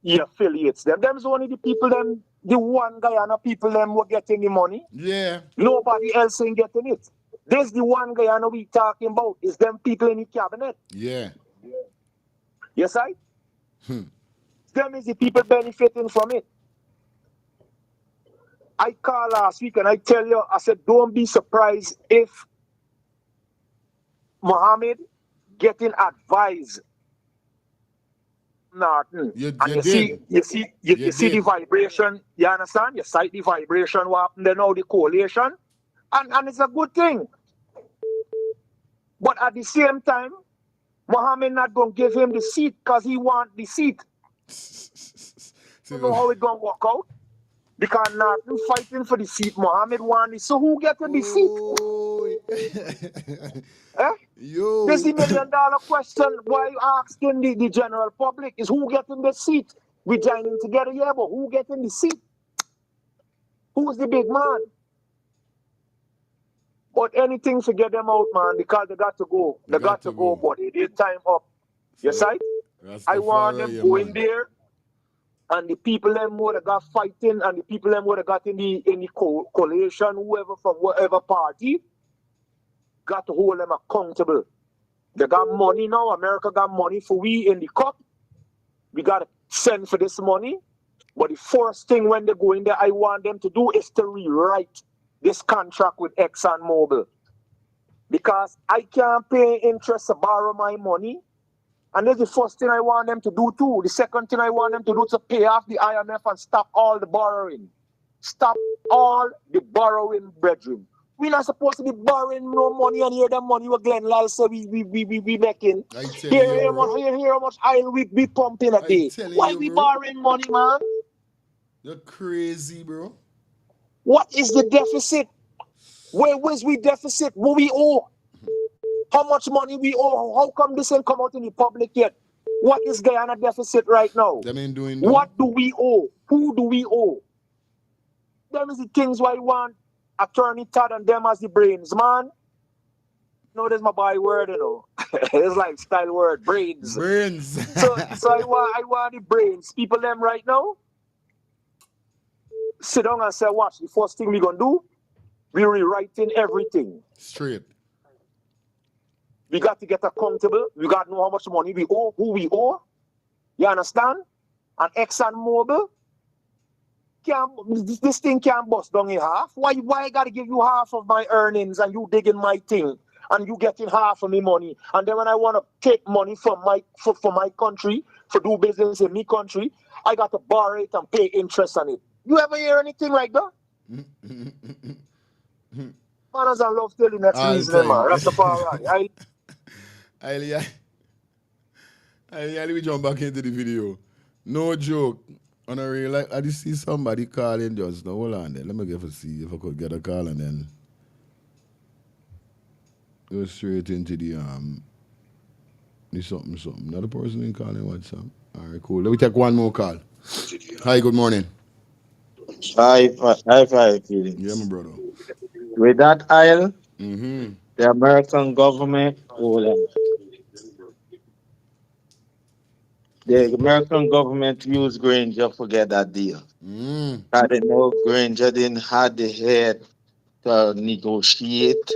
he affiliates them. Them's only the people, them, the one Guyana people them were getting the money. Yeah. Nobody else ain't getting it. This the one Guyana we talking about. Is them people in the cabinet. Yeah. Yes, I? Them is the people benefiting from it. I called last week and I tell you, I said, don't be surprised if Mohammed getting advised Norton. You see the vibration, you understand? You sight the vibration what happened there now, the coalition. And it's a good thing. But at the same time, Mohammed not going to give him the seat because he want the seat. You know how it going to work out? Because Norton fighting for the seat, Mohammed want it. So who getting the seat? Yo. This is the $1 million question. Why you asking the general public is who getting the seat? We joining together, yeah, but who getting the seat? Who's the big man? But anything to get them out, man, because they got to go. They got to go, but it is time up. Yes, right? I want them go in there, and the people them who got fighting, and the people them who got in the coalition, whoever from whatever party, got to hold them accountable. They got money now. America got money for we in the cup. We got to send for this money. But the first thing when they go in there, I want them to do is to rewrite this contract with ExxonMobil. Because I can't pay interest to borrow my money. And that's the first thing I want them to do too. The second thing I want them to do is to pay off the IMF and stop all the borrowing. Stop all the borrowing, brethren. We're not supposed to be borrowing no money and hear the money what Glenn Lal said we making. Hear how much oil we pumping a day. Why we borrowing money, man? You're crazy, bro. What is the deficit? Where's we deficit? What we owe? How much money we owe? How come this ain't come out in the public yet? What is Guyana deficit right now? Them ain't doing what do we owe? Who do we owe? Them is the things why I want Attorney Todd and them as the brains, man. You know, there's my byword, you know. It's like style word, brains. So I want the brains. People them right now. sit down and say, watch, the first thing we gonna do, we rewriting everything. Straight. We got to get accountable. We got to know how much money we owe, who we owe. You understand? And ExxonMobil, this thing can't bust down in half. Why I gotta give you half of my earnings and you digging my thing and you getting half of me money? And then when I want to take money from for my country, for do business in me country, I got to borrow it and pay interest on it. You ever hear anything like that? Manners and love till the next All reason, man. time. Rastafari. I we jump back into the video. No joke. On a real, like, I just see somebody calling just now. Hold on there. Let me see if I could get a call and then go straight into the something. Another person in calling WhatsApp. All right, cool. Let me take one more call. Hi, good morning. High five, feelings. Yeah, my brother. With that aisle, Mm-hmm. the American government, the American government used Granger to get that deal. I didn't know Granger didn't have the head to negotiate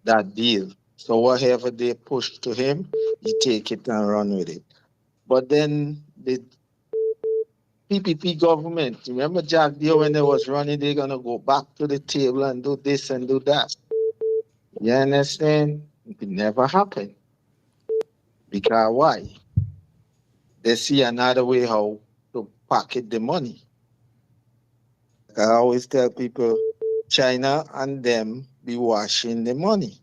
that deal. So whatever they push to him, he take it and run with it. But then the PPP government, remember Jack Deere when they was running, they're gonna go back to the table and do this and do that. You understand? It never happened. Because why? They see another way how to pocket the money. I always tell people, China and them be washing the money.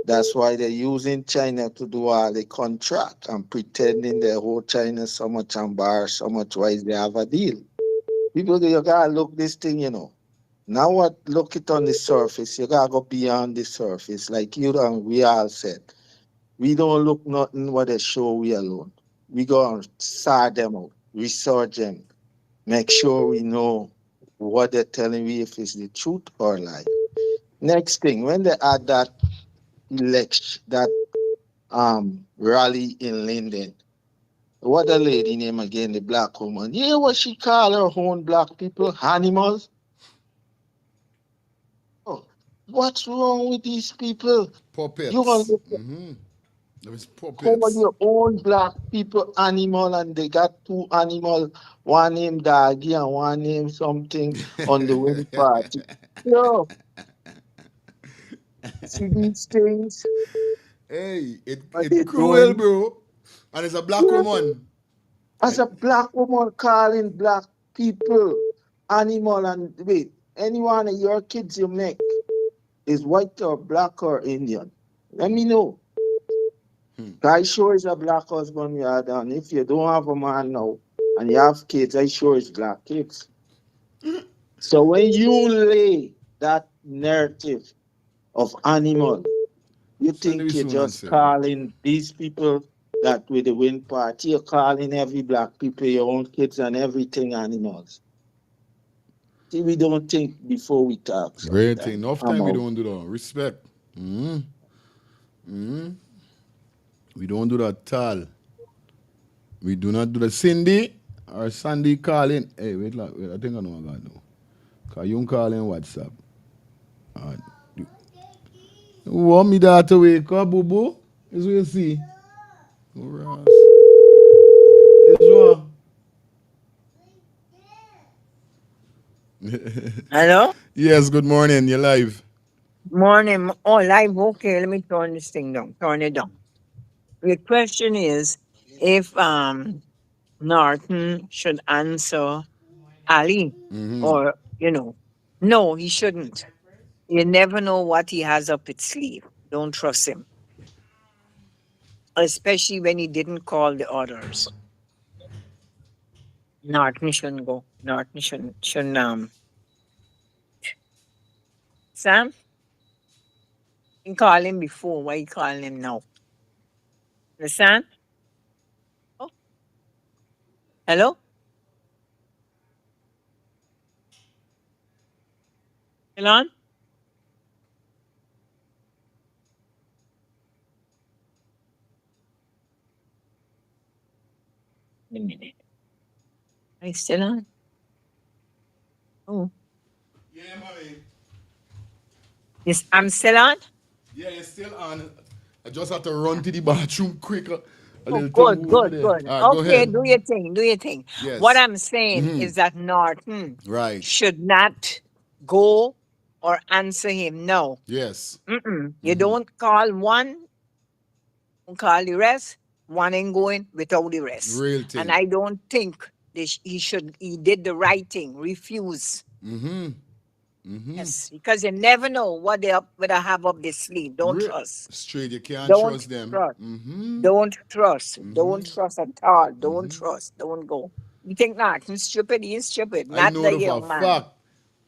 That's why they're using China to do all the contract and pretending they hold China so much and bar so much why they have a deal. People, you gotta look this thing, you know. Now what look it on the surface, you gotta go beyond the surface. Like you and we all said. We don't look nothing what they show we alone. We go and sort them out, research them, make sure we know what they're telling we if it's the truth or lie. Next thing, when they had that election, that rally in Linden, what the lady name again, the black woman? Yeah, what she call her own black people? Animals? Oh, what's wrong with these people? Puppets. You want to There's call puppets. your own black people animal and they got two animals, one named Doggy and one named something on the wing party. Yo, see these things? Hey, What they it's cruel, doing? bro. And it's a black Yeah. woman. As a black woman calling black people animal and wait, any one of your kids you make is white or black or Indian. Let me know. I sure is a black husband you had, and if you don't have a man now and you have kids, I sure it's black kids. So when you lay that narrative of animal, you think you're just calling these people that with the wind party, you're calling every black people, your own kids and everything animals. See, we don't think before we talk. Great thing. Sometimes. Enough I'm time we out. don't do that. Respect. We don't do that at all. We do not do that. Cindy or Sandy calling. Hey, wait, I think I know what I got now. Because you calling WhatsApp. You want me that to wake up, boo boo? Is what you see. Is what? Hello? Yes, good morning. You're live. Morning. Oh, live. Okay, let me turn this thing down. Turn it down. The question is if Norton should answer Ali or, no, he shouldn't. You never know what he has up his sleeve. Don't trust him, especially when he didn't call the others. Norton shouldn't go. Norton shouldn't Sam? You call him before. Why you calling him now? Understand? Oh, hello? Elon? A minute. Are you still on? Oh, Yeah, mommy. yes, I'm still on. Yeah, you're still on. I just have to run to the bathroom quick. A Oh, little thing good, move over good, there. good. All right, go Okay, ahead. do your thing, do your thing. What Yes. I'm saying Mm-hmm. is that Norton Right. should not go or answer him. No. Yes. You don't call one, don't call the rest. One ain't going without the rest. Real And thing. I don't think he did the right thing. Refuse. Mm-hmm. Mm-hmm. Yes, because you never know what what they have up their sleeve. Don't trust. Straight, you can't Don't trust them. trust. Mm-hmm. Don't trust. Mm-hmm. Don't trust at all. Don't Mm-hmm. trust. Don't go. You think not? He's stupid. He's stupid. I Not know the the for a young man. fact.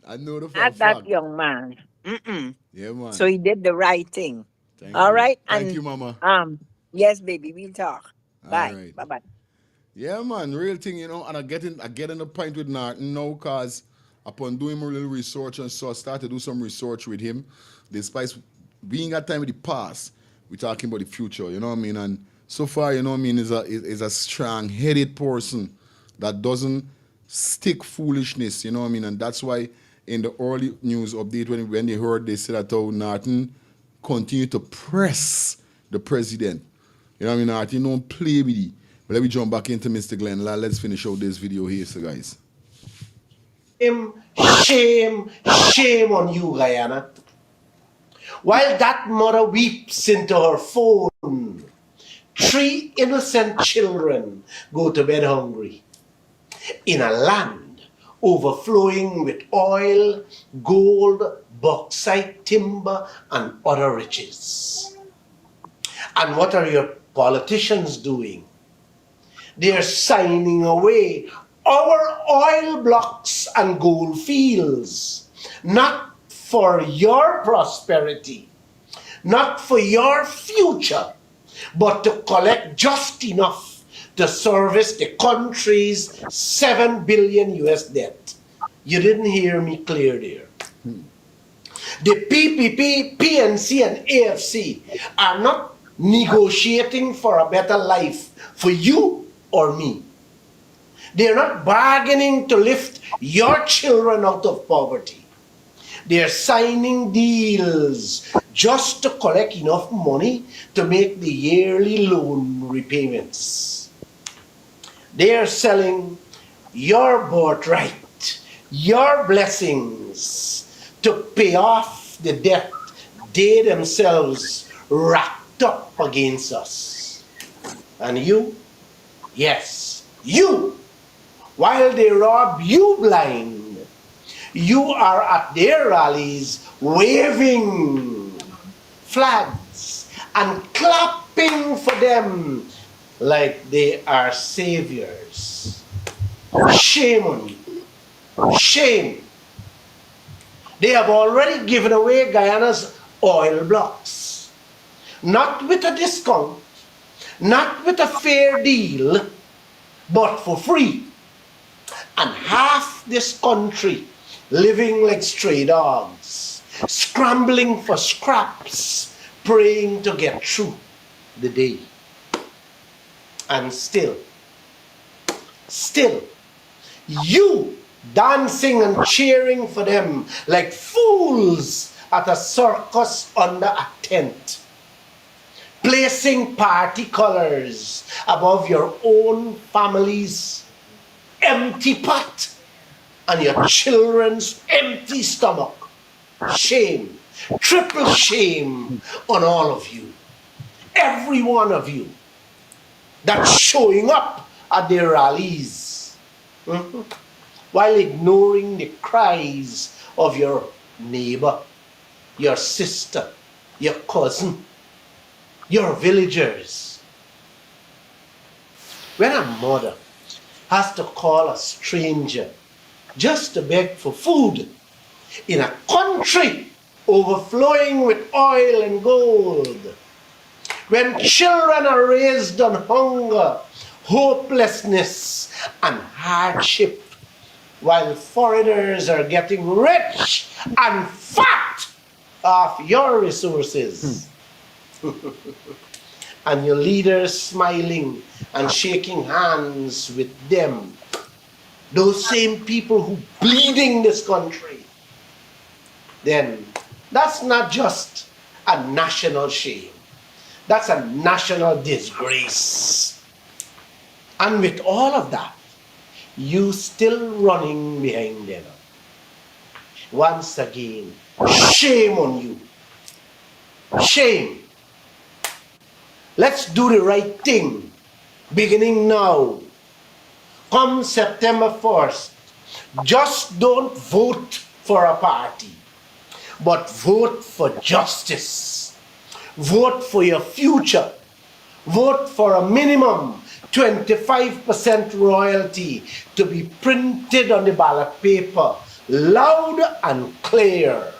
I know the for a Not that fact. young man. Mm-mm. Yeah, man. So he did the right thing. Thank All you. right. Thank And you, mama. yes, baby, we'll talk. All Bye. right. Bye bye. Yeah, man, real thing, and I get in the point with Norton now, cause upon doing my little research and so I started to do some research with him. Despite being at time with the past, we're talking about the future, you know what I mean? And so far, you know what I mean, is a strong headed person that doesn't stick foolishness, you know what I mean? And that's why in the early news update when they heard they said that how Norton continue to press the president. You know what I mean? Norton don't play with it. But let me jump back into Mr. Glenn. Let's finish out this video here, so guys. Shame, shame on you, Guyana. While that mother weeps into her phone, 3 innocent children go to bed hungry in a land overflowing with oil, gold, bauxite, timber, and other riches. And what are your politicians doing? They're signing away our oil blocks and gold fields, not for your prosperity, not for your future, but to collect just enough to service the country's 7 billion US debt. You didn't hear me clear there. The PPP, PNC, and AFC are not negotiating for a better life for you or me. They're not bargaining to lift your children out of poverty. They're signing deals just to collect enough money to make the yearly loan repayments. They're selling your birthright, your blessings to pay off the debt they themselves racked up against us. And you, yes, you, while they rob you blind, you are at their rallies waving flags and clapping for them like they are saviors. Shame on you. Shame. They have already given away Guyana's oil blocks. Not with a discount, not with a fair deal, but for free. And half this country living like stray dogs, scrambling for scraps, praying to get through the day. And still, you dancing and cheering for them like fools at a circus under a tent, placing party colors above your own family's empty pot and your children's empty stomach. Shame, triple shame on all of you, every one of you that's showing up at their rallies, while ignoring the cries of your neighbor, your sister, your cousin, your villagers. When a mother has to call a stranger just to beg for food in a country overflowing with oil and gold, when children are raised on hunger, hopelessness, and hardship, while foreigners are getting rich and fat off your resources, and your leaders smiling and shaking hands with them, those same people who bleeding this country, then that's not just a national shame. That's a national disgrace. And with all of that, you still running behind them. Once again, shame on you. Shame. Let's do the right thing, beginning now. Come September 1st, just don't vote for a party, but vote for justice. Vote for your future. Vote for a minimum 25% royalty to be printed on the ballot paper, loud and clear.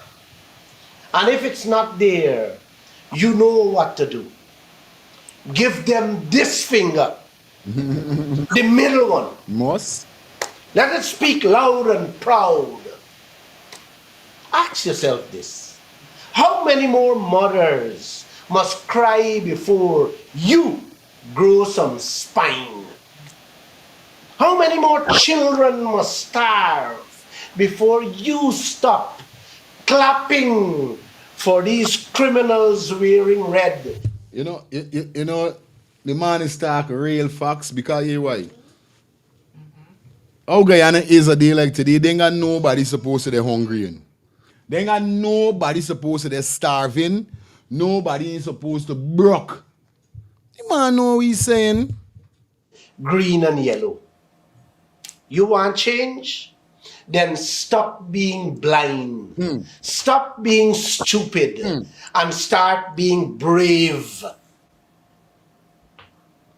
And if it's not there, you know what to do. Give them this finger, the middle one. Must. Let it speak loud and proud. Ask yourself this. How many more mothers must cry before you grow some spine? How many more children must starve before you stop clapping for these criminals wearing red? You know, the man is talking real facts because hear why. How Guyana is a day like today, they ain't got nobody supposed to be hungry. They ain't got nobody supposed to be starving. Nobody ain't supposed to broke. The man know what he's saying. Green and yellow. You want change? Then stop being blind. Stop being stupid. And start being brave.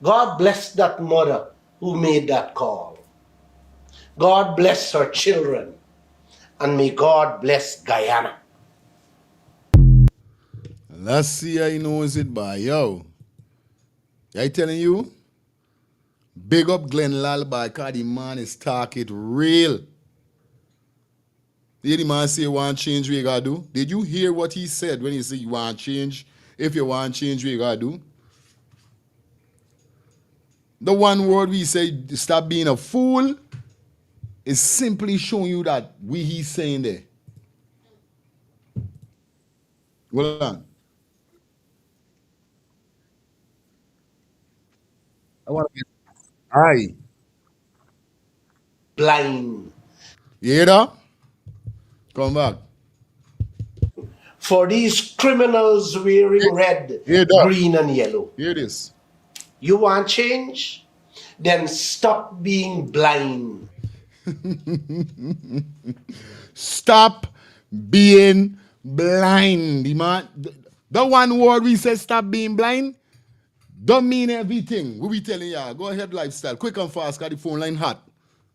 God bless that mother who made that call. God bless her children. And may God bless Guyana. Let's see how he knows it by yo. I telling you, big up Glenn Lal by because the man is talking real. Did the man say you want change what you gotta do? Did you hear what he said when he said you want change? If you want change what you gotta do? The one word we say stop being a fool is simply showing you that he's saying there. Hold on. I want to get aye. Blind. You hear that? Come back. For these criminals wearing red, green, and yellow. Hear this. You want change? Then stop being blind. Stop being blind. The one word we say stop being blind don't mean everything. We be telling y'all. Go ahead, lifestyle. Quick and fast, got the phone line hot.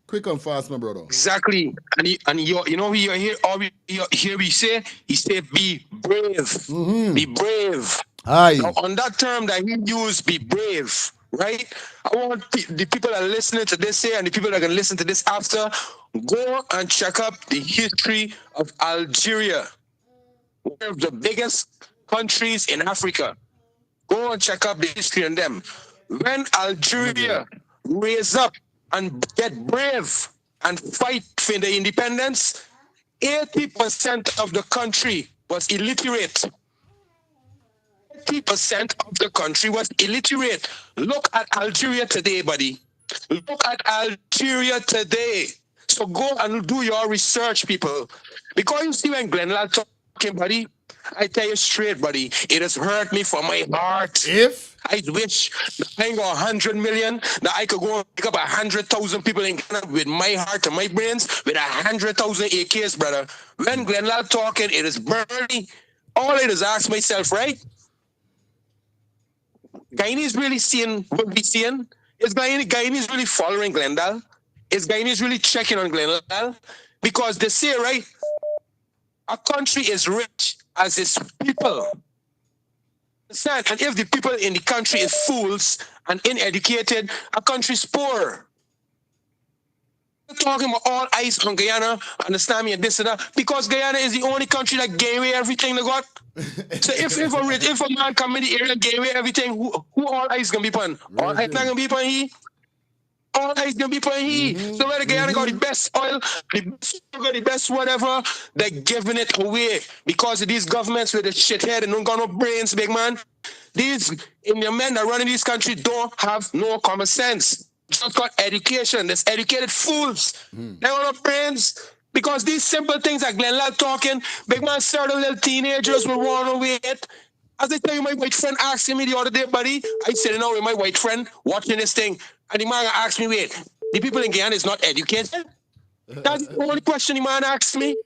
Quick and fast, my brother. Exactly. And you know we hear all we hear we say, he said be brave. Be brave. Aye. Now on that term that he used, be brave, right? I want the people that are listening to this here and the people that can listen to this after, go and check up the history of Algeria, one of the biggest countries in Africa. Go and check up the history on them. When Algeria raised up and get brave and fight for the independence, 80% of the country was illiterate. 80% of the country was illiterate. Look at Algeria today, buddy. Look at Algeria today. So go and do your research, people. Because you see when Glenn talking, buddy, I tell you straight, buddy, it has hurt me from my heart. If I wish I got 100 million, that I could go and pick up 100,000 people in Ghana with my heart and my brains, with 100,000 AKs, brother. When Glenn talking, it is burning. All it is ask myself, right? Guyanese really seeing what we seeing? Is Guyanese really following Glendale? Is Guyanese really checking on Glendale? Because they say, right, a country is rich as its people. Understand? And if the people in the country is fools and uneducated, a country's poor. We're talking about all eyes on Guyana, understand me, and this and that, because Guyana is the only country that gave away everything they got. So if a man come in the area and gave away everything, who all eyes gonna be upon? All eyes not gonna be upon he? all eyes gonna be for he. So where the Guyana got the best oil, the best sugar, the best whatever, they're giving it away because of these governments with the shithead and don't got no brains, big man. These Indian men that running this country don't have no common sense. Just got education. There's educated fools. They don't have brains. Because these simple things like Glenn Lal talking, big man, certain little teenagers will run away. As I tell you, my white friend asked me the other day, buddy, I sitting out with my white friend watching this thing, and the man asked me, wait, the people in Guyana is not educated? That's the only question the man asked me.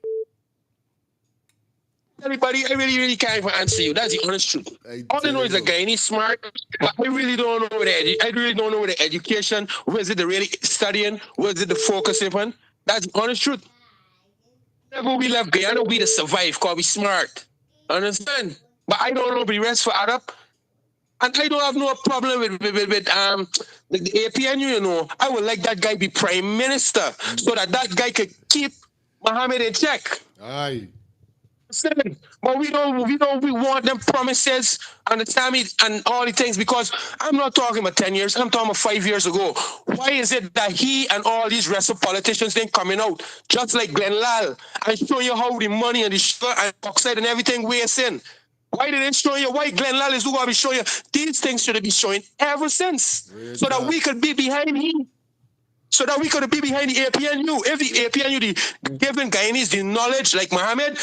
Everybody, I really can't even answer you. That's the honest truth. All I know is a Guyanese smart, but I really don't know where the education, where is it the really studying, where is it the focusing on? That's the honest truth. Whenever we left Guyana, we to survive because we smart. Understand? But I don't know the rest for Arab. And I don't have no problem with the APNU, you know. I would like that guy be prime minister so that guy could keep Mohammed in check. Aye. But we want them promises and the time and all the things because I'm not talking about 10 years, I'm talking about 5 years ago. Why is it that he and all these rest of politicians ain't coming out just like Glenn Lal and show you how the money and the sugar and oxide and everything weighs in? Why didn't show you? Why Glenn Lal is who gonna be showing you? These things should have been showing ever since, so that we could be behind him. So that we could be behind the APNU. If the APNU giving Guyanese the knowledge like Mohammed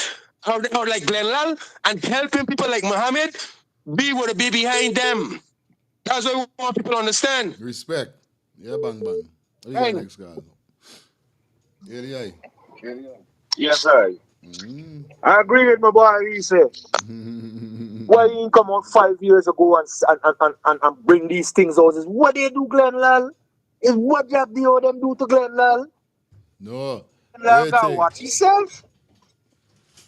or like Glenn Lal and helping people like Mohammed, we would be behind them. That's what we want people to understand. Respect. Yeah, bang. What you got next, guy? Yeah. Yes, sir. I agree with my boy, he said. Why he come out 5 years ago and bring these things out? Is what they do, Glenn Lal? Is what job they owe them do to Glenn Lal? No. Glenn Lal got to watch himself.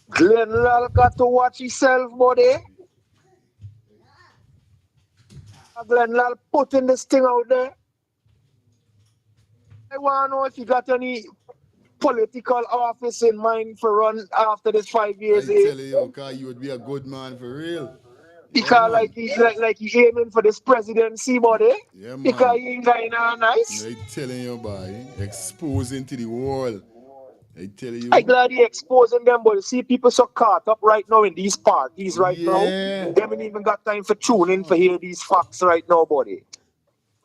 Glenn Lal got to watch himself, buddy. Glenn Lal putting this thing out there. I want to know if you got any political office in mind for run after this 5 years. I tell you, because you would be a good man for real. Because like he aiming for this presidency, buddy. Yeah, man. Because he ain't going on nice. I telling you, boy, exposing to the world. I tell you. I'm glad he exposing them, but you see people so caught up right now in these parties right now. They haven't even got time for tuning for hear these facts right now, buddy.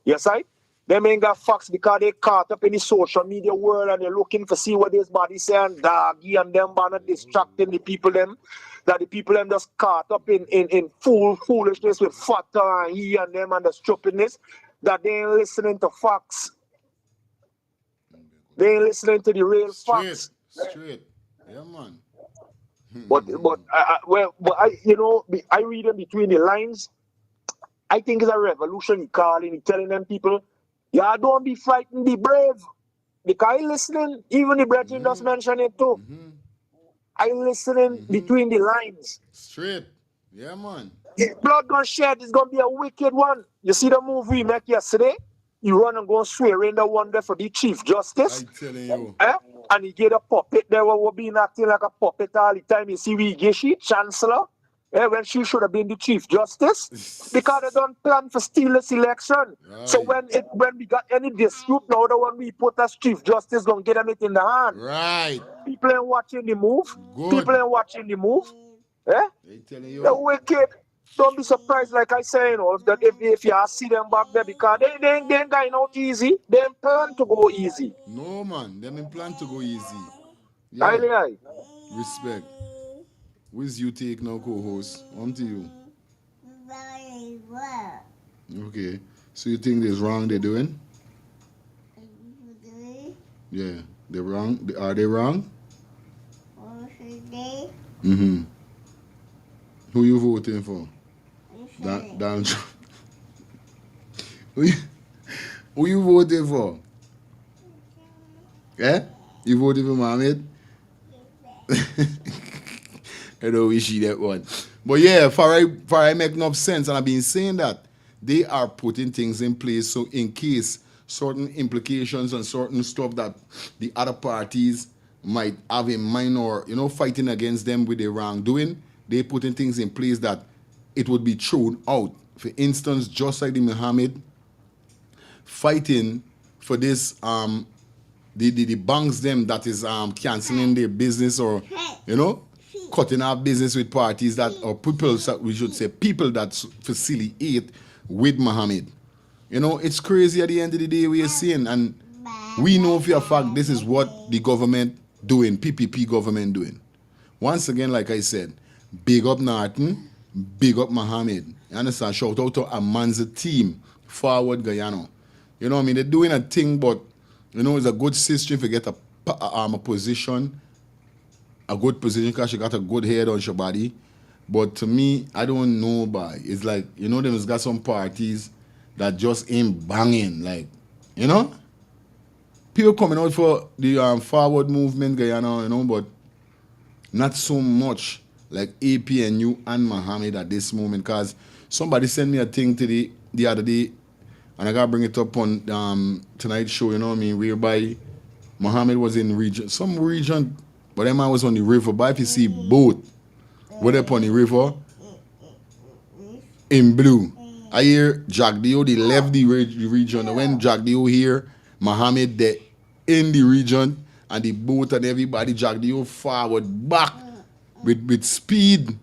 Yes, I? Them ain't got facts because they caught up in the social media world and they're looking for see what this body saying, doggy and them banner distracting the people them. That the people them just caught up in foolishness with Fatah and he and them and the stupidness that they ain't listening to facts. They ain't listening to the real facts. Straight. Yeah, man. But I you know, I read them between the lines. I think it's a revolution he calling, he telling them people, yeah, don't be frightened, be brave. Because I listening, even the brethren just mentioned it too. I listening between the lines. Straight. Yeah, man. If blood gonna shed, it's gonna be a wicked one. You see the move we make yesterday? You run and go swear in the one there for the Chief Justice. I'm telling you. And he get a puppet there who been acting like a puppet all the time. You see we get she Chancellor. When she should have been the Chief Justice. Because they don't plan for steal this election. Right. So when we got any dispute now, the one we put as Chief Justice gonna get them it in the hand. Right. People ain't watching the move. Good. People ain't watching the move. They telling you. The wicked. Don't be surprised, like I say, you know, that if you see them back there, because they ain't going out easy. They ain't plan to go easy. No, man. They ain't plan to go easy. Yeah. Aye. Respect. Which you take now, co-host? On to you. Okay. So you think this wrong they're doing? Yeah. They're wrong? Are they wrong? Mm-hmm. Who you voting for? Donald Trump. Who you voting for? You voting for Mohammed? I don't wish you that one. But yeah, for I make enough sense, and I've been saying that they are putting things in place so in case certain implications and certain stuff that the other parties might have in mind or, you know, fighting against them with their wrongdoing, they putting things in place that it would be thrown out. For instance, just like the Muhammad fighting for this the banks them that is canceling their business or cutting our business with parties that or people we should say people that facilitate with Muhammad. It's crazy at the end of the day we are seeing, and we know for a fact this is what the government doing, PPP government doing. Once again, like I said, big up Norton, big up Muhammad. You understand? Shout out to Amanza team, Forward Guyana. You know what I mean? They're doing a thing, but it's a good system if you get a position, a good position because she got a good head on your body. But to me, I don't know, but it's like, there's got some parties that just ain't banging, like, people coming out for the forward movement, Guyana, but not so much like APNU and Muhammad at this moment. Because somebody sent me a thing the other day, and I gotta bring it up on tonight's show, whereby Muhammad was in some region, but that man was on the river. But if you see boat, went up on the river in blue. I hear Jagdeo, they left the region. And when Jagdeo here, Muhammad, they in the region, and the boat and everybody, Jagdeo forward, back with speed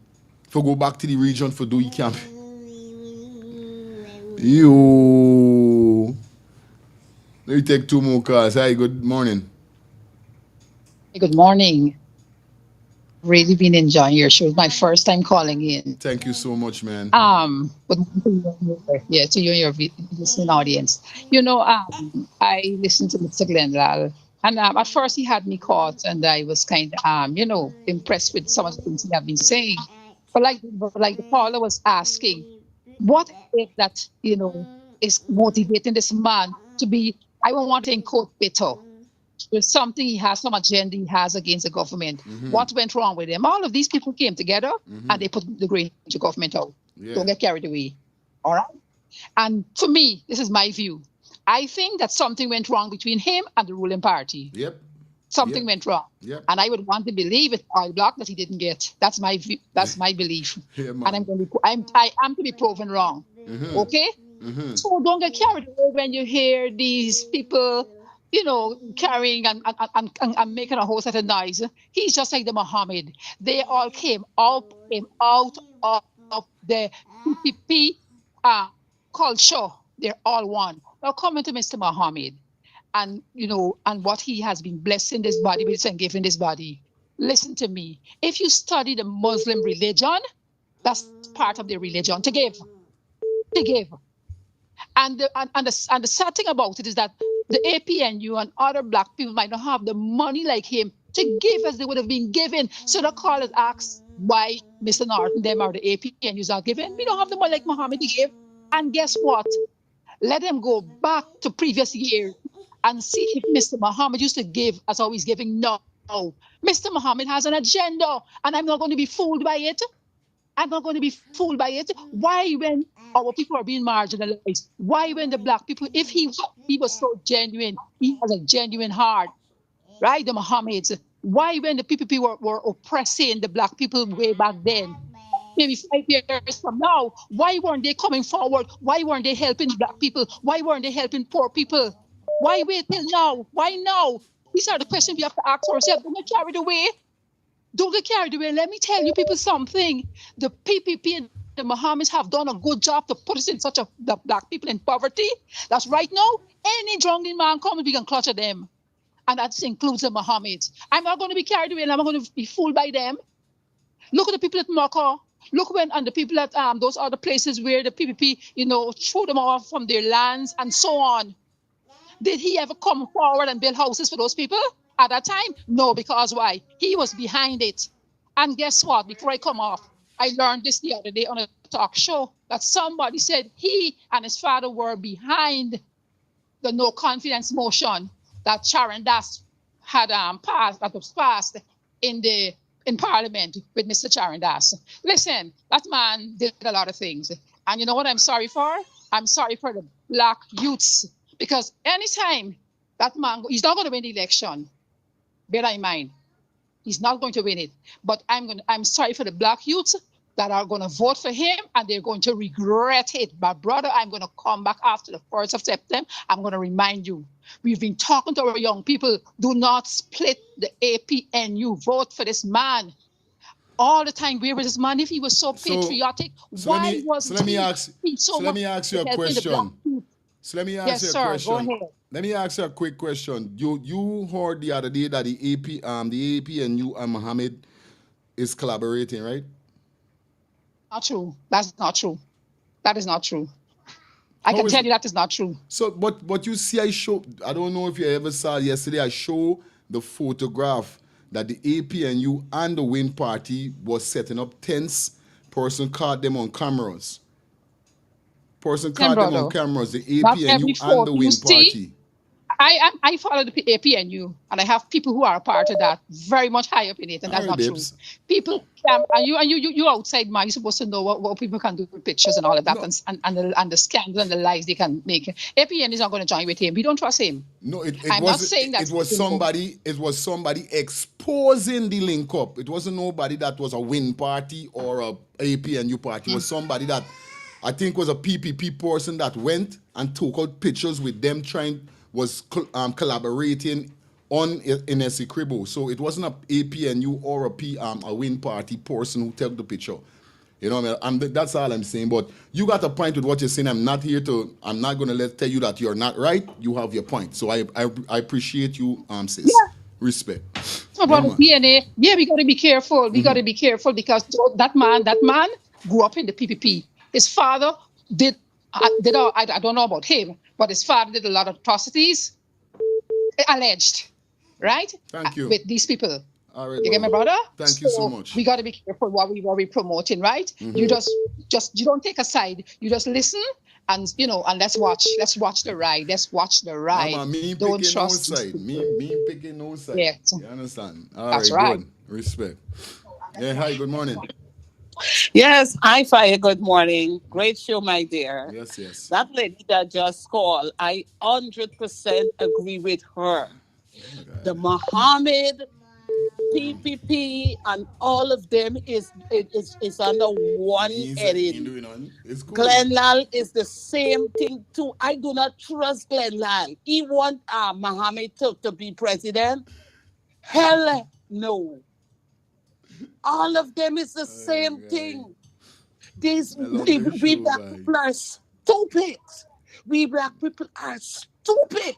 for go back to the region for do camp. Yo. Let me take two more calls. Hi, good morning. Good morning. Really been enjoying your show. It's my first time calling in. Thank you so much, man. But to you and your listening audience. I listened to Mr. Glendale, and at first he had me caught, and I was kind of, impressed with some of the things he had been saying. But like the caller was asking, what is it that is motivating this man to be? I don't want to quote bitter. There's something he has, some agenda he has against the government. Mm-hmm. What went wrong with him? All of these people came together and they put the Greenwich government out. Yeah. Don't get carried away. All right? And for me, this is my view. I think that something went wrong between him and the ruling party. Yep. Something went wrong. Yep. And I would want to believe it all block that he didn't get. That's my view. That's my belief. Yeah, and I am to be proven wrong. Mm-hmm. Okay? Mm-hmm. So don't get carried away when you hear these people carrying and making a whole set of noise. He's just like the Muhammad. They all came out of the PPP culture. They're all one. Now coming to Mr. Muhammad and what he has been blessing this body with and giving this body. Listen to me. If you study the Muslim religion, that's part of their religion, to give. And the sad thing about it is that the APNU and other black people might not have the money like him to give as they would have been given. So the callers ask why Mr. Norton, them or the APNUs are giving. We don't have the money like Muhammad to give. And guess what? Let them go back to previous years and see if Mr. Muhammad used to give as always giving. No. Mr. Muhammad has an agenda, and I'm not going to be fooled by it. Why, when our people are being marginalized? Why, when the black people, if he was so genuine, he has a genuine heart, right? The Mohammeds. Why, when the PPP were oppressing the black people way back then, maybe 5 years from now, why weren't they coming forward? Why weren't they helping black people? Why weren't they helping poor people? Why wait till now? Why now? These are the questions we have to ask ourselves. Don't get carried away. Don't get carried away. Let me tell you people something. The PPP and the Mohammeds have done a good job to put us in the black people in poverty. That's right now. Any drowning man comes, we can clutch at them. And that includes the Mohammeds. I'm not going to be carried away and I'm not going to be fooled by them. Look at the people at Morocco. Look and the people at those other places where the PPP, threw them off from their lands and so on. Did he ever come forward and build houses for those people? At that time? No, because why? He was behind it. And guess what? Before I come off, I learned this the other day on a talk show that somebody said he and his father were behind the no confidence motion that Sharon Das had passed in Parliament with Mr. Sharon Das. Listen, that man did a lot of things. And you know what I'm sorry for? I'm sorry for the black youths. Because anytime that man, he's not going to win the election. Bear that in mind. He's not going to win it. But I'm sorry for the black youths that are going to vote for him, and they're going to regret it. My brother, I'm going to come back after the 1st of September. I'm going to remind you. We've been talking to our young people. Do not split the APNU. Vote for this man. All the time, where was this man? If he was so patriotic, why wasn't he so let me ask you a question. So let me ask you a question. Go ahead. Let me ask you a quick question. You heard the other day that the APNU and Mohammed is collaborating, right? Not true. That's not true. That is not true. I can tell you that is not true. So, but you see, I don't know if you ever saw yesterday, I show the photograph that the APNU and the Win Party was setting up tents. Person caught them on cameras. The APNU and the Win Party. I follow the APNU, and I have people who are a part of that, very much high up in it, and that's not true. People, and you outside, man, you're supposed to know what people can do with pictures and all of that, and the scandal and the lies they can make. APN is not going to join with him. We don't trust him. No, I'm not saying that. It was somebody exposing the link up. It wasn't nobody that was a Win Party or a APNU party. It was somebody that I think was a PPP person that went and took out pictures with them collaborating in Essequibo. So it wasn't a APNU or a Win Party person who took the picture. You know what I mean? That's all I'm saying. But you got a point with what you're saying. I'm not going to tell you that you're not right. You have your point. So I appreciate you, sis. Yeah. Respect. So about DNA, we got to be careful. We got to be careful because that man grew up in the PPP. His father did I don't know about him, but his father did a lot of atrocities, alleged, right? Thank you. With these people. All right, you get my brother? Thank you so much. We got to be careful what we promoting, right? You you don't take a side. You just listen and and let's watch the ride. Let's watch the ride. Mama, me don't picking trust no side. Me picking no side. Yeah. You understand? All That's right. Good. Respect. Yeah, hi, good morning. Yes, hi, Fire. Good morning. Great show, my dear. Yes. That lady that just called, I 100% agree with her. The Muhammad, PPP, and all of them is under one heading. Cool. Glenn Lal is the same thing too. I do not trust Glenn Lal. He want Muhammad to be president. Hell no. All of them is the same thing. We black people are stupid. We black people are stupid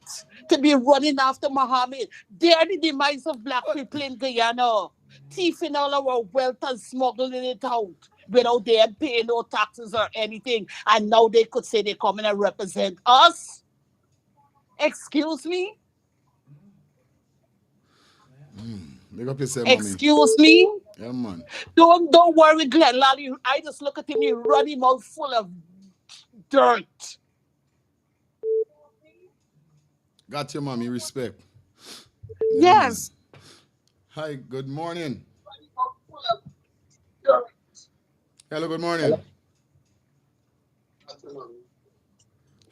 to be running after Muhammad. They are the demise of black people in Guyana. Thieving all our wealth and smuggling it out without them paying no taxes or anything. And now they could say they come in and represent us. Excuse me? Excuse me? Yeah, man. Don't worry, Glenn Lally. I just look at him, he run him out full of dirt. Got your mommy, respect. Yes. Hi, good morning. Hello, good morning.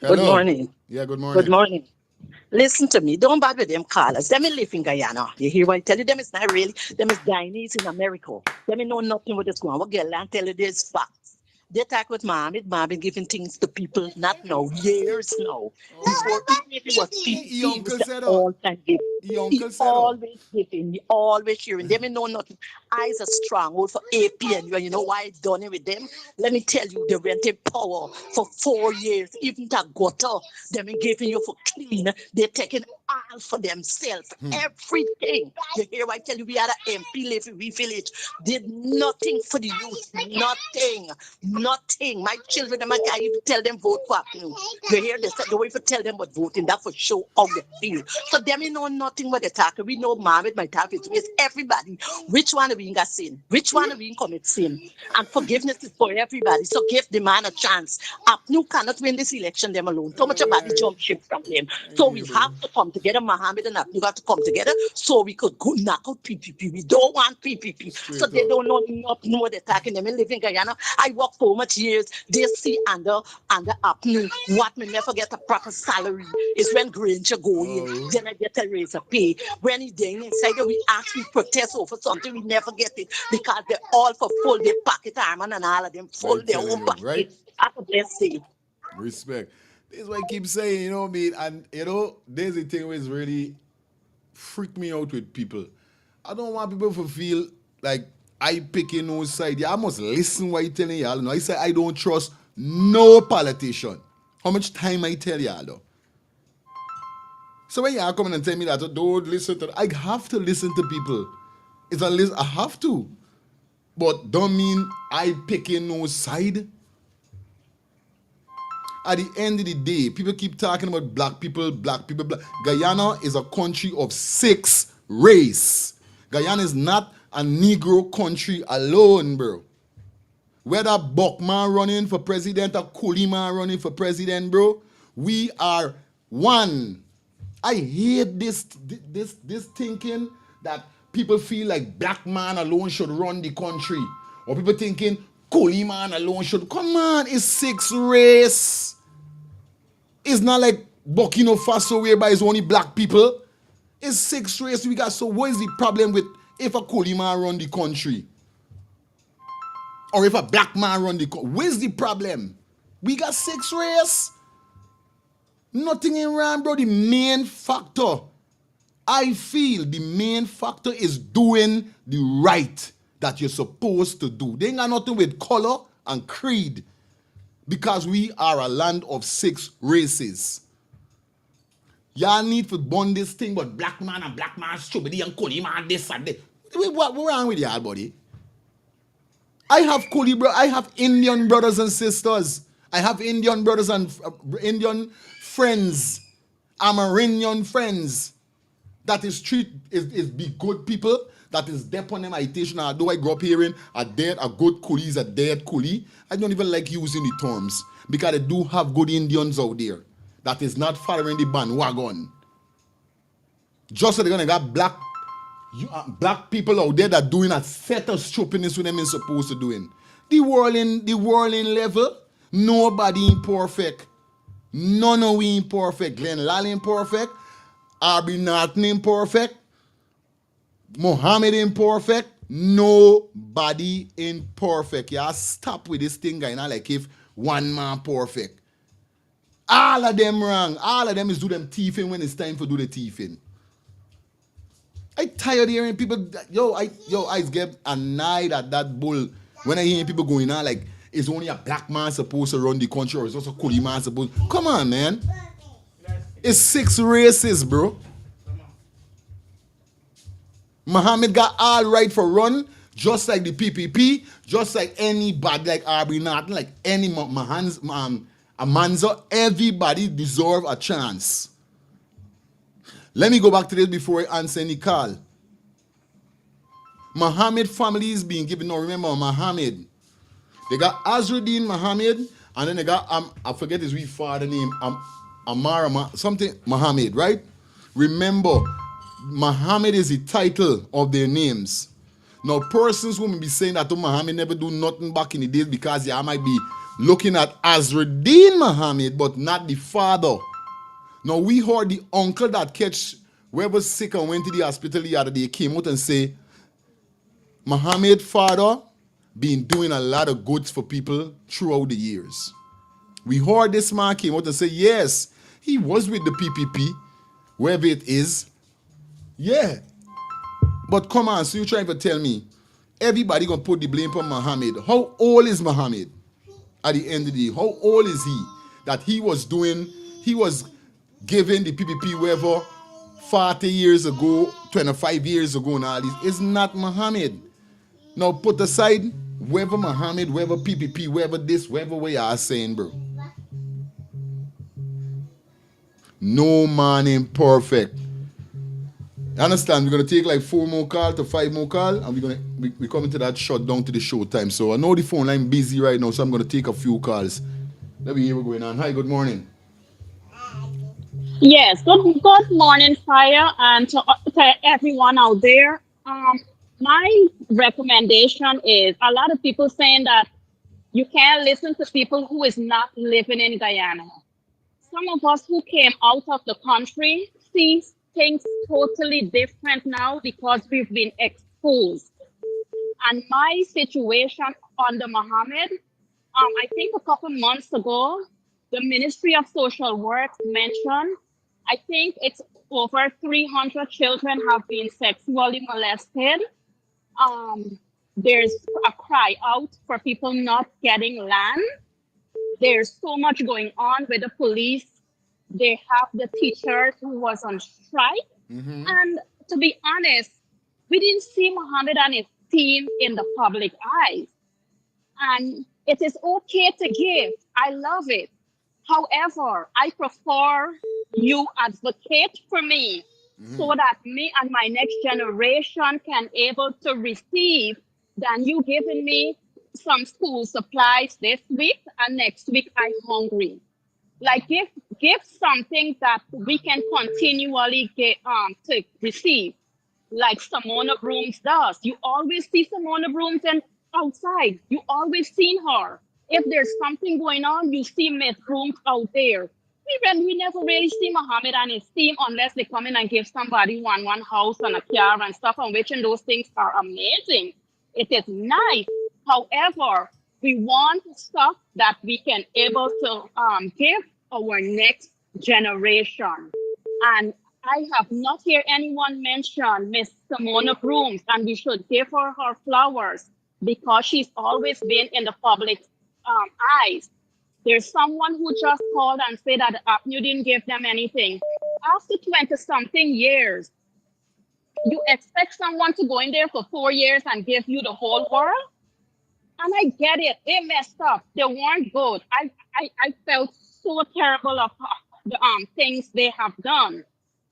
Hello. Good morning. Yeah, good morning. Good morning. Listen to me. Don't bother with them callers. Them live in Guyana. You hear what I tell you? Them is not really. Them is Guyanese in America. Them know nothing what is going on. What girl and tell you this facts. They talk with Mohammed giving things to people, not now, years now. Before it was he was the all-time gift. He always giving, he always sharing. Them know nothing. Eyes are strong hold for AP, and you know why I done it with them? Let me tell you, they rented power for 4 years. Even that gutter, them giving you for clean. They're taking all for themselves. Everything. You hear what I tell you? We had an MP live in we village. Did nothing for the youth. Nothing. My children, I even tell them vote for you. You hear they said the way for tell them what voting, that for show how they feel. So them know nothing what they talk. We know Mohammed my talk is with everybody. Which one of we got sin? Which one of we commit sin? And forgiveness is for everybody. So give the man a chance. Apnu cannot win this election them alone. So much about the jump ship from them. So we have to come together, Mohammed and you got to come together so we could go knock out PPP. We don't want PPP. So they don't know nothing what they're talking. They live in Guyana. I work for much years. They see under happening. What me never get a proper salary is when Granger go in. Then I get a raise of pay. When he then inside, we ask, we protest over something, we never get it because they're all for full their pocket armor and all of them full their own pocket. Right? Have a blessed day. Respect. This is what I keep saying, you know what I mean? And, you know, there's a thing which really freak me out with people. I don't want people to feel like I picking no side. Yeah, I must listen what I telling y'all. No, I say I don't trust no politician. How much time I tell y'all, though? So when y'all come and tell me that, don't listen to, I have to listen to people. It's a list, I have to. But don't mean I picking no side. At the end of the day, people keep talking about black people. Guyana is a country of 6 race. Guyana is not a Negro country alone, bro. Whether Buckman running for president or Cooleyman running for president, bro, we are one. I hate this thinking that people feel like black man alone should run the country. Or people thinking Cooleyman alone should. Come on, it's 6 race. It's not like Burkina Faso whereby it's only black people. It's 6 race we got. So what is the problem with if a Cooleyman run the country? Or if a black man run the country? Where's the problem? We got 6 race. Nothing in wrong, bro. The main factor, I feel the main factor is doing the right that you're supposed to do. They ain't got nothing with color and creed. Because we are a land of 6 races. Y'all need to bond this thing, but black man and black man stupid and Coli man this and that. What wrong with y'all, buddy? I have Coli, bro. I have Indian brothers and sisters. I have Indian brothers and Indian friends. Amerindian friends. That is be good people. That is dep on them meditation. Although I grew up hearing a good coolie is a dead coolie, I don't even like using the terms because they do have good Indians out there that is not following the bandwagon. Just so they're gonna got black people out there that doing a set of stupidness with them is supposed to doing. The whirling level, nobody imperfect. None of we imperfect. Glenn Lally imperfect. Arby Norton imperfect. Mohammed imperfect, nobody imperfect. Yeah, stop with this thing, guy. Not like if one man perfect. All of them wrong. All of them is do them thieving when it's time to do the thieving. I tired of hearing people. I get annoyed at that bull when I hear people going on like it's only a black man supposed to run the country or it's also a coolie man supposed. Come on, man. It's 6 races, bro. Mohammed got all right for run, just like the PPP, just like anybody, like Arby Norton, like any Amanza, everybody deserve a chance. Let me go back to this before I answer any call. Mohammed family is being given, no, remember Mohammed. They got Azruddin Mohammed, and then they got, I forget his wee father name, Amara, something Mohammed, right? Remember, Muhammad is the title of their names. Now, persons will be saying that Muhammad never do nothing back in the days because I might be looking at Azruddin Muhammad, but not the father. Now, we heard the uncle that catch whoever sick and went to the hospital the other day came out and say, Muhammad's father been doing a lot of goods for people throughout the years. We heard this man came out and say, yes, he was with the PPP, wherever it is. Yeah. But come on, so you're trying to tell me everybody gonna put the blame on Muhammad. How old is Muhammad at the end of the day? How old is he that he was giving the PPP wherever 40 years ago, 25 years ago now? It's not Muhammad. Now put aside whether Muhammad, whether PPP, whether this, whether way you are saying, bro. No man imperfect. You understand? We're gonna take like 4 more calls to 5 more calls, and we're coming to that shutdown to the show time. So I know the phone line busy right now, so I'm gonna take a few calls. Let me hear what's going on. Hi, good morning. Yes, good morning, Fire, and to everyone out there. My recommendation is a lot of people saying that you can't listen to people who is not living in Guyana. Some of us who came out of the country see things totally different now because we've been exposed. And my situation under Mohammed, I think a couple months ago, the Ministry of Social Work mentioned, I think it's over 300 children have been sexually molested. Um, there's a cry out for people not getting land. There's so much going on with the police. They have the teachers who was on strike. And to be honest, we didn't see Mohammed and his team in the public eye. And it is okay to give. I love it. However, I prefer you advocate for me so that me and my next generation can able to receive than you giving me some school supplies this week and next week I'm hungry. Like give something that we can continually get to receive like Simona Brooms does. You always see Simona Brooms and outside. You always seen her. If there's something going on, you see Miss Brooms out there. We never really see Muhammad and his team unless they come in and give somebody one house and a car and stuff, and which and those things are amazing. It is nice. However, we want stuff that we can able to give our next generation. And I have not heard anyone mention Miss Simona Brooms, and we should give her her flowers because she's always been in the public eyes. There's someone who just called and said that you didn't give them anything. After 20 something years, you expect someone to go in there for 4 years and give you the whole world? And I get it. They messed up. They weren't good. I felt so terrible of the things they have done.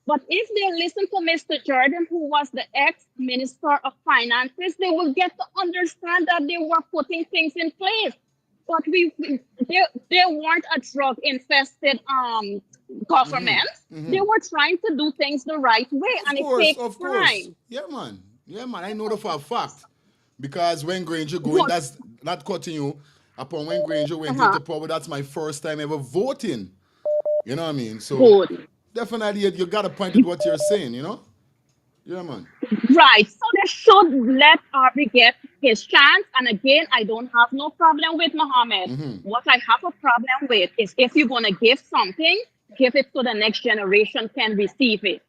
But if they listen to Mr. Jordan, who was the ex-minister of finances, they will get to understand that they were putting things in place. But they weren't a drug-infested government. They were trying to do things the right way, and it takes time. Yeah, man. Yeah, man. I know that for a fact. Because when Granger going, that's not cutting you. Upon when Granger went into power, that's my first time ever voting. You know what I mean? So definitely you got to point at what you're saying, you know? Yeah, man. Right. So they should let Aubrey get his chance. And again, I don't have no problem with Mohammed. What I have a problem with is if you're going to give something, give it so the next generation can receive it.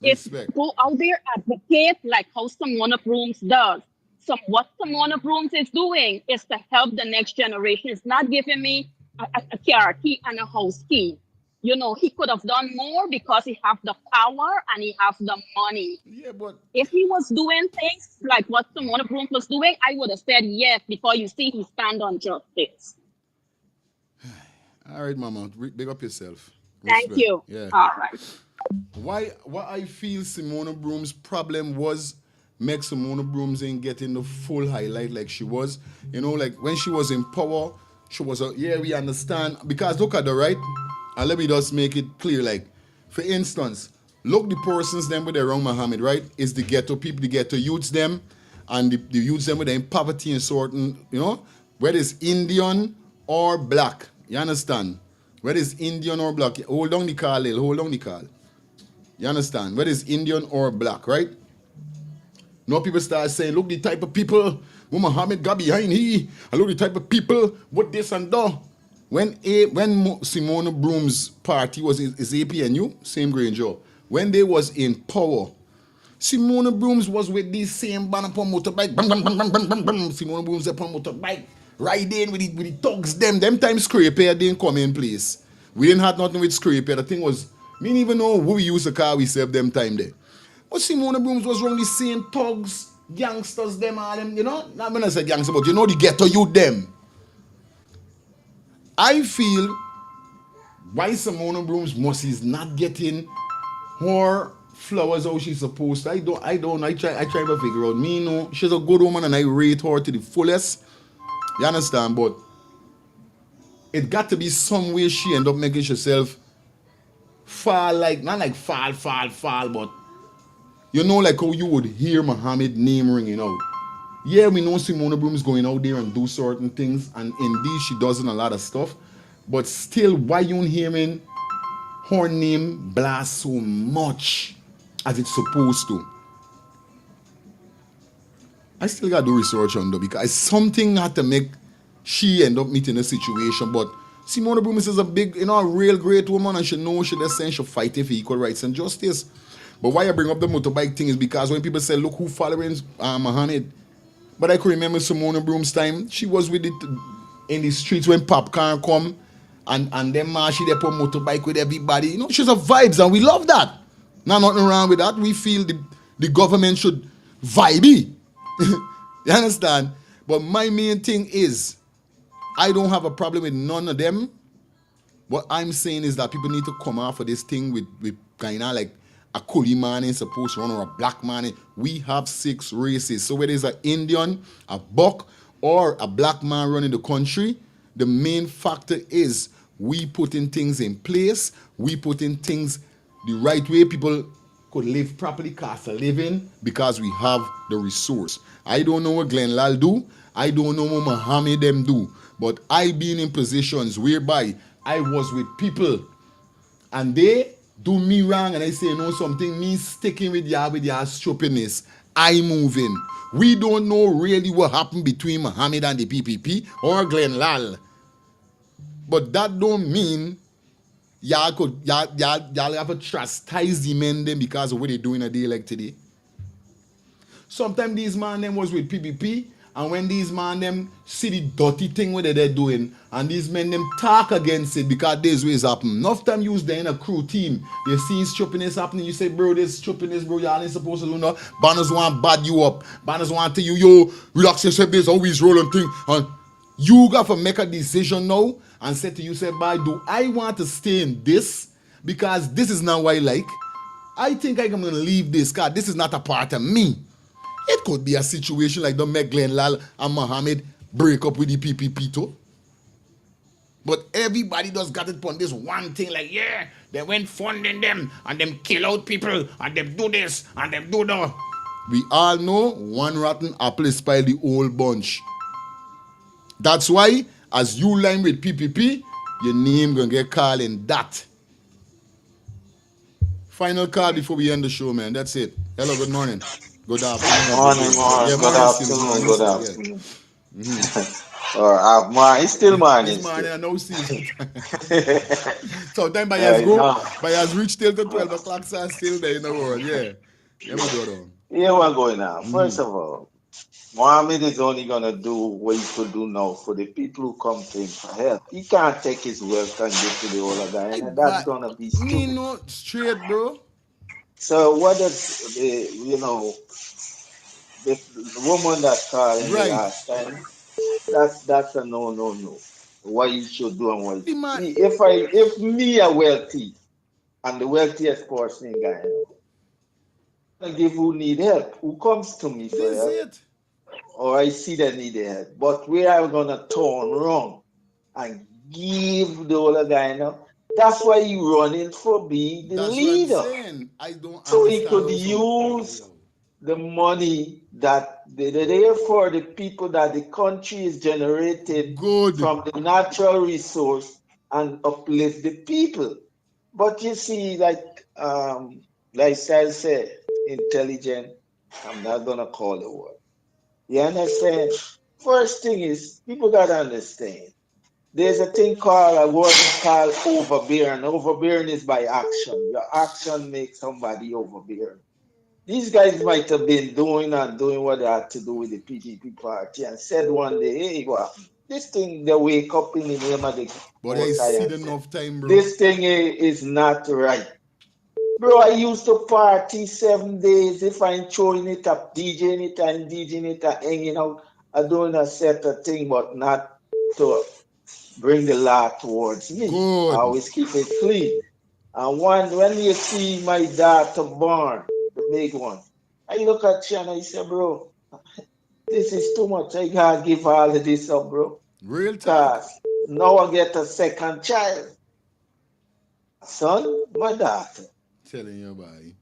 If go out there, advocate like how Simona Brooms does. So what Simona Brooms is doing is to help the next generation. It's not giving me a car key and a house key. You know, he could have done more because he have the power and he have the money. Yeah, but if he was doing things like what Simona Brooms was doing, I would have said yes, because you see he stand on justice. All right, Mama. Big up yourself. Thank you. Yeah. All right. What I feel Simona Brooms' problem was make Simona Brooms ain't getting the full highlight like she was. You know, like when she was in power, she was we understand. Because look at her, right? And let me just make it clear, like, for instance, look the persons them with the wrong Muhammad, right? It's the ghetto people, the ghetto youths them, and the youths them with the poverty and certain, you know, whether it's Indian or black. You understand? Whether it's Indian or black. Hold on the call, Lil. Hold on the call. You understand? Whether it's Indian or black, right? Now people start saying, look the type of people who Muhammad got behind he, and look the type of people with this and that. When Simona Brooms' party was is APNU, same Granger, when they was in power, Simona Brooms was with this same banner upon motorbike. Bam, bam, bam, bam, bam, bam, bam. Simona Brooms upon motorbike, riding with the thugs them. Them time scraper didn't come in place. We didn't have nothing with scraper. The thing was, we didn't even know who we used the car we served them time there. But Simona Brooms was around the same thugs, gangsters, them all them, you know? Not when I say gangster, but you know the ghetto youth them. I feel why Simona Brooms is not getting her flowers how she's supposed to. I try to figure out. Me, know, she's a good woman and I rate her to the fullest. You understand? But it got to be some way she end up making herself fall like, not like fall, but you know, like how you would hear Muhammad name ringing out. Yeah, we know Simona Broom's going out there and do certain things, and indeed she does in a lot of stuff. But still, why you hearing her name blast so much as it's supposed to? I still got to do research on that because something had to make she end up meeting a situation. But Simona Broom is a big, a real great woman, and she knows she's essential fighting for equal rights and justice. But why I bring up the motorbike thing is because when people say, look who following Muhammad. But I could remember Simona Broom's time. She was with it in the streets when popcorn come and then she there put motorbike with everybody. She's a vibes and we love that. Now nothing wrong with that. We feel the government should vibe. You understand? But my main thing is I don't have a problem with none of them. What I'm saying is that people need to come out for this thing with kind of like a Kuli man is supposed to run or a black man. We have 6 races. So whether it's an Indian, a Buck, or a black man running the country, the main factor is we putting things in place. We putting things the right way. People could live properly, cost a living, because we have the resource. I don't know what Glenn Lal do. I don't know what Muhammad them do. But I been in positions whereby I was with people and they do me wrong and I say something, me sticking with your stupidness. I moving. We don't know really what happened between Muhammad and the PPP or Glenn Lal. But that don't mean y'all have to chastise the men them because of what they do in a day like today. Sometimes these man them was with PPP, and when these man them see the dirty thing what they're doing, and these men them talk against it because this ways happen. Enough time you was there in a crew team, you see stupidness happening, you say, bro, this stupidness, bro, y'all ain't supposed to do no. Banners want bad you up. Banners want to tell you, yo, relax yourself, this always rolling thing. And you got to make a decision now and say to you, say, bye, do I want to stay in this? Because this is not what I like. I think I'm going to leave this, because this is not a part of me. It could be a situation like the make Glenn Lal and Muhammad break up with the PPP too. But everybody just got it on this one thing like, yeah, they went funding them and them kill out people and them do this and them do that. We all know one rotten apple is spoil the whole bunch. That's why, as you line with PPP, your name gonna get called in that. Final call before we end the show, man. That's it. Hello, good morning. Good afternoon. Good afternoon. Or it's still morning. It's morning, I know season. Sometimes by as reach till the 12 o'clock, so still there in the world. Yeah. Let me go down. Here we're going now. First of all, Mohammed is only gonna do what he could do now for the people who come to him for help. He can't take his wealth and give to the older guy, and that's gonna be stupid. Me no straight, bro. So what does the woman that called in the last time? That's a no. What you should do and what you see, if me are wealthy and the wealthiest person in Ghana, I give who need help, who comes to me for help, or I see they need help. But we are gonna turn wrong and give the older guy now. That's why he running for being the leader. What I'm saying. I don't so he could use the money that they're there for the people that the country is generated from the natural resource and uplift the people. But you see, like Sal said, intelligent, I'm not gonna call the word. You understand? First thing is, people gotta understand. There's a thing called a word called overbearing. Overbearing is by action. Your action makes somebody overbearing. These guys might have been doing what they had to do with the PPP party and said one day, hey, well, this thing, they wake up in the name of the but I see enough time, bro. This thing is not right. Bro, I used to party 7 days. If I'm throwing it up, DJing it and hanging out, I'm doing a set of thing, but not to bring the law towards me. I always keep it clean. And when you see my daughter born, the big one, I look at you and I say, bro, this is too much. I gotta give all of this up, bro. Real talk. Now I get a second child. Son, my daughter. Telling you, boy.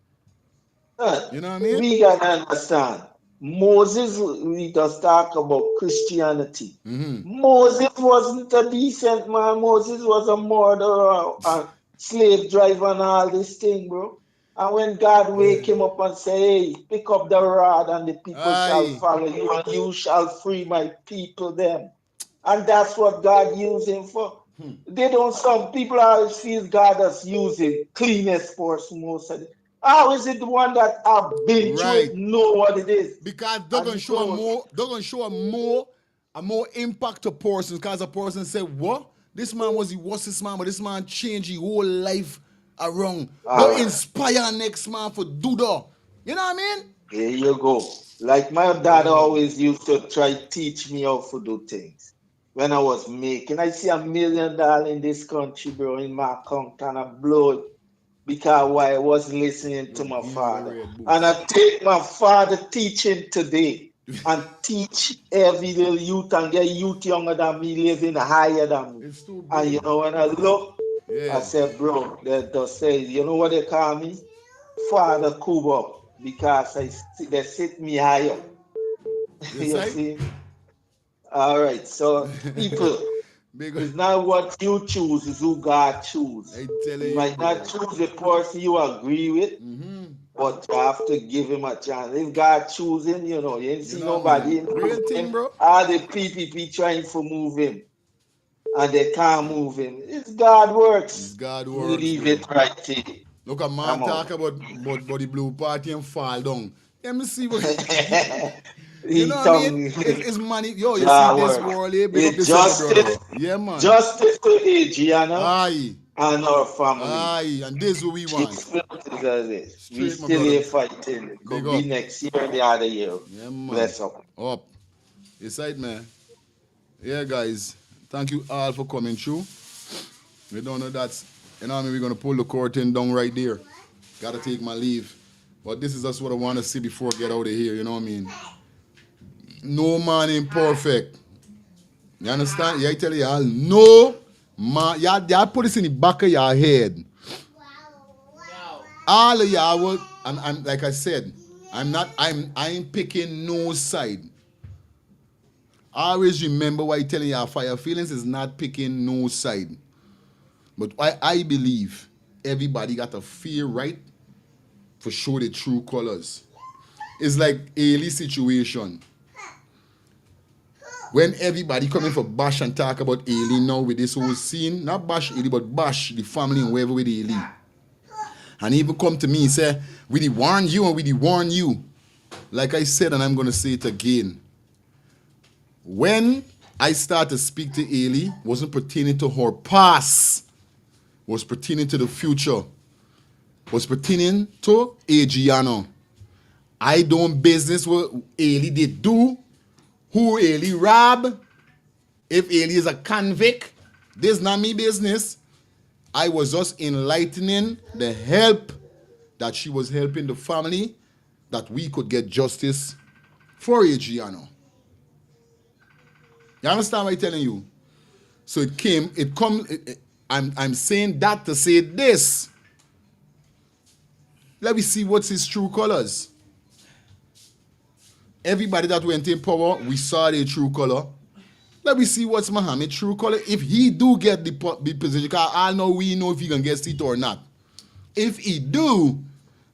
Son, You know what I mean? we gotta understand. Moses, we just talk about Christianity. Moses wasn't a decent man. Moses was a murderer, a slave driver, and all this thing, bro. And when God wake him up and say, "Hey, pick up the rod, and the people shall follow you, and you shall free my people," them, and that's what God used him for. They don't. Some people always feel God has used the cleanest person most of the. How is it the one that I've been through it know what it is? Because they're gonna show a more impact to persons. Because a person say, "What? This man was the worstest man, but this man changed his whole life around." Don't inspire next man for do that. You know what I mean? There you go. Like my dad always used to try teach me how to do things. When I was making, I see $1 million in this country, bro, in my account, and I blow it because why I was listening to my father. And I take my father teaching today and teach every little youth and get youth younger than me, living higher than me. And you know, when I look, I said, bro, they just say, you know what they call me? Father Kuba, because they sit me higher. You see? All right, so people, it's not what you choose, it's who God chooses. You might not choose the person you agree with, but you have to give him a chance. If God choose him, you know, you ain't see nobody in him. All the PPP trying to move him, and they can't move him. It's God works. It's God We works. leave it right here. Look at man talk about the blue party and fall down. Let me see what you know what I mean? It's money. Yo, you see this world here? Big up yourself, brother. Yeah, man. Justice to Adriana Aye. and our family. Aye, and this is what we want. We still here fighting. It could be next year and the other year. Yeah, man. Bless up. Up. It's right, man. Yeah, guys. Thank you all for coming through. We don't know that. You know what I mean? We're going to pull the curtain down right there. Got to take my leave. But this is just what I want to see before I get out of here. You know what I mean? No man imperfect. You understand? Yeah, I tell y'all, no man. Y'all put this in the back of your head. All of y'all will, and I'm like I said, I ain't picking no side. Always remember why I'm telling y'all, fire feelings is not picking no side. But I believe everybody got a fair right for show the true colors. It's like Ailey situation. When everybody coming for bash and talk about Ailey now with this whole scene, not bash Ailey, but bash the family and whoever with Ailey. And he even come to me and say, we did warn you and we did warn you. Like I said, and I'm going to say it again. When I started to speak to Ailey, wasn't pertaining to her past, was pertaining to the future, was pertaining to Adriano. I don't business what Ailey did do, who Ailey rob, if Ailey is a convict, this is not me business. I was just enlightening the help that she was helping the family, that we could get justice for Adriano. You understand what I'm telling you? So I'm saying that to say this. Let me see what's his true colors. Everybody that went in power, we saw their true color. Let me see what's Muhammad's true color. If he do get the position, because I know we know if he can get it or not. If he do,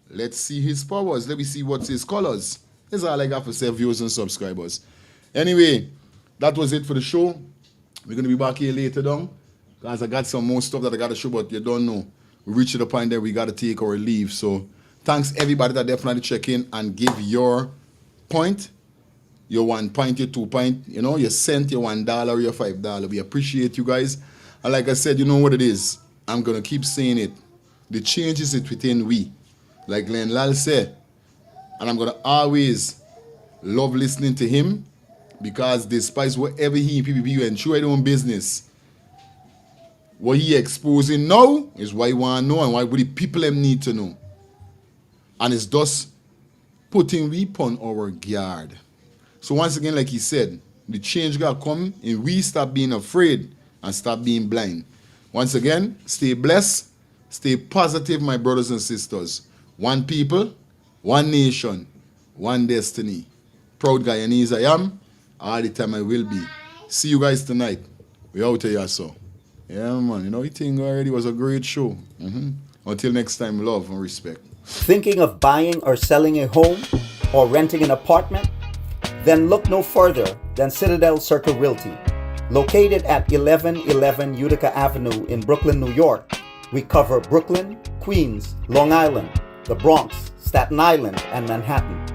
let's see his powers. Let me see what's his colors. That's all I got for self viewers and subscribers. Anyway, that was it for the show. We're going to be back here later down. Guys, I got some more stuff that I got to show, but you don't know. We reached the point that we got to take our leave. So thanks everybody that definitely check in and give your point, your 1 point, your 2 point, you know, your cent, your $1, your $5. We appreciate you guys. And like I said, you know what it is. I'm going to keep saying it. The change is within we. Like Glenn Lal said. And I'm going to always love listening to him, because despite whatever he PPP went through his own business, what he exposing now is what he want to know and what the people them need to know. And it's thus putting we upon our guard. So once again, like he said, the change got to come and we stop being afraid and stop being blind. Once again, stay blessed. Stay positive, my brothers and sisters. One people, one nation, one destiny. Proud Guyanese I am. All the time I will be. See you guys tonight. We out here, so. Yeah, man. You know, it already was a great show. Until next time, love and respect. Thinking of buying or selling a home or renting an apartment? Then look no further than Citadel Circle Realty. Located at 1111 Utica Avenue in Brooklyn, New York, we cover Brooklyn, Queens, Long Island, the Bronx, Staten Island, and Manhattan.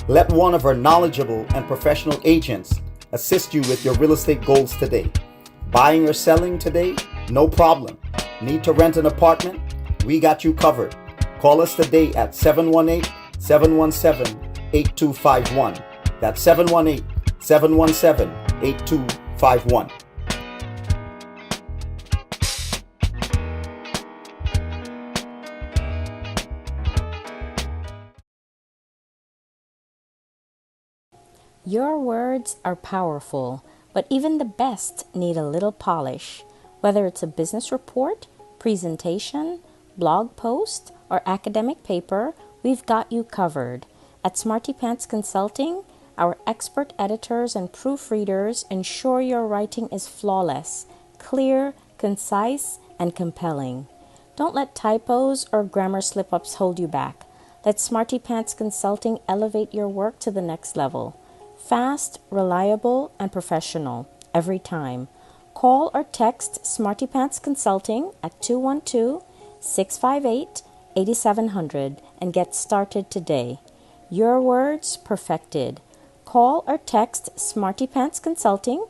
Let one of our knowledgeable and professional agents assist you with your real estate goals today. Buying or selling today? No problem. Need to rent an apartment? We got you covered. Call us today at 718-717-8251. That's 718-717-8251. Your words are powerful, but even the best need a little polish. Whether it's a business report, presentation, blog post, or academic paper, we've got you covered. At Smarty Pants Consulting, our expert editors and proofreaders ensure your writing is flawless, clear, concise, and compelling. Don't let typos or grammar slip-ups hold you back. Let Smarty Pants Consulting elevate your work to the next level. Fast, reliable, and professional every time. Call or text Smarty Pants Consulting at 212-658-8700 and get started today. Your words perfected. Call or text Smarty Pants Consulting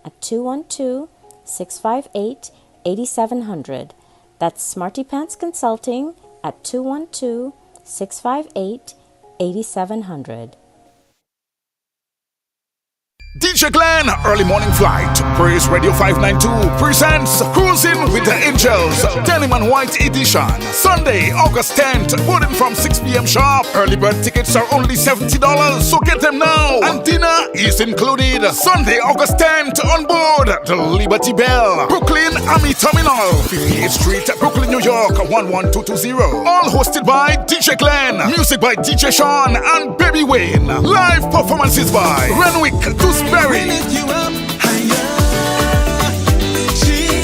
at 212-658-8700. That's Smarty Pants Consulting at 212-658-8700. DJ Glenn, Early Morning Flight, Praise Radio 592 presents Cruising with the Angels, Denim and White Edition, Sunday, August 10th, boarding from 6 p.m. sharp. Early bird tickets are only $70, so get them now. And dinner is included. Sunday, August 10th, on board the Liberty Bell, Brooklyn Army Terminal, 58th Street, Brooklyn, New York, 11220. All hosted by DJ Glenn, music by DJ Sean and Baby Wayne. Live performances by Renwick, Berry,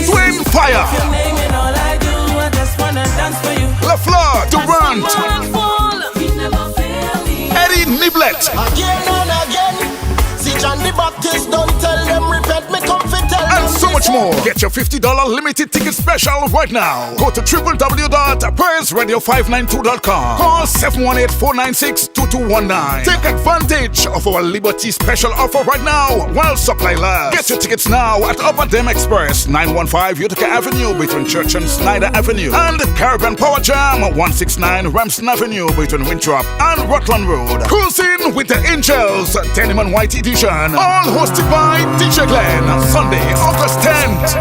Twin Fire, LaFleur, Durant, Eddie Niblet, Again and again, see John the Baptist, don't tell them repent, me come fit tell and so much more. Get your $50 limited ticket special right now. Go to www.praiseradio592.com. Call 718-496-2219. Take advantage of our Liberty special offer right now while supply lasts. Get your tickets now at Upper Dem Express, 915 Utica Avenue between Church and Snyder Avenue, and Caribbean Power Jam, 169 Ramsden Avenue between Winthrop and Rutland Road. Cruising with the Angels, Denim and White Edition, all hosted by DJ Glenn. Sunday, August 10th.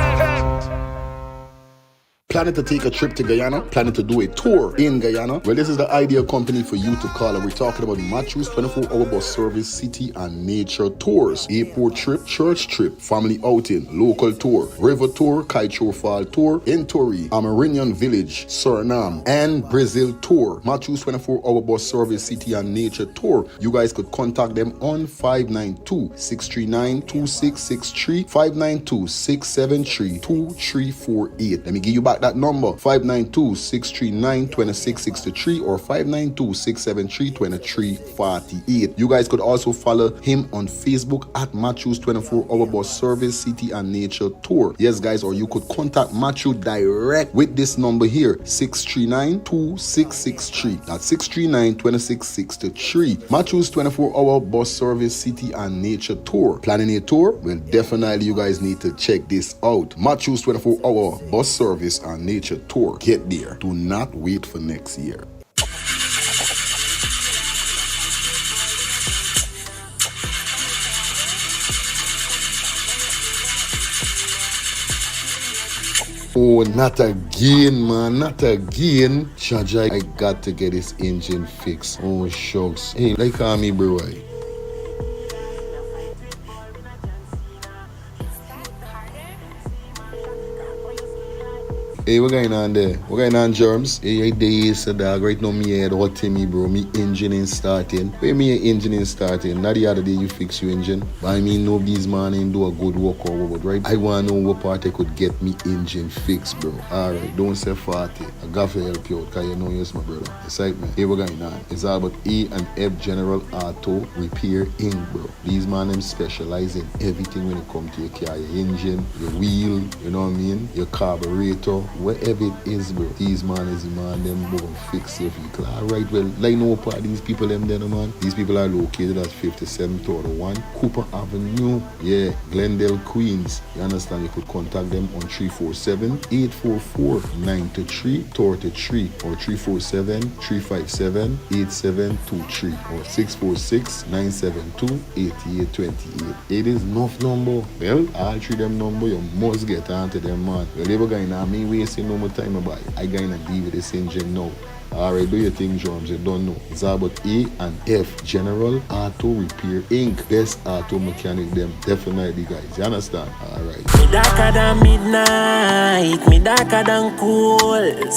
Planning to take a trip to Guyana? Planning to do a tour in Guyana? Well, this is the ideal company for you to call. And we're talking about Matthews 24-hour bus service, city and nature tours, airport trip, church trip, family outing, local tour, river tour, Kaitro Fall tour, Entori, Amarinian Village, Suriname, and Brazil tour. Matthews 24-hour bus service, city and nature tour. You guys could contact them on 592-639-2663, 592-673-2348. Let me give you back that number, 592-639-2663 or 592-673-2348. You guys could also follow him on Facebook at Matthews 24-hour bus service, city and nature tour. Yes, guys, or you could contact Matthew direct with this number here, 639-2663. That's 639-2663. Matthews 24-hour bus service, city and nature tour. Planning a tour? Well, definitely you guys need to check this out. Matthews 24-hour bus service and nature tour. Get there. Do not wait for next year. Oh, not again, man. Not again. Jaja, I got to get this engine fixed. Oh, shucks. Hey, like me, bro. Hey, what going on there? What going on, Germs? Hey, days, dog. Right now, me head hot to me, bro. Me engine ain't starting. Where me engine ain't starting? Not the other day you fix your engine. But I mean, nobody's man ain't do a good work or what, right? I want to know what part I could get me engine fixed, bro. Alright, don't say 40. I got to help you out, because you know you're my brother. Excitement. Hey, what going on? It's all about E and F General Auto Repair Inc., bro. These man, them specialize in everything when it comes to your car, your engine, your wheel, you know what I mean? Your carburetor, whatever it is, bro. These man is the man, them go fix your vehicle. Alright, well, like no part these people them there, man. These people are located at 57-1 Cooper Avenue. Yeah, Glendale, Queens. You understand? You could contact them on 347-844-9333 or 347-357-8723 or 646-972-8828. It is enough number. Well, all three them number, you must get onto them, man. Well, they were going to me wasting no more time about it. I going to deal with this engine now. Alright, do your thing, Drums. You don't know. It's about E and F General Auto Repair Inc. Best auto mechanic them. Definitely, guys. You understand? Alright. Me darker than midnight. Me darker than cool.